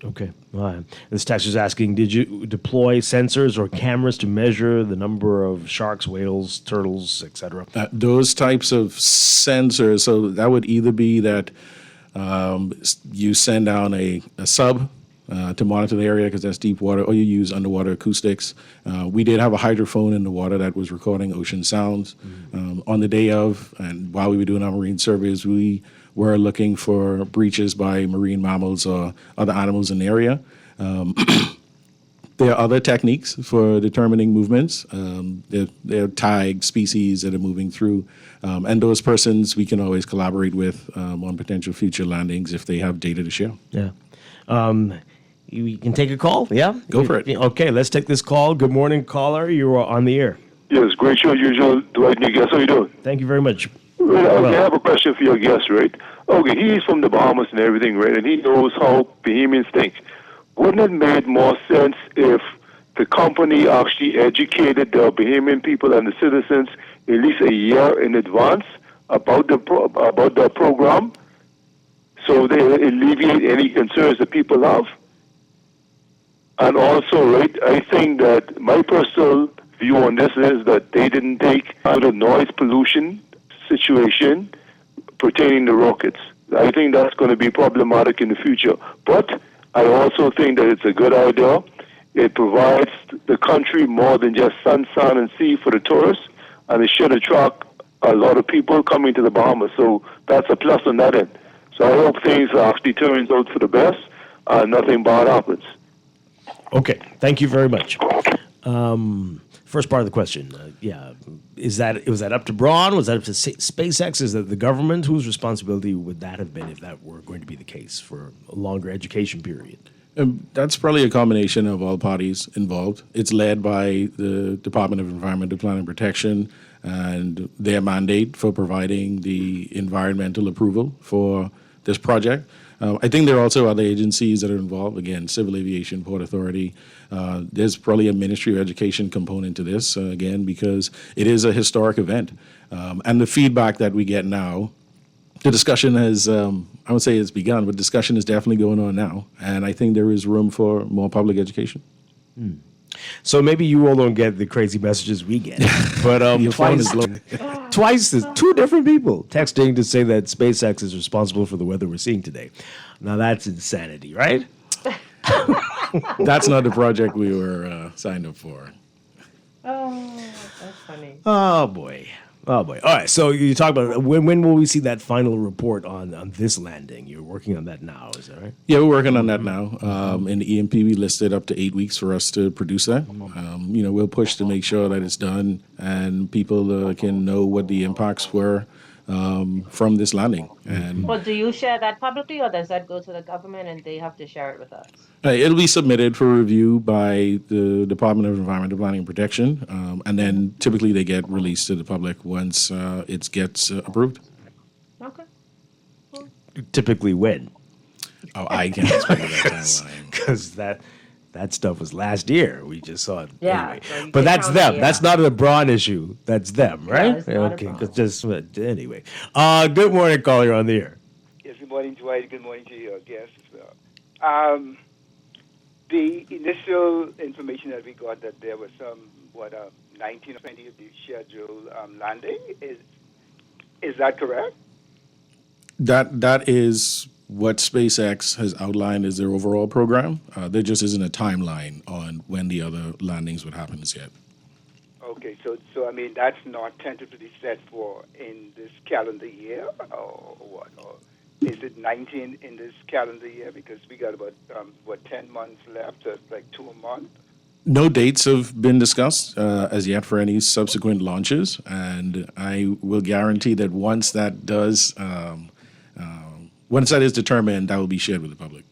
Okay. All right. This text is asking, did you deploy sensors or cameras to measure the number of sharks, whales, turtles, etc.? Those types of sensors, so that would either be that you send down a sub to monitor the area because that's deep water, or you use underwater acoustics. We did have a hydrophone in the water that was recording ocean sounds. On the day of, and while we were doing our marine surveys, we were looking for breaches by marine mammals or other animals in the area. There are other techniques for determining movements. There are tagged species that are moving through. And those persons we can always collaborate with on potential future landings if they have data to share. Yeah. You can take a call? Yeah? Go for it. Okay, let's take this call. Good morning, caller. You are on the air. Yes, great show as usual. Dwight, new guest. How you doing? Thank you very much. Right, okay, I have a question for your guest, right? Okay, he's from the Bahamas and everything, right? And he knows how Bahamians think. Wouldn't it make more sense if the company actually educated the Bahamian people and the citizens at least a year in advance about the program, so they alleviate any concerns that people have? And also, right, I think that my personal view on this is that they didn't take out a noise pollution situation pertaining to rockets. I think that's going to be problematic in the future. But I also think that it's a good idea. It provides the country more than just sun, and sea for the tourists, and it should attract a lot of people coming to the Bahamas. So that's a plus on that end. So I hope things actually turns out for the best and nothing bad happens. Okay, thank you very much. First part of the question, was that up to Braun? Was that up to SpaceX? Is that the government? Whose responsibility would that have been if that were going to be the case for a longer education period? That's probably a combination of all parties involved. It's led by the Department of Environmental Planning and Protection and their mandate for providing the environmental approval for this project. I think there are also other agencies that are involved. Again, Civil Aviation, Port Authority. There's probably a Ministry of Education component to this, again, because it is a historic event. And the feedback that we get now, the discussion has, I would say it's begun, but discussion is definitely going on now. And I think there is room for more public education. So maybe you all don't get the crazy messages we get, but Your phone is low. Twice, there's two different people texting to say that SpaceX is responsible for the weather we're seeing today. Now that's insanity, right? That's not the project we were signed up for. Oh, that's funny. Oh boy. All right. So you talk about when will we see that final report on this landing? You're working on that now, is that right? Yeah, we're working on that now. In the EMP, we listed up to 8 weeks for us to produce that. We'll push to make sure that it's done and people can know what the impacts were from this landing. And But do you share that publicly, or does that go to the government and they have to share it with us? It'll be submitted for review by the Department of Environmental Planning and Protection, and then typically they get released to the public once it gets approved. Okay. Typically when? Oh, I can't explain that timeline. Because That stuff was last year. We just saw it. Yeah, Anyway. so you But can that's count them. the, That's not a LeBron issue. That's them, right? it's not a Okay. Bron. 'Cause just anyway. Good morning, caller. You're on the air. Yes, good morning, Dwight. Good morning to your guests as well. The initial information that we got that there was some, 19 or 20 of the scheduled landing. Is that correct? That is what SpaceX has outlined as their overall program. There just isn't a timeline on when the other landings would happen as yet. Okay, so I mean that's not tentatively set for in this calendar year, or what? Or is it 19 in this calendar year? Because we got about 10 months left, so it's like 2 a month. No dates have been discussed as yet for any subsequent launches, and I will guarantee that once that is determined, that will be shared with the public.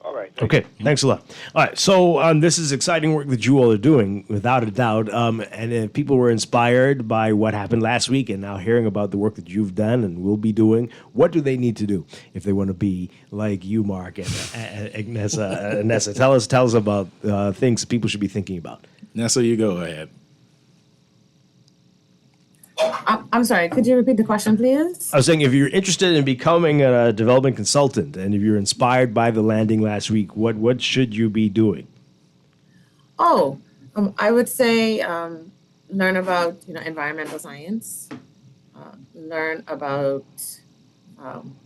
All right. Okay, thanks a lot. All right, so this is exciting work that you all are doing, without a doubt. And if people were inspired by what happened last week and now hearing about the work that you've done and will be doing, what do they need to do if they want to be like you, Mark, and Nessa? Tell us about things people should be thinking about. Nessa, you go ahead. I'm sorry, could you repeat the question, please? I was saying, if you're interested in becoming a development consultant and if you're inspired by the landing last week, what should you be doing? Oh, I would say learn about environmental science, learn about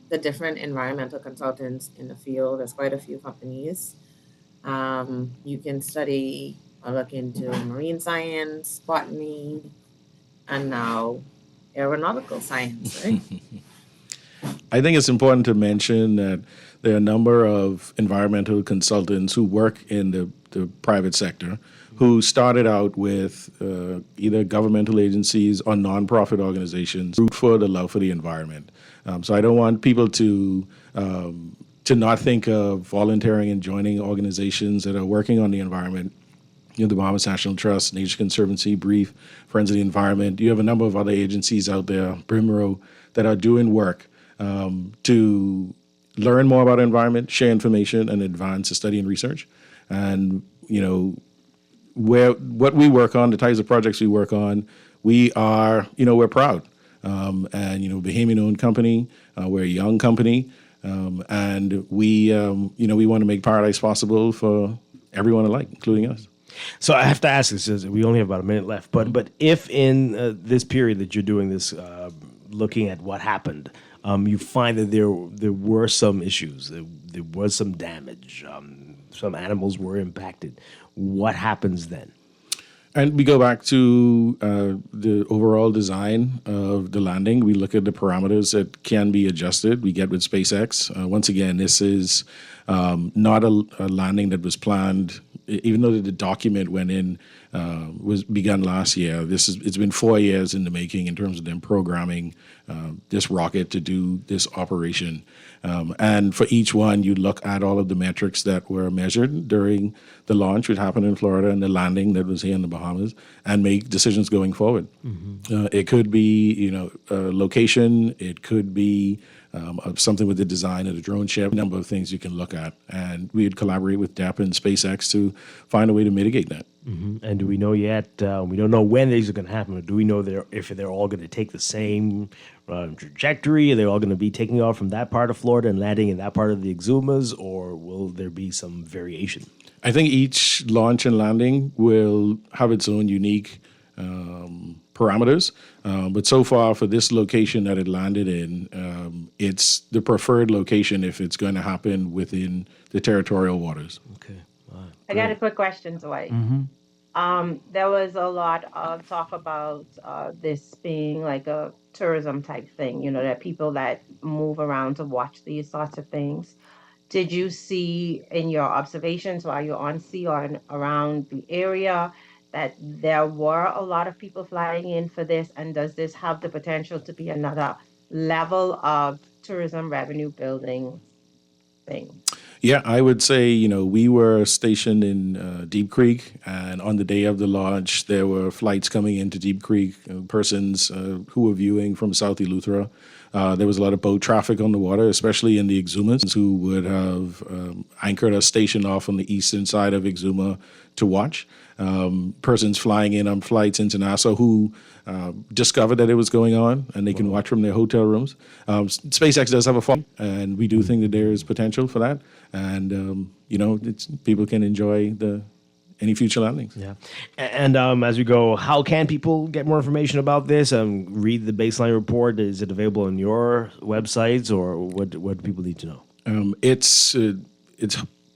the different environmental consultants in the field. There's quite a few companies. You can study or look into marine science, botany, and now aeronautical science, right? I think it's important to mention that there are a number of environmental consultants who work in the private sector who started out with either governmental agencies or nonprofit organizations, root for the love for the environment. So I don't want people to not think of volunteering and joining organizations that are working on the environment. The Bahamas National Trust, Nature Conservancy, Brief, Friends of the Environment. You have a number of other agencies out there, Brimrow, that are doing work to learn more about environment, share information, and advance the study and research. And, what we work on, the types of projects we work on, we're proud. Bahamian-owned company, we're a young company, and we want to make paradise possible for everyone alike, including us. So I have to ask this, we only have about a minute left, but if in this period that you're doing this, looking at what happened, you find that there were some issues, there was some damage, some animals were impacted, what happens then? And we go back to the overall design of the landing. We look at the parameters that can be adjusted. We get with SpaceX. Once again, this is not a landing that was planned, even though the document went in, was begun last year. It's been 4 years in the making in terms of them programming this rocket to do this operation. And for each one, you look at all of the metrics that were measured during the launch, which happened in Florida, and the landing that was here in the Bahamas, and make decisions going forward. Mm-hmm. It could be, location. It could be something with the design of the drone ship. A number of things you can look at, and we'd collaborate with DEP and SpaceX to find a way to mitigate that. Mm-hmm. And do we know yet? We don't know when these are going to happen. But do we know if they're all going to take the same trajectory? Are they all going to be taking off from that part of Florida and landing in that part of the Exumas, or will there be some variation? I think each launch and landing will have its own unique parameters. But so far, for this location that it landed in, it's the preferred location if it's going to happen within the territorial waters. Okay. I got a quick question, Dwight. Mm-hmm. There was a lot of talk about this being like a tourism type thing, there are people that move around to watch these sorts of things. Did you see in your observations while you're on sea or around the area that there were a lot of people flying in for this? And does this have the potential to be another level of tourism revenue building thing? Yeah, I would say, we were stationed in Deep Creek, and on the day of the launch, there were flights coming into Deep Creek, persons who were viewing from South Eleuthera. there was a lot of boat traffic on the water, especially in the Exumas, who would have anchored a station off on the eastern side of Exuma to watch. Persons flying in on flights into Nassau who discovered that it was going on, and they can watch from their hotel rooms. SpaceX does have a phone, and we do think that there is potential for that. And, people can enjoy any future landings. Yeah. And as we go, how can people get more information about this? Read the baseline report. Is it available on your websites, or what do people need to know? It's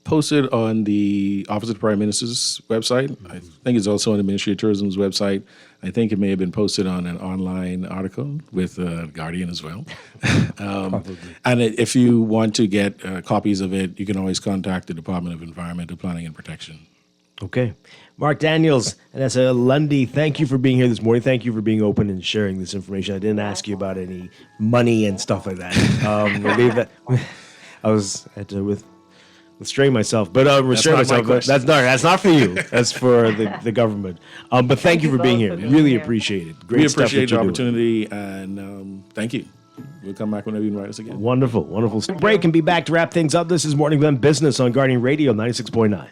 posted on the Office of the Prime Minister's website. I think it's also on the Ministry of Tourism's website. I think it may have been posted on an online article with Guardian as well. And if you want to get copies of it, you can always contact the Department of Environmental Planning and Protection. Okay. Mark Daniels and Essa Lundy, thank you for being here this morning. Thank you for being open and sharing this information. I didn't ask you about any money and stuff like that. I had to restrain myself, but restrain myself. But that's not for you. That's for the government. But thank you for being here. Really appreciate it. Great stuff. We appreciate the opportunity, and thank you. We'll come back whenever you invite us again. Wonderful. Break and be back to wrap things up. This is Morning Glen Business on Guardian Radio 96.9.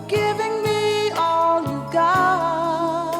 Giving me all you got.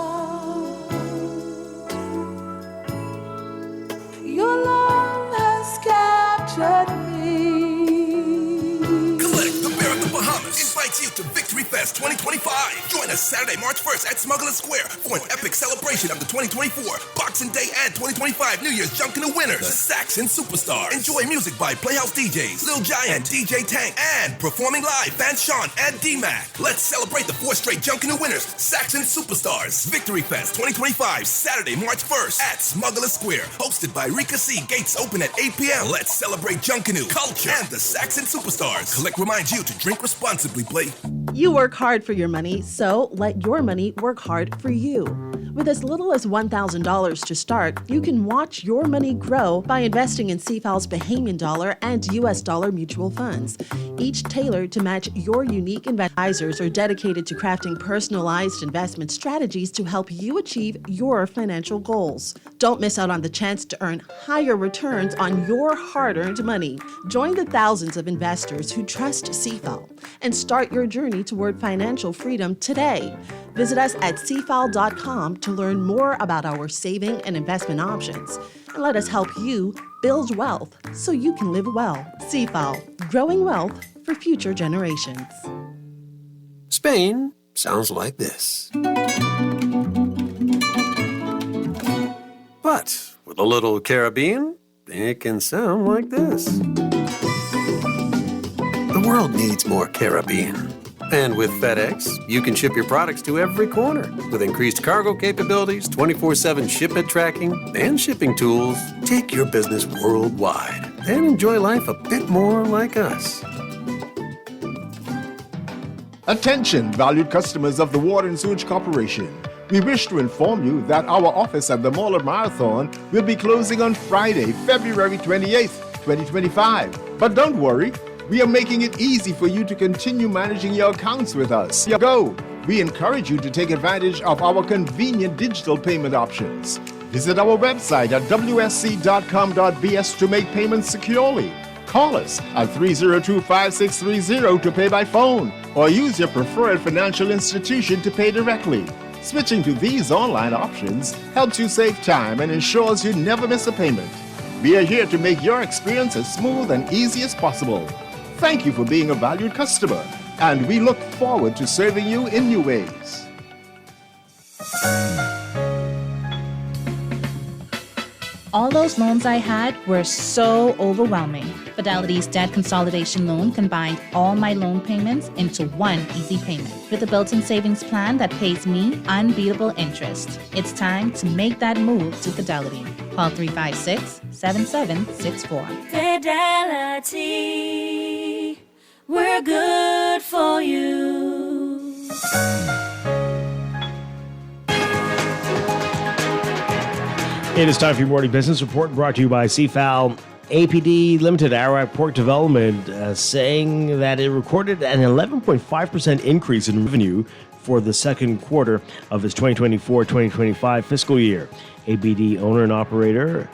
Your love has captured me. Collect the Bear of the Bahamas invites you to Victory Fest 2025. Join us Saturday, March 1st at Smuggler Square for an epic celebration of the 2024 Boxing Day and 2025 New Year's Junkin' Winners, the Saxon Superstars. Enjoy music by Playhouse DJs, Lil Giant, DJ Tank, and performing live, Van Sean and D-Mac. Let's celebrate the 4 straight Junkin' Winners, Saxon Superstars. Victory Fest 2025, Saturday, March 1st at Smuggler Square. Hosted by Rika C. Gates open at 8 p.m. Let's celebrate Junkin' culture and the Saxon Superstars. Collect reminds you to drink responsibly, play. You work hard for your money, so let your money work hard for you. With as little as $1,000 to start, you can watch your money grow by investing in CFAL's Bahamian dollar and US dollar mutual funds, each tailored to match your unique advisors are dedicated to crafting personalized investment strategies to help you achieve your financial goals. Don't miss out on the chance to earn higher returns on your hard-earned money. Join the thousands of investors who trust CFAL and start your journey toward financial freedom today. Visit us at cfal.com to learn more about our saving and investment options. And let us help you build wealth so you can live well. CFAL, growing wealth for future generations. Spain sounds like this. But with a little Caribbean, it can sound like this. The world needs more Caribbean. And with FedEx, you can ship your products to every corner with increased cargo capabilities, 24/7 shipment tracking, and shipping tools. Take your business worldwide and enjoy life a bit more like us. Attention, valued customers of the Water and Sewage Corporation. We wish to inform you that our office at the Mall of Marathon will be closing on Friday, February 28th, 2025. But don't worry, we are making it easy for you to continue managing your accounts with us. Go! We encourage you to take advantage of our convenient digital payment options. Visit our website at wsc.com.bs to make payments securely. Call us at 302-5630 to pay by phone, or use your preferred financial institution to pay directly. Switching to these online options helps you save time and ensures you never miss a payment. We are here to make your experience as smooth and easy as possible. Thank you for being a valued customer, and we look forward to serving you in new ways. All those loans I had were so overwhelming. Fidelity's debt consolidation loan combined all my loan payments into one easy payment with a built-in savings plan that pays me unbeatable interest. It's time to make that move to Fidelity. Call 356-7764. Fidelity, we're good for you. It is time for your morning business report brought to you by CFAL. APD Limited, Arawak Pork Development, saying that it recorded an 11.5% increase in revenue for the second quarter of its 2024-2025 fiscal year. APD owner and operator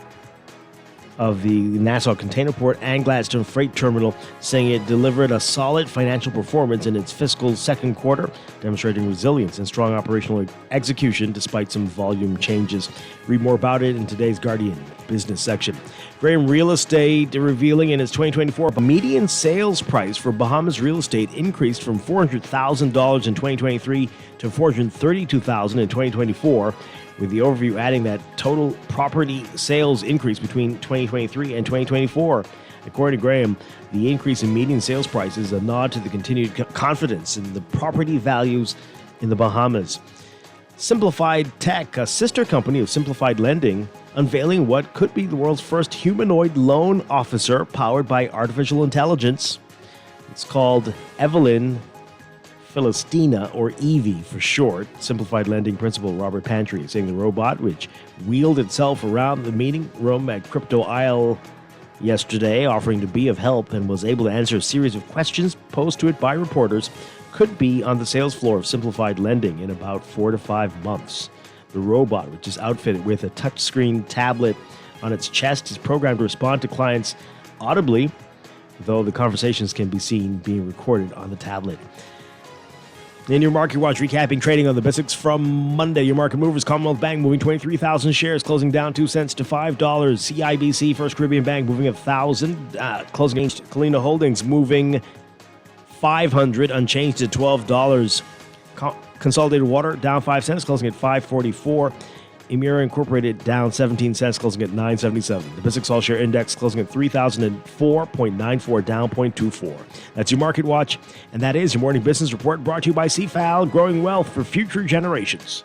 of the Nassau Container Port and Gladstone Freight Terminal, saying it delivered a solid financial performance in its fiscal second quarter, demonstrating resilience and strong operational execution despite some volume changes. Read more about it in today's Guardian business section. Graham Real Estate revealing in its 2024 median sales price for Bahamas real estate increased from $400,000 in 2023 to $432,000 in 2024. With the overview adding that total property sales increase between 2023 and 2024. According to Graham, the increase in median sales price is a nod to the continued confidence in the property values in the Bahamas. Simplified Tech, a sister company of Simplified Lending, unveiling what could be the world's first humanoid loan officer powered by artificial intelligence. It's called Evelyn Philistina, or Evie for short. Simplified Lending principal Robert Pantry saying the robot, which wheeled itself around the meeting room at Crypto Isle yesterday, offering to be of help and was able to answer a series of questions posed to it by reporters, could be on the sales floor of Simplified Lending in about 4 to 5 months. The robot, which is outfitted with a touchscreen tablet on its chest, is programmed to respond to clients audibly, though the conversations can be seen being recorded on the tablet. In your Market Watch, recapping trading on the BISX from Monday. Your market movers: Commonwealth Bank moving 23,000 shares, closing down 2 cents to $5. CIBC, First Caribbean Bank, moving 1,000, closing against Kalina Holdings, moving 500, unchanged at $12. Consolidated Water down 5 cents, closing at $5.44. Emira Incorporated down 17 cents, closing at $9.77. The BISX All Share Index closing at 3,004.94, down 0.24. That's your Market Watch, and that is your morning business report brought to you by CFAL, growing wealth for future generations.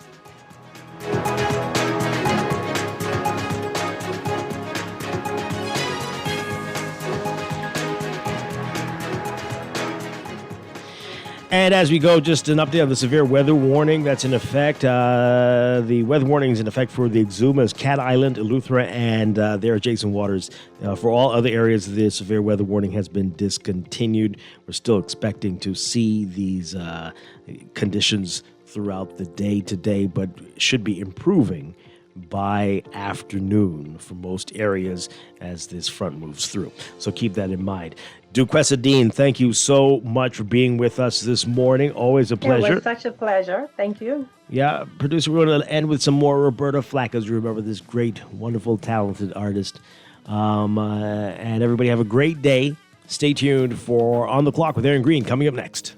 And as we go, just an update on the severe weather warning that's in effect. The weather warning is in effect for the Exumas, Cat Island, Eleuthera, and their adjacent waters. For all other areas, the severe weather warning has been discontinued. We're still expecting to see these conditions throughout the day today, but should be improving by afternoon for most areas as this front moves through. So keep that in mind. Duquesa Dean, thank you so much for being with us this morning. Always a pleasure. It was such a pleasure. Thank you. Yeah, producer, we're going to end with some more Roberta Flack, as you remember this great, wonderful, talented artist. And everybody have a great day. Stay tuned for On the Clock with Aaron Green coming up next.